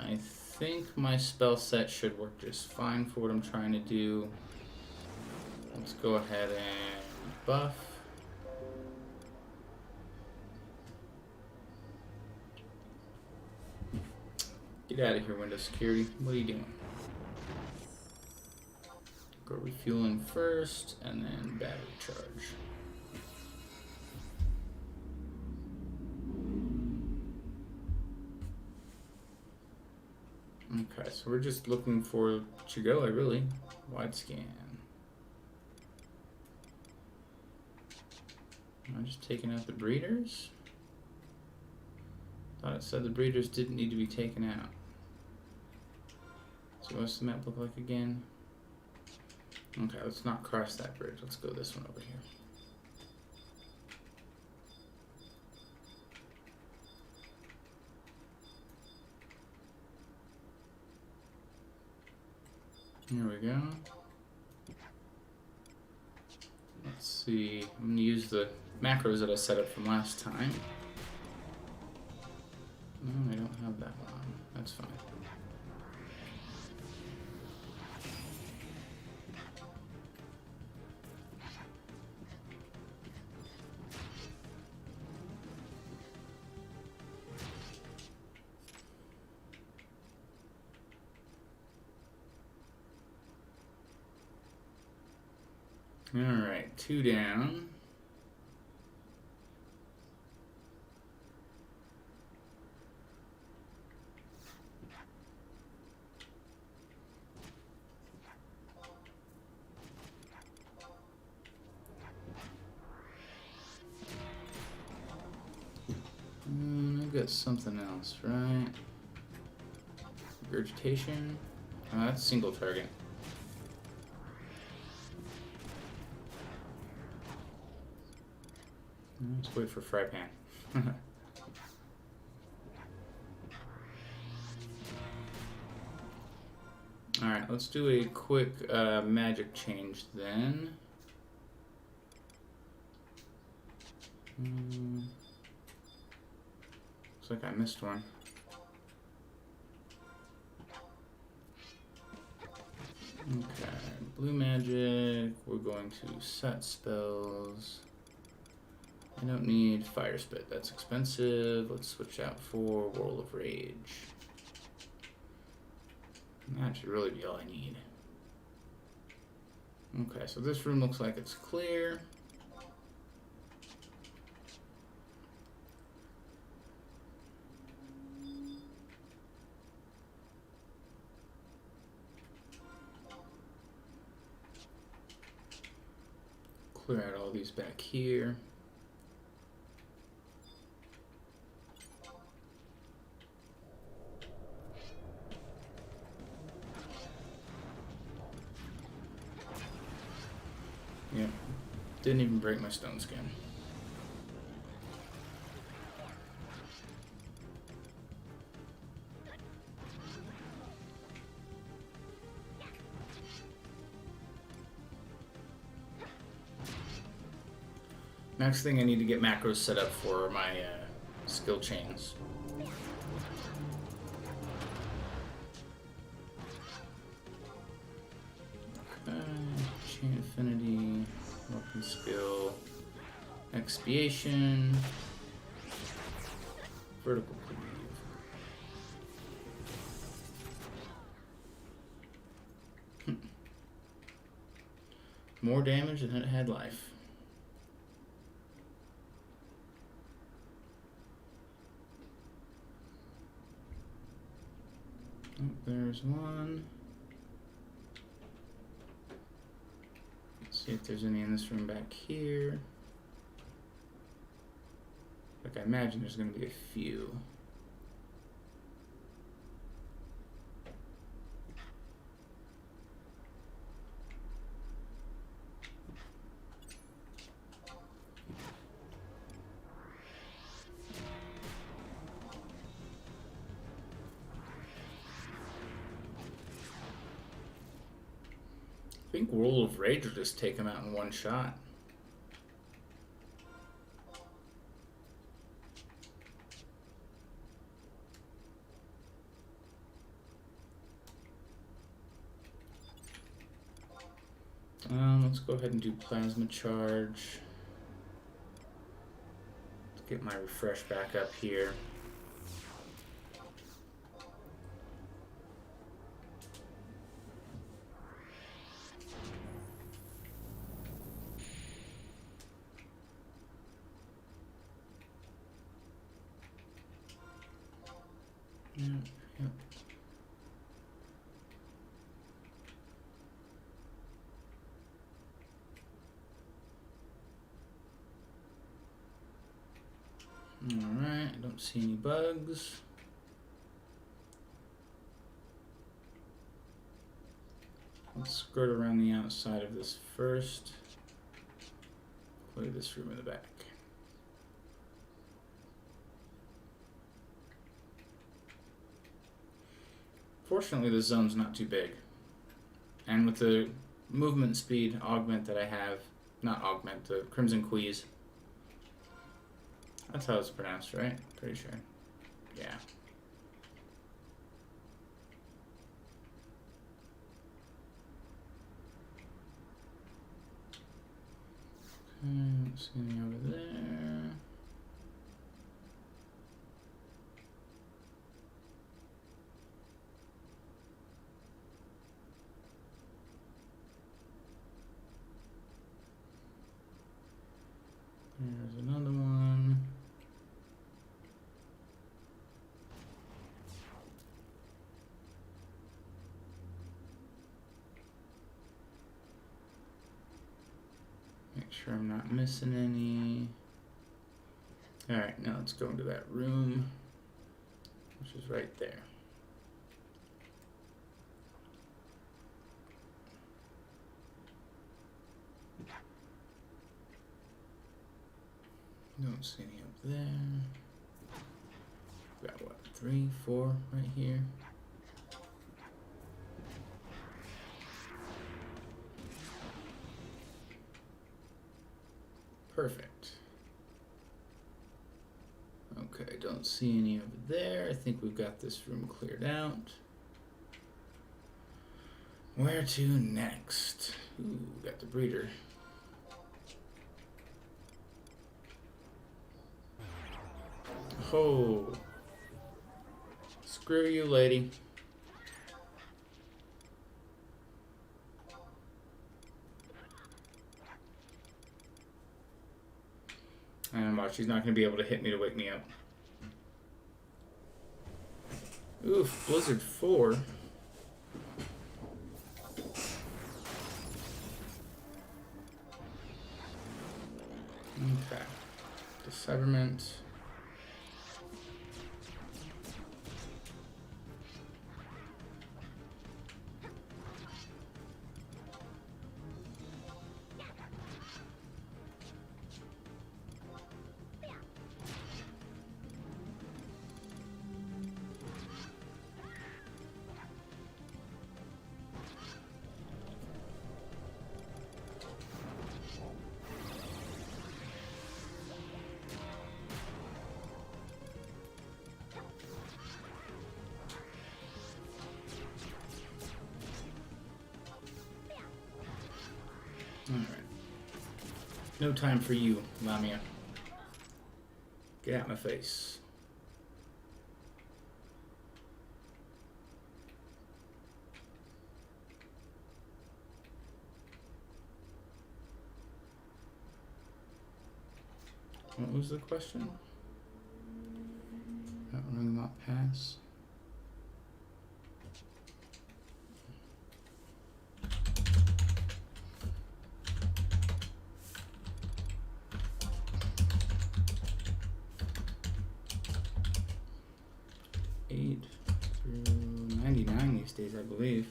I think my spell set should work just fine for what I'm trying to do. Let's go ahead and buff. Get out of here, Windows Security. What are you doing? Go refueling first, and then battery charge. Okay, so we're just looking for Chigoi, really. Wide scan. I'm just taking out the breeders. Thought it said the breeders didn't need to be taken out. So what's the map look like again? Okay, let's not cross that bridge. Let's go this one over here. Here we go. Let's see. I'm going to use the macros that I set up from last time. No, I don't have that one. That's fine. Alright, 2 down. I've got something else, right? Regurgitation. Oh, that's single target. Let's wait for fry pan. Alright, let's do a quick magic change then. Looks like I missed one. Okay, blue magic. We're going to set spells. I don't need Fire Spit, that's expensive. Let's switch out for Whirl of Rage. That should really be all I need. Okay, so this room looks like it's clear. Clear out all these back here. Yep, didn't even break my stone skin. Next thing I need to get macros set up for my skill chains. Okay, chain affinity, weapon skill, expiation, vertical cleave. More damage than it had life. Oh, there's one. Let's see if there's any in this room back here. Like, I imagine there's going to be a few. I think Whirl of Rage will just take him out in one shot. Let's go ahead and do Plasma Charge. Let's get my refresh back up here. Yeah, yeah. Alright, I don't see any bugs. Let's skirt around the outside of this first. Clear this room in the back. Fortunately, this zone's not too big. And with the movement speed augment that I have, not augment, the Crimson Queeze. That's how it's pronounced, right? Pretty sure. Yeah. Don't see any over there. There's another one. Make sure I'm not missing any. Alright, now let's go into that room, which is right there. Don't see any up there. Got what, 3, 4 right here. Perfect. Okay, don't see any over there. I think we've got this room cleared out. Where to next? Ooh, got the breeder. Oh. Screw you, lady. And watch, she's not going to be able to hit me to wake me up. Oof, Blizzard 4. Okay. Disseverment. Alright. No time for you, Lamia. Get out my face. What was the question? That ring not pass. Through 99 these days, I believe.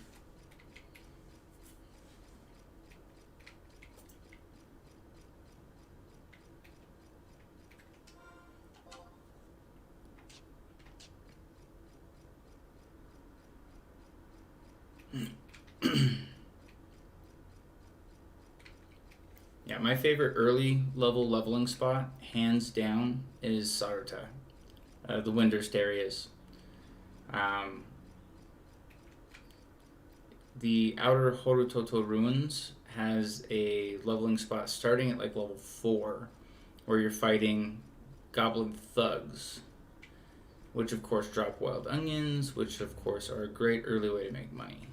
Yeah, my favorite early level leveling spot, hands down, is Sarata, the Windurst areas. The outer Horutoto ruins has a leveling spot starting at like level 4, where you're fighting goblin thugs, which of course drop wild onions, which of course are a great early way to make money.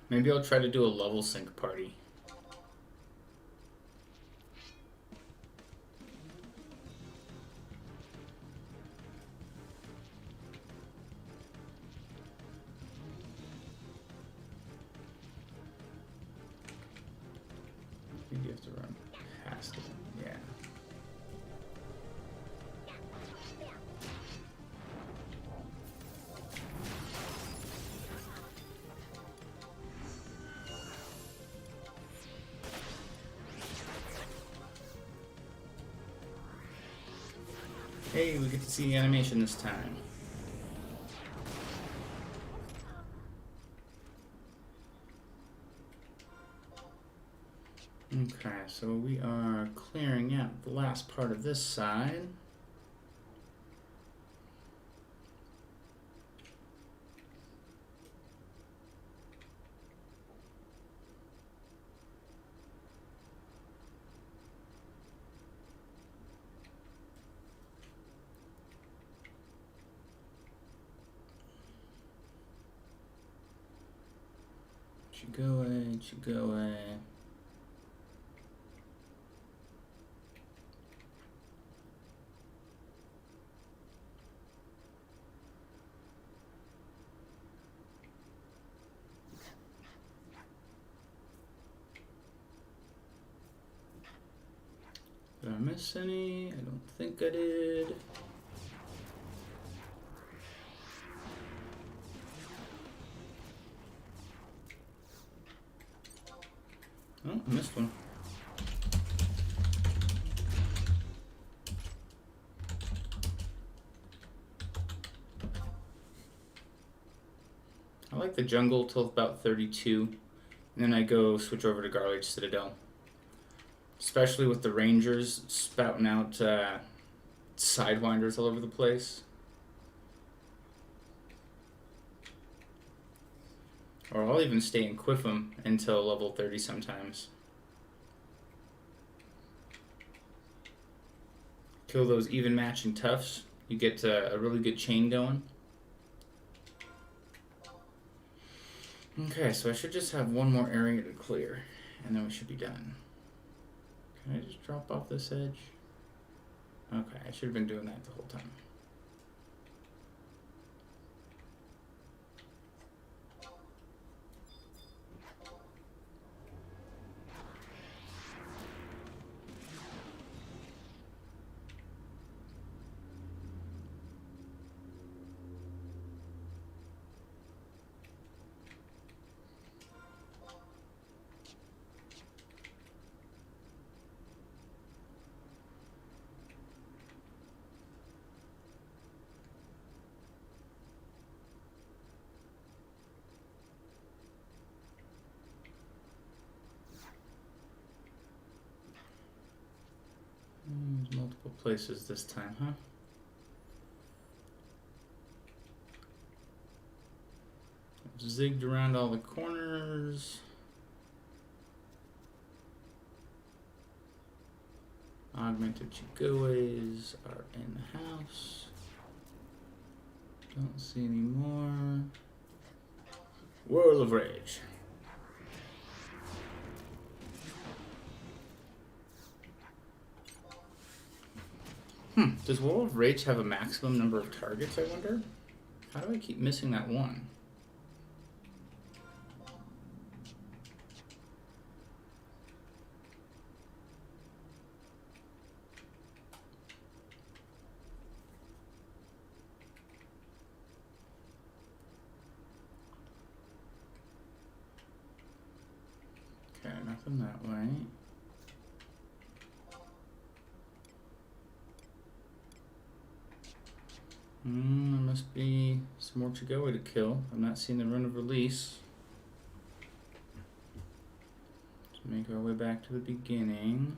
Maybe I'll try to do a level sync party. I think you have to run past it. Yeah. Hey, we get to see the animation this time. Okay, so we are clearing out the last part of this side. Chigoe. Did I miss any? I don't think I did. Oh, I missed one. I like the jungle till about 32, and then I go switch over to Garlic Citadel. Especially with the Rangers spouting out Sidewinders all over the place. Or I'll even stay in Quiffum until level 30 sometimes. Kill those even matching toughs. You get a really good chain going. Okay, so I should just have one more area to clear, and then we should be done. Can I just drop off this edge? Okay, I should have been doing that the whole time. There's multiple places this time, huh? I've zigged around all the corners. Augmented Chigoes are in the house. Don't see any more. Whirl of Rage. Does Whirl of Rage have a maximum number of targets, I wonder? How do I keep missing that one? Okay, nothing that way. There must be some more Chigoe to kill. I'm not seeing the run of release. Let's make our way back to the beginning.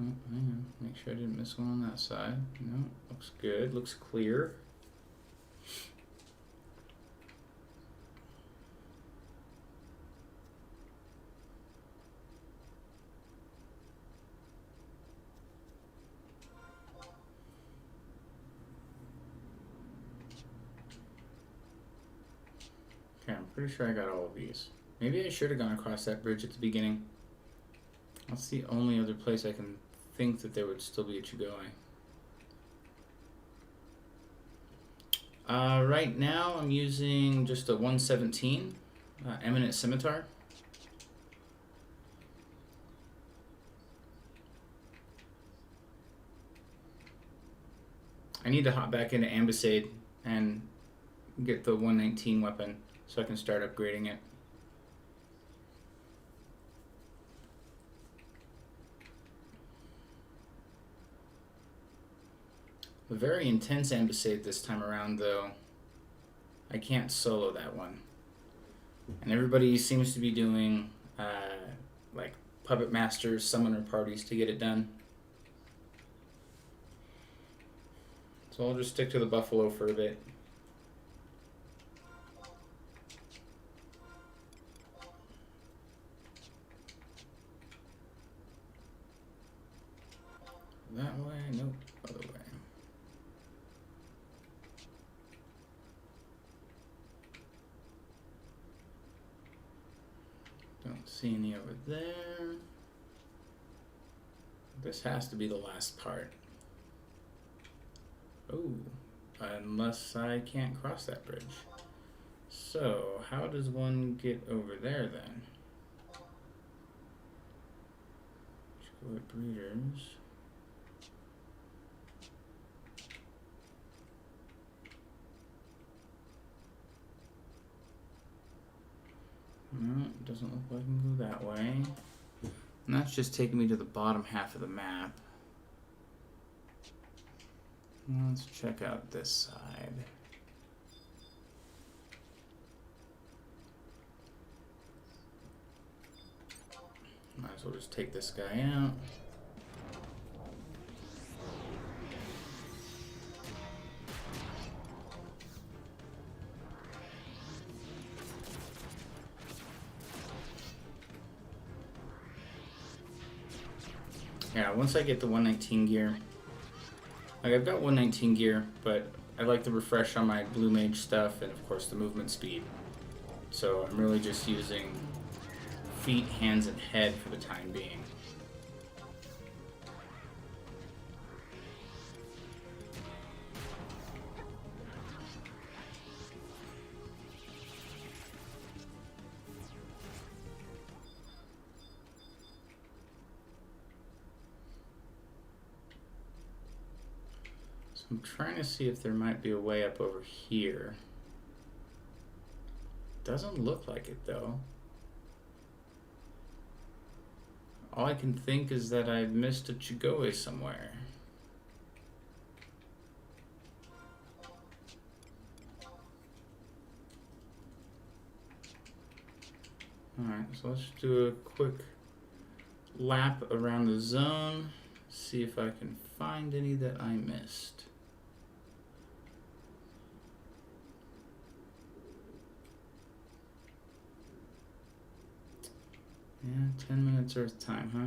Oh, hang on. Make sure I didn't miss one on that side. No, looks good. Looks clear. Pretty sure I got all of these. Maybe I should have gone across that bridge at the beginning. That's the only other place I can think that there would still be a Chigoi. Right now I'm using just a 117 Eminent Scimitar. I need to hop back into Ambassade and get the 119 weapon so I can start upgrading it. A very intense Ambassade this time around, though. I can't solo that one. And everybody seems to be doing like Puppet Masters, Summoner parties to get it done. So I'll just stick to the Buffalo for a bit. That way? Nope. Other way. Don't see any over there. This has to be the last part. Oh, unless I can't cross that bridge. So, how does one get over there then? Let's go at breeders. No, it doesn't look like I can go that way. And that's just taking me to the bottom half of the map. Let's check out this side. Might as well just take this guy out. Yeah, once I get the 119 gear, like I've got 119 gear, but I like to refresh on my Blue Mage stuff and of course the movement speed. So I'm really just using feet, hands, and head for the time being. I'm trying to see if there might be a way up over here. Doesn't look like it though. All I can think is that I missed a Chigoi somewhere. Alright, so let's do a quick lap around the zone. See if I can find any that I missed. Yeah, 10 minutes Earth time, huh?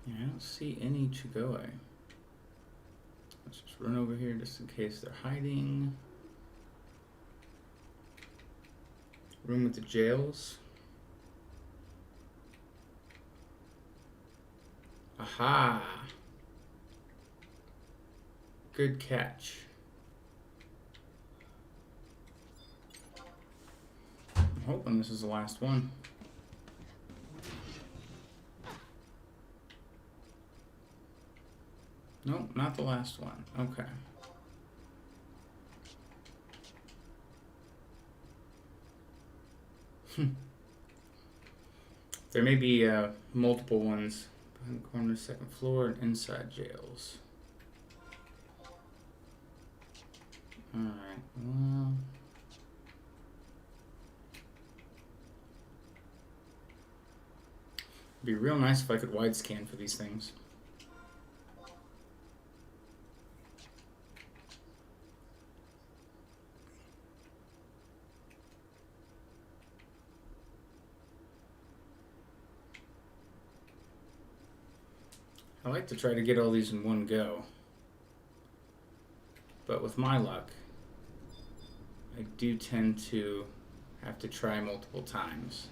Yeah, I don't see any Chigoi. Let's just run over here just in case they're hiding. Room with the jails. Aha! Good catch. I'm hoping this is the last one. Nope, not the last one. Okay. There may be multiple ones behind the corner, second floor, and inside jails. Alright, well. It'd be real nice if I could wide scan for these things. I like to try to get all these in one go. But with my luck, I do tend to have to try multiple times.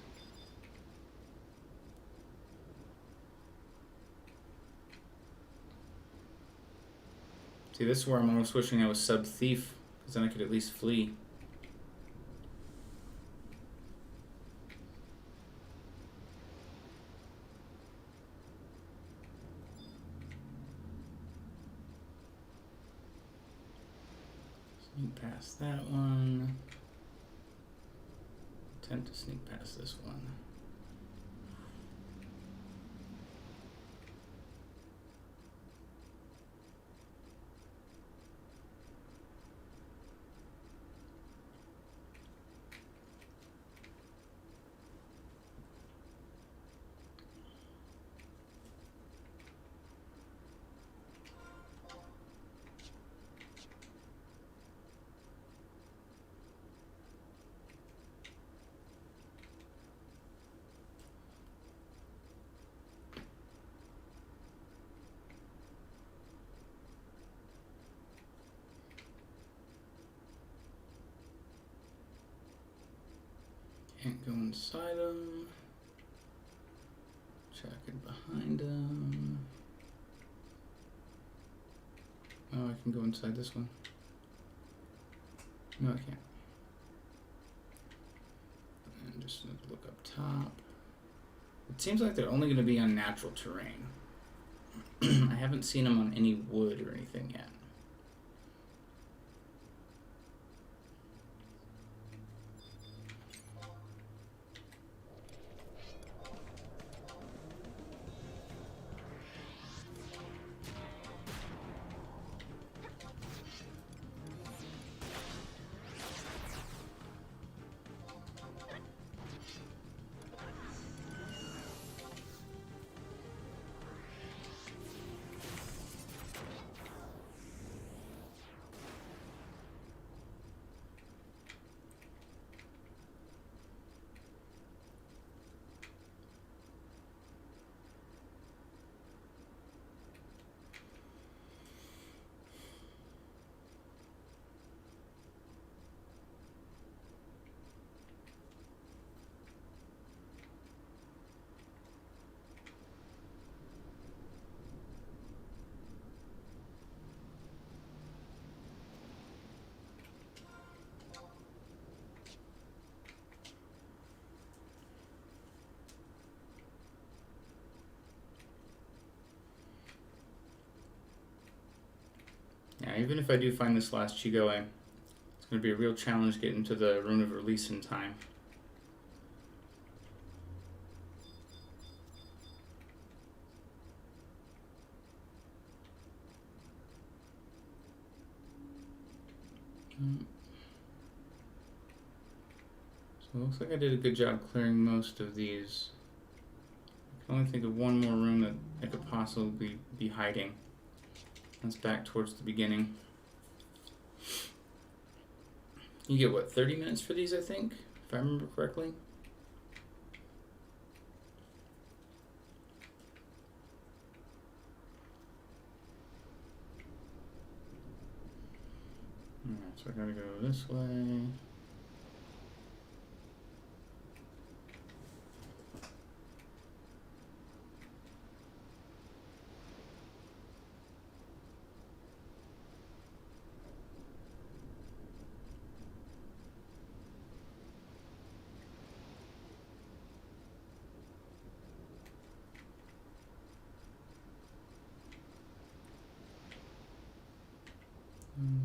See, this is where I'm almost wishing I was sub-thief, because then I could at least flee. Sneak past that one. Attempt to sneak past this one. Can't go inside them. Check it behind them. Oh, I can go inside this one. No, I can't. And just look up top. It seems like they're only going to be on natural terrain. I haven't seen them on any wood or anything yet. Yeah, even if I do find this last Chigo, it's going to be a real challenge getting to the Rune of Release in time. So it looks like I did a good job clearing most of these. I can only think of one more room that I could possibly be hiding. That's back towards the beginning. You get, what, 30 minutes for these, I think? If I remember correctly? Alright, so I gotta go this way.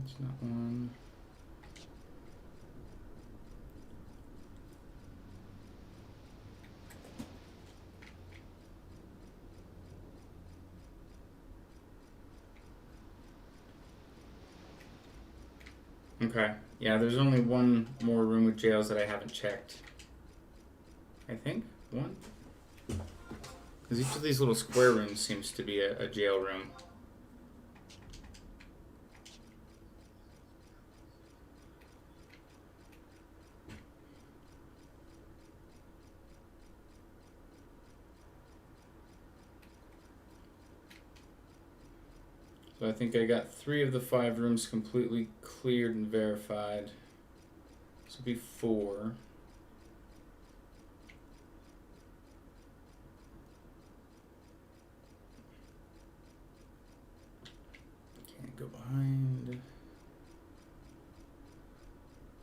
It's not one. Okay. Yeah, there's only one more room with jails that I haven't checked. I think? One? Because each of these little square rooms seems to be a jail room. So I think I got 3 of the 5 rooms completely cleared and verified. This will be 4. Can't go behind.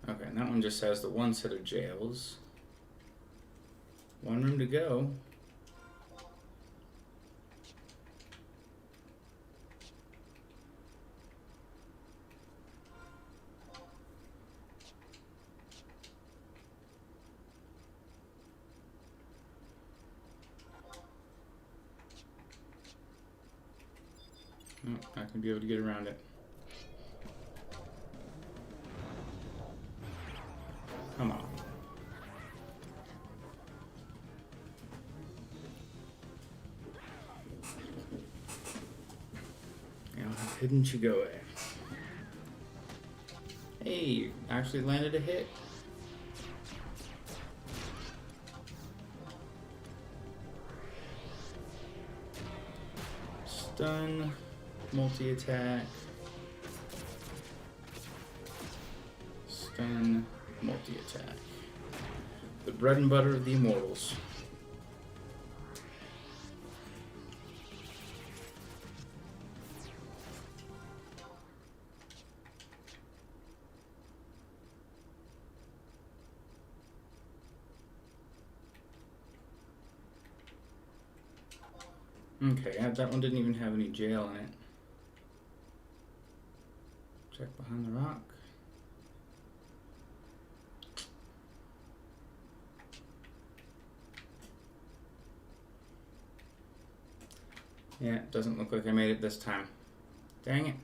Okay, and that one just has the 1 set of jails. 1 room to go. Not going to be able to get around it. Come on. Now, how couldn't you go away? Hey, you actually landed a hit. Stun, multi-attack. Stun, multi-attack. The bread and butter of the immortals. Okay, that one didn't even have any jail in it. Check behind the rock. Yeah, it doesn't look like I made it this time. Dang it.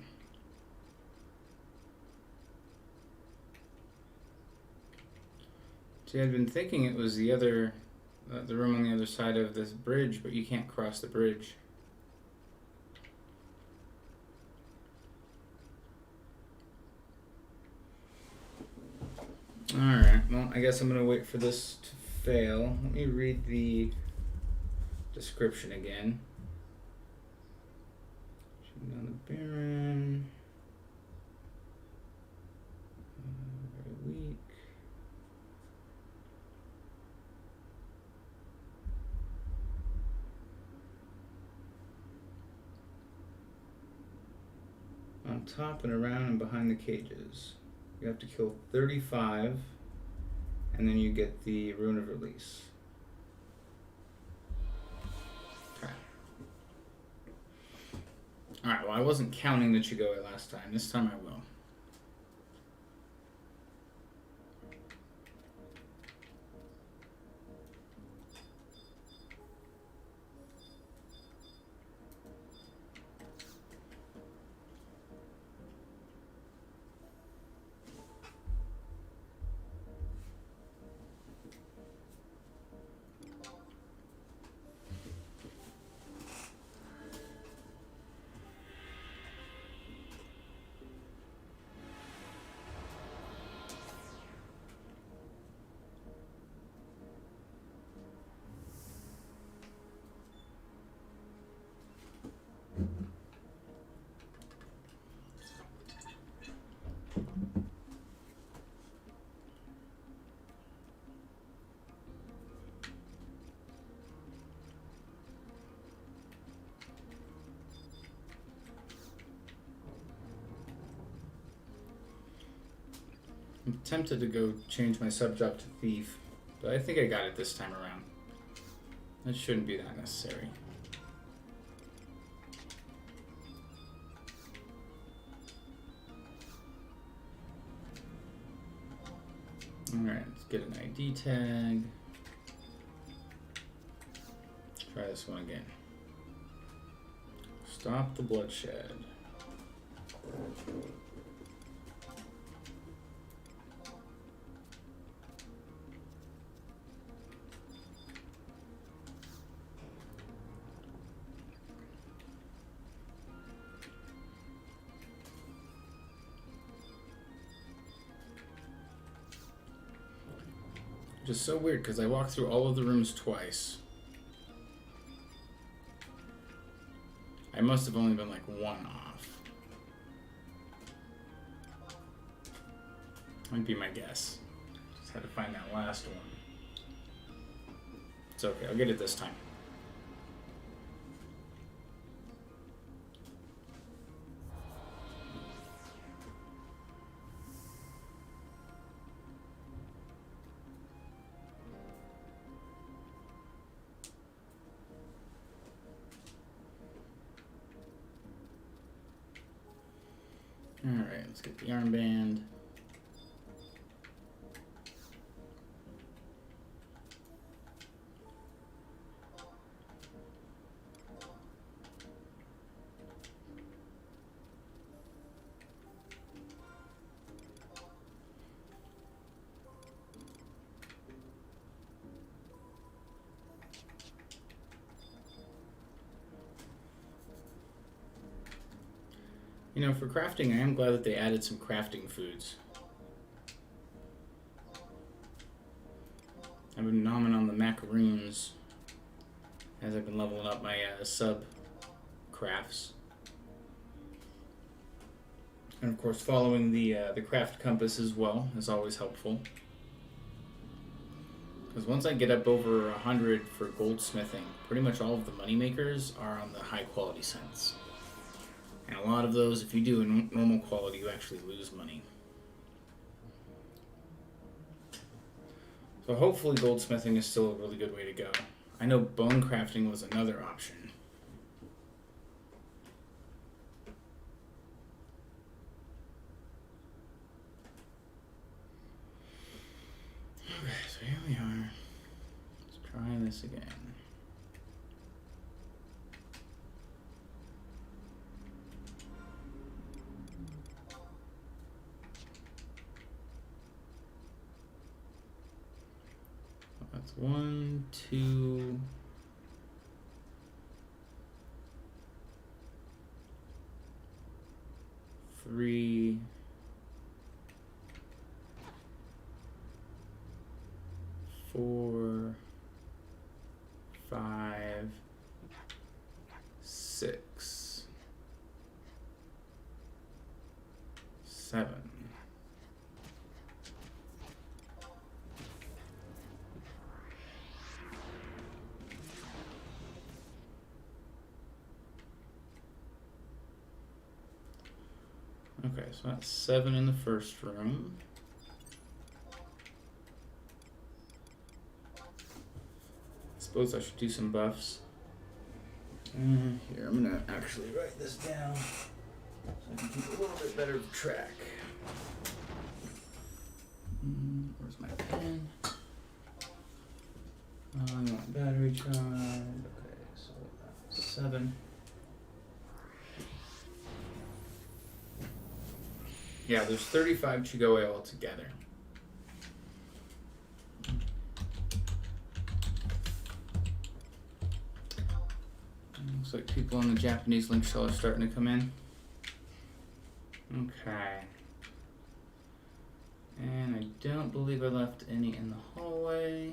See, I'd been thinking it was the room on the other side of this bridge, but you can't cross the bridge. Alright, well, I guess I'm going to wait for this to fail. Let me read the description again. Shooting down the Baron. Very weak. On top and around and behind the cages. You have to kill 35, and then you get the Rune of Release. Okay. Alright, well, I wasn't counting the Chigoe last time. This time I will. I'm tempted to go change my subjob to Thief, but I think I got it this time around. That shouldn't be that necessary. Alright, let's get an ID tag. Try this one again. Stop the bloodshed. is so weird because I walked through all of the rooms twice. I must have only been like one off. Might be my guess. Just had to find that last one. It's okay, I'll get it this time. Alright, let's get the armband. You know, for crafting, I am glad that they added some crafting foods. I've been nomming on the macaroons as I've been leveling up my sub crafts. And of course, following the craft compass as well is always helpful. Because once I get up over 100 for goldsmithing, pretty much all of the money makers are on the high quality scents. And a lot of those, if you do a normal quality, you actually lose money. So hopefully goldsmithing is still a really good way to go. I know bone crafting was another option. Okay, so here we are. Let's try this again. That's 1, 2, 3, 4, 5, 6, 7. Okay, so that's 7 in the first room. Suppose I should do some buffs. Here, I'm gonna actually write this down so I can keep a little bit better track. Where's my pen? I want battery charge. Okay, so that's 7. Yeah, there's 35 Chigoe altogether. Looks like people on the Japanese link shell are starting to come in. Okay. And I don't believe I left any in the hallway.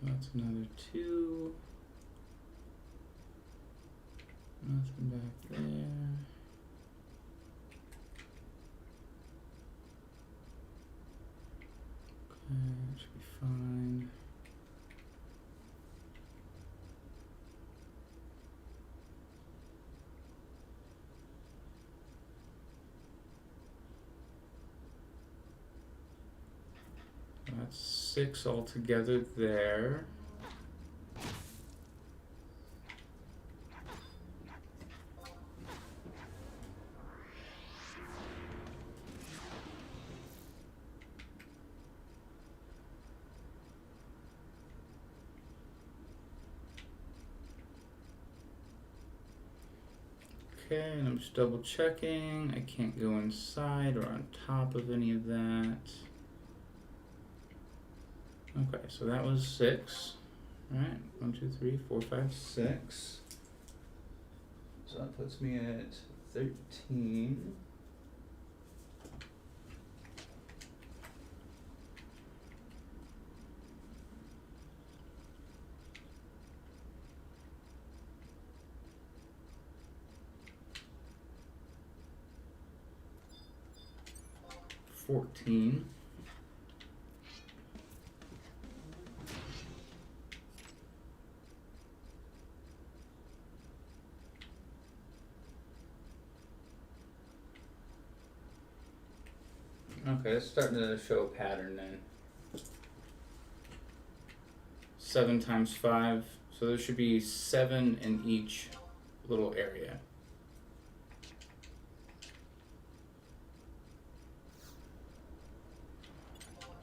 That's another 2. Nothing back there. Okay, that should be fine. That's 6 altogether there. Okay, and I'm just double checking. I can't go inside or on top of any of that. Okay, so that was 6. Alright, 1, 2, 3, 4, 5, 6. So that puts me at 13. $14. Okay, it's starting to show a pattern then. 7 times 5, so there should be 7 in each little area.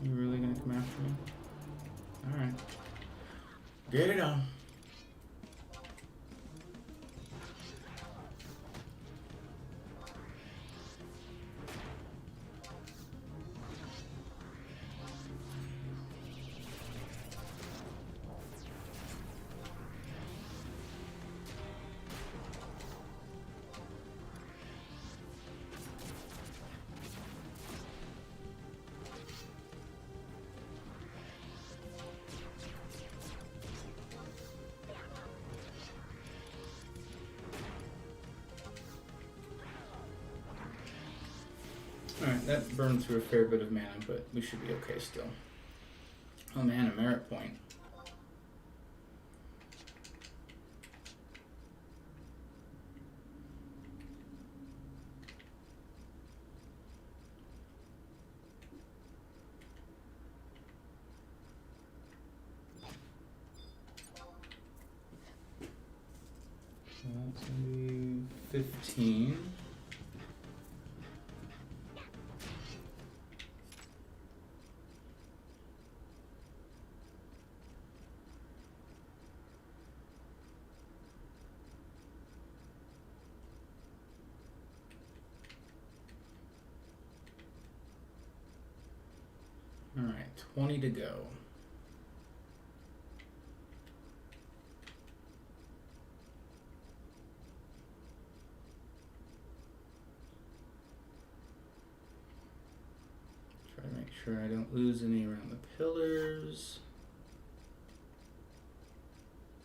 You really gonna come after me? Alright. Get it on. Alright, that burned through a fair bit of mana, but we should be okay still. Oh man, a merit point. So that's gonna be 15. Alright, 20 to go. Try to make sure I don't lose any around the pillars.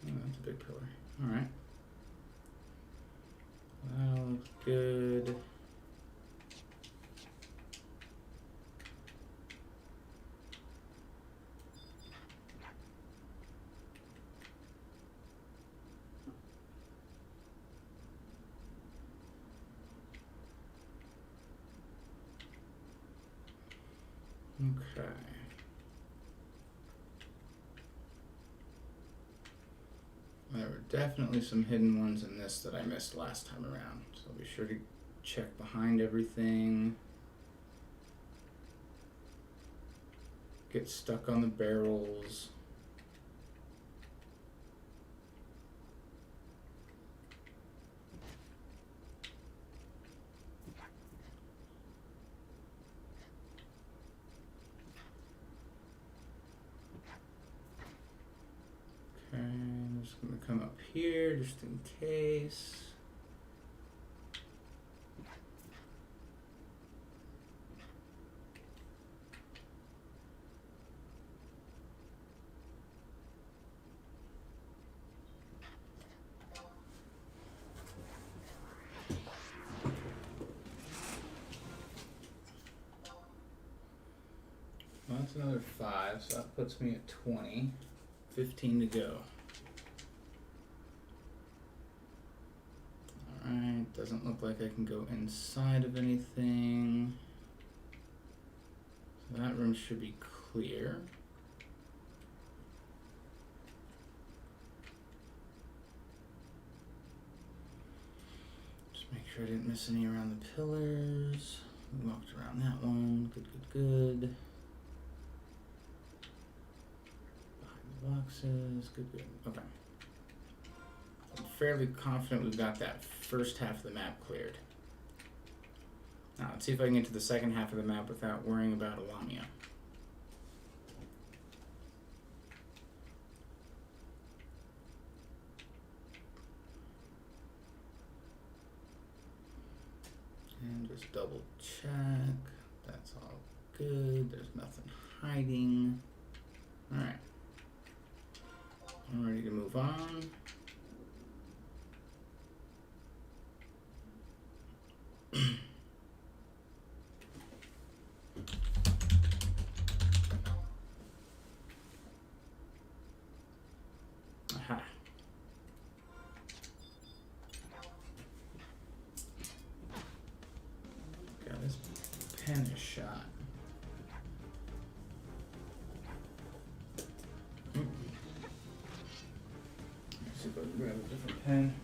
Oh, that's a big pillar. Alright. That looks good. Okay. There were definitely some hidden ones in this that I missed last time around, so be sure to check behind everything. Get stuck on the barrels. Okay, I'm just gonna come up here just in case. Well, that's another 5, so that puts me at 20. 15 to go. Alright, doesn't look like I can go inside of anything. So that room should be clear. Just make sure I didn't miss any around the pillars. We walked around that one. Good, good, good. Behind the boxes. Good, good. Okay. fairly confident we've got that first half of the map cleared. Now, let's see if I can get to the second half of the map without worrying about a Lamia. And just double check. That's all good. There's nothing hiding. Alright. I'm ready to move on. Aha. Got this pen is shot. Let's see if I can grab a different pen.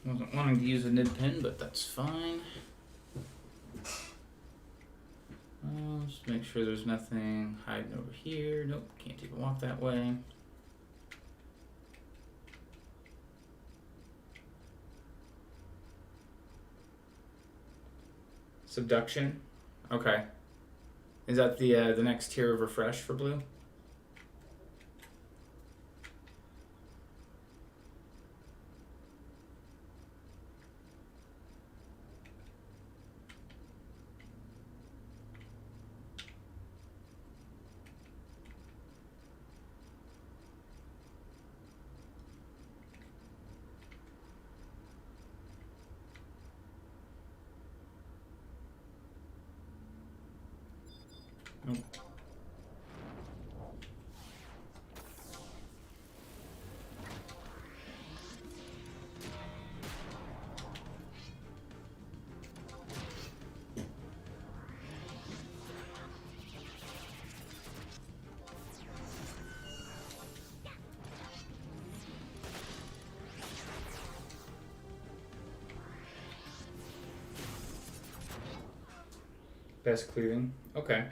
Wasn't wanting to use a nib pen, but that's fine. Just make sure there's nothing hiding over here. Nope, can't even walk that way. Subduction. Okay. Is that the next tier of refresh for blue? Nope. Best cleaving. Okay.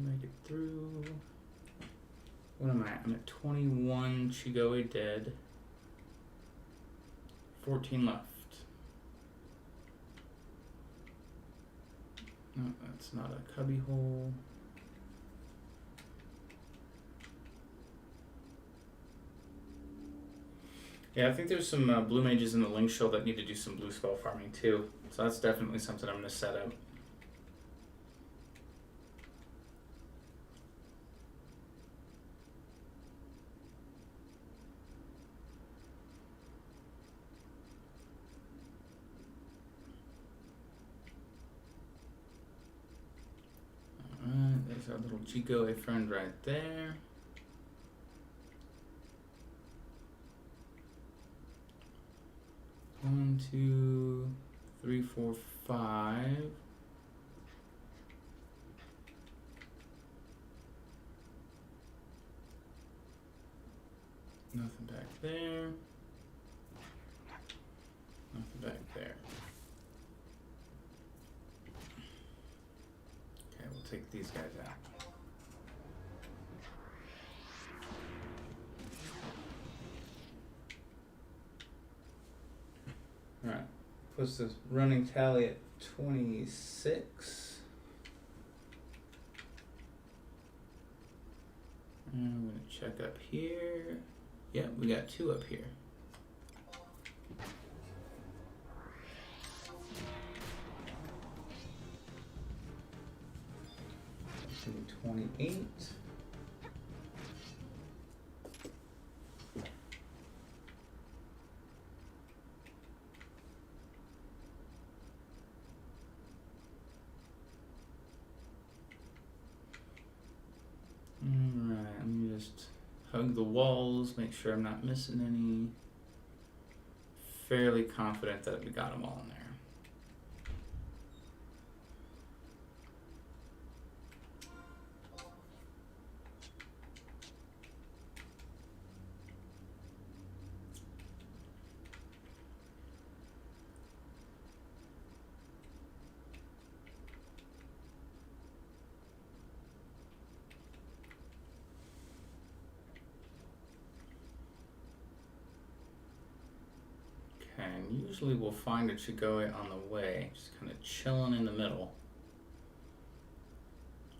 Make it through. What am I? I'm at 21 Chigoe dead. 14 left. No, that's not a cubby hole. Yeah, I think there's some blue mages in the link show that need to do some blue spell farming too. So that's definitely something I'm going to set up. Alright, there's our little Chigoe friend right there. One, two, three, four, five. Nothing back there. Nothing back there. Okay, we'll take these guys out. Alright, puts the running tally at 26. And I'm going to check up here. Yeah, we got 2 up here. 28. Alright, let me just hug the walls, make sure I'm not missing any. Fairly confident that we got them all in there. usually we'll find a Chigoe on the way, just kind of chilling in the middle.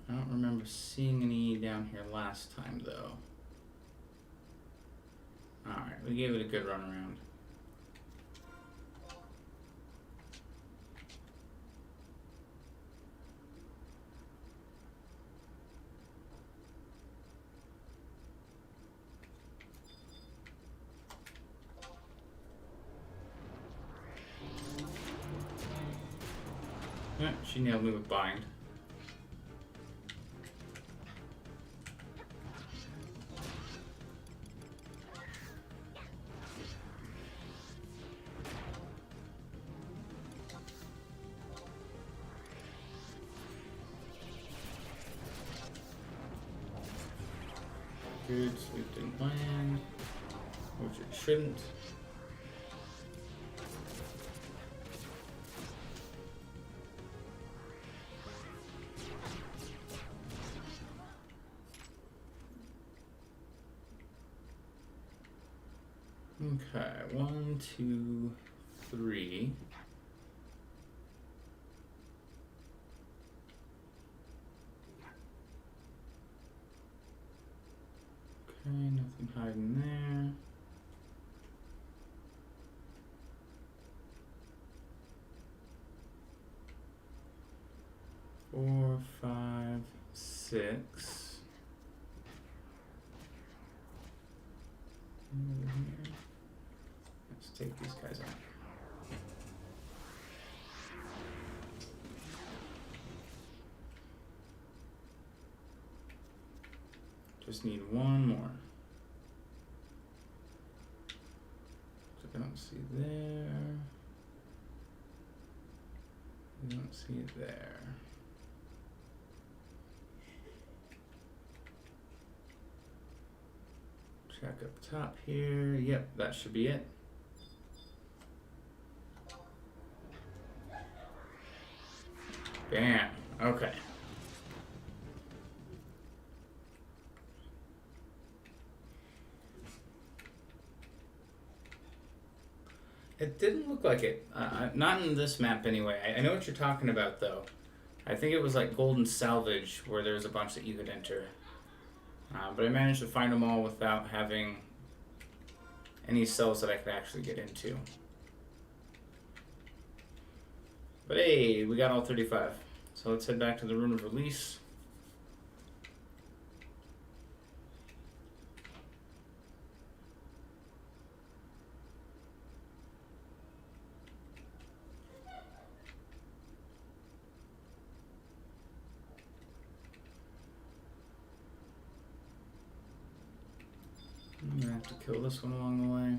I don't remember seeing any down here last time though. Alright, we gave it a good run around. Yeah, she nailed me with bind. Good, sweep didn't land, which it shouldn't. Okay, 1, 2, 3. Okay, nothing hiding there. Four, 5, 6. Over here. Let's take these guys out. Just need one more. I don't see there. I don't see it there. Check up top here. Yep, that should be it. Bam. Okay. It didn't look like it. Not in this map anyway. I know what you're talking about though. I think it was like Golden Salvage where there was a bunch that you could enter. But I managed to find them all without having any cells that I could actually get into. But hey, we got all 35. So let's head back to the Rune of Release. I'm gonna have to kill this one along the way.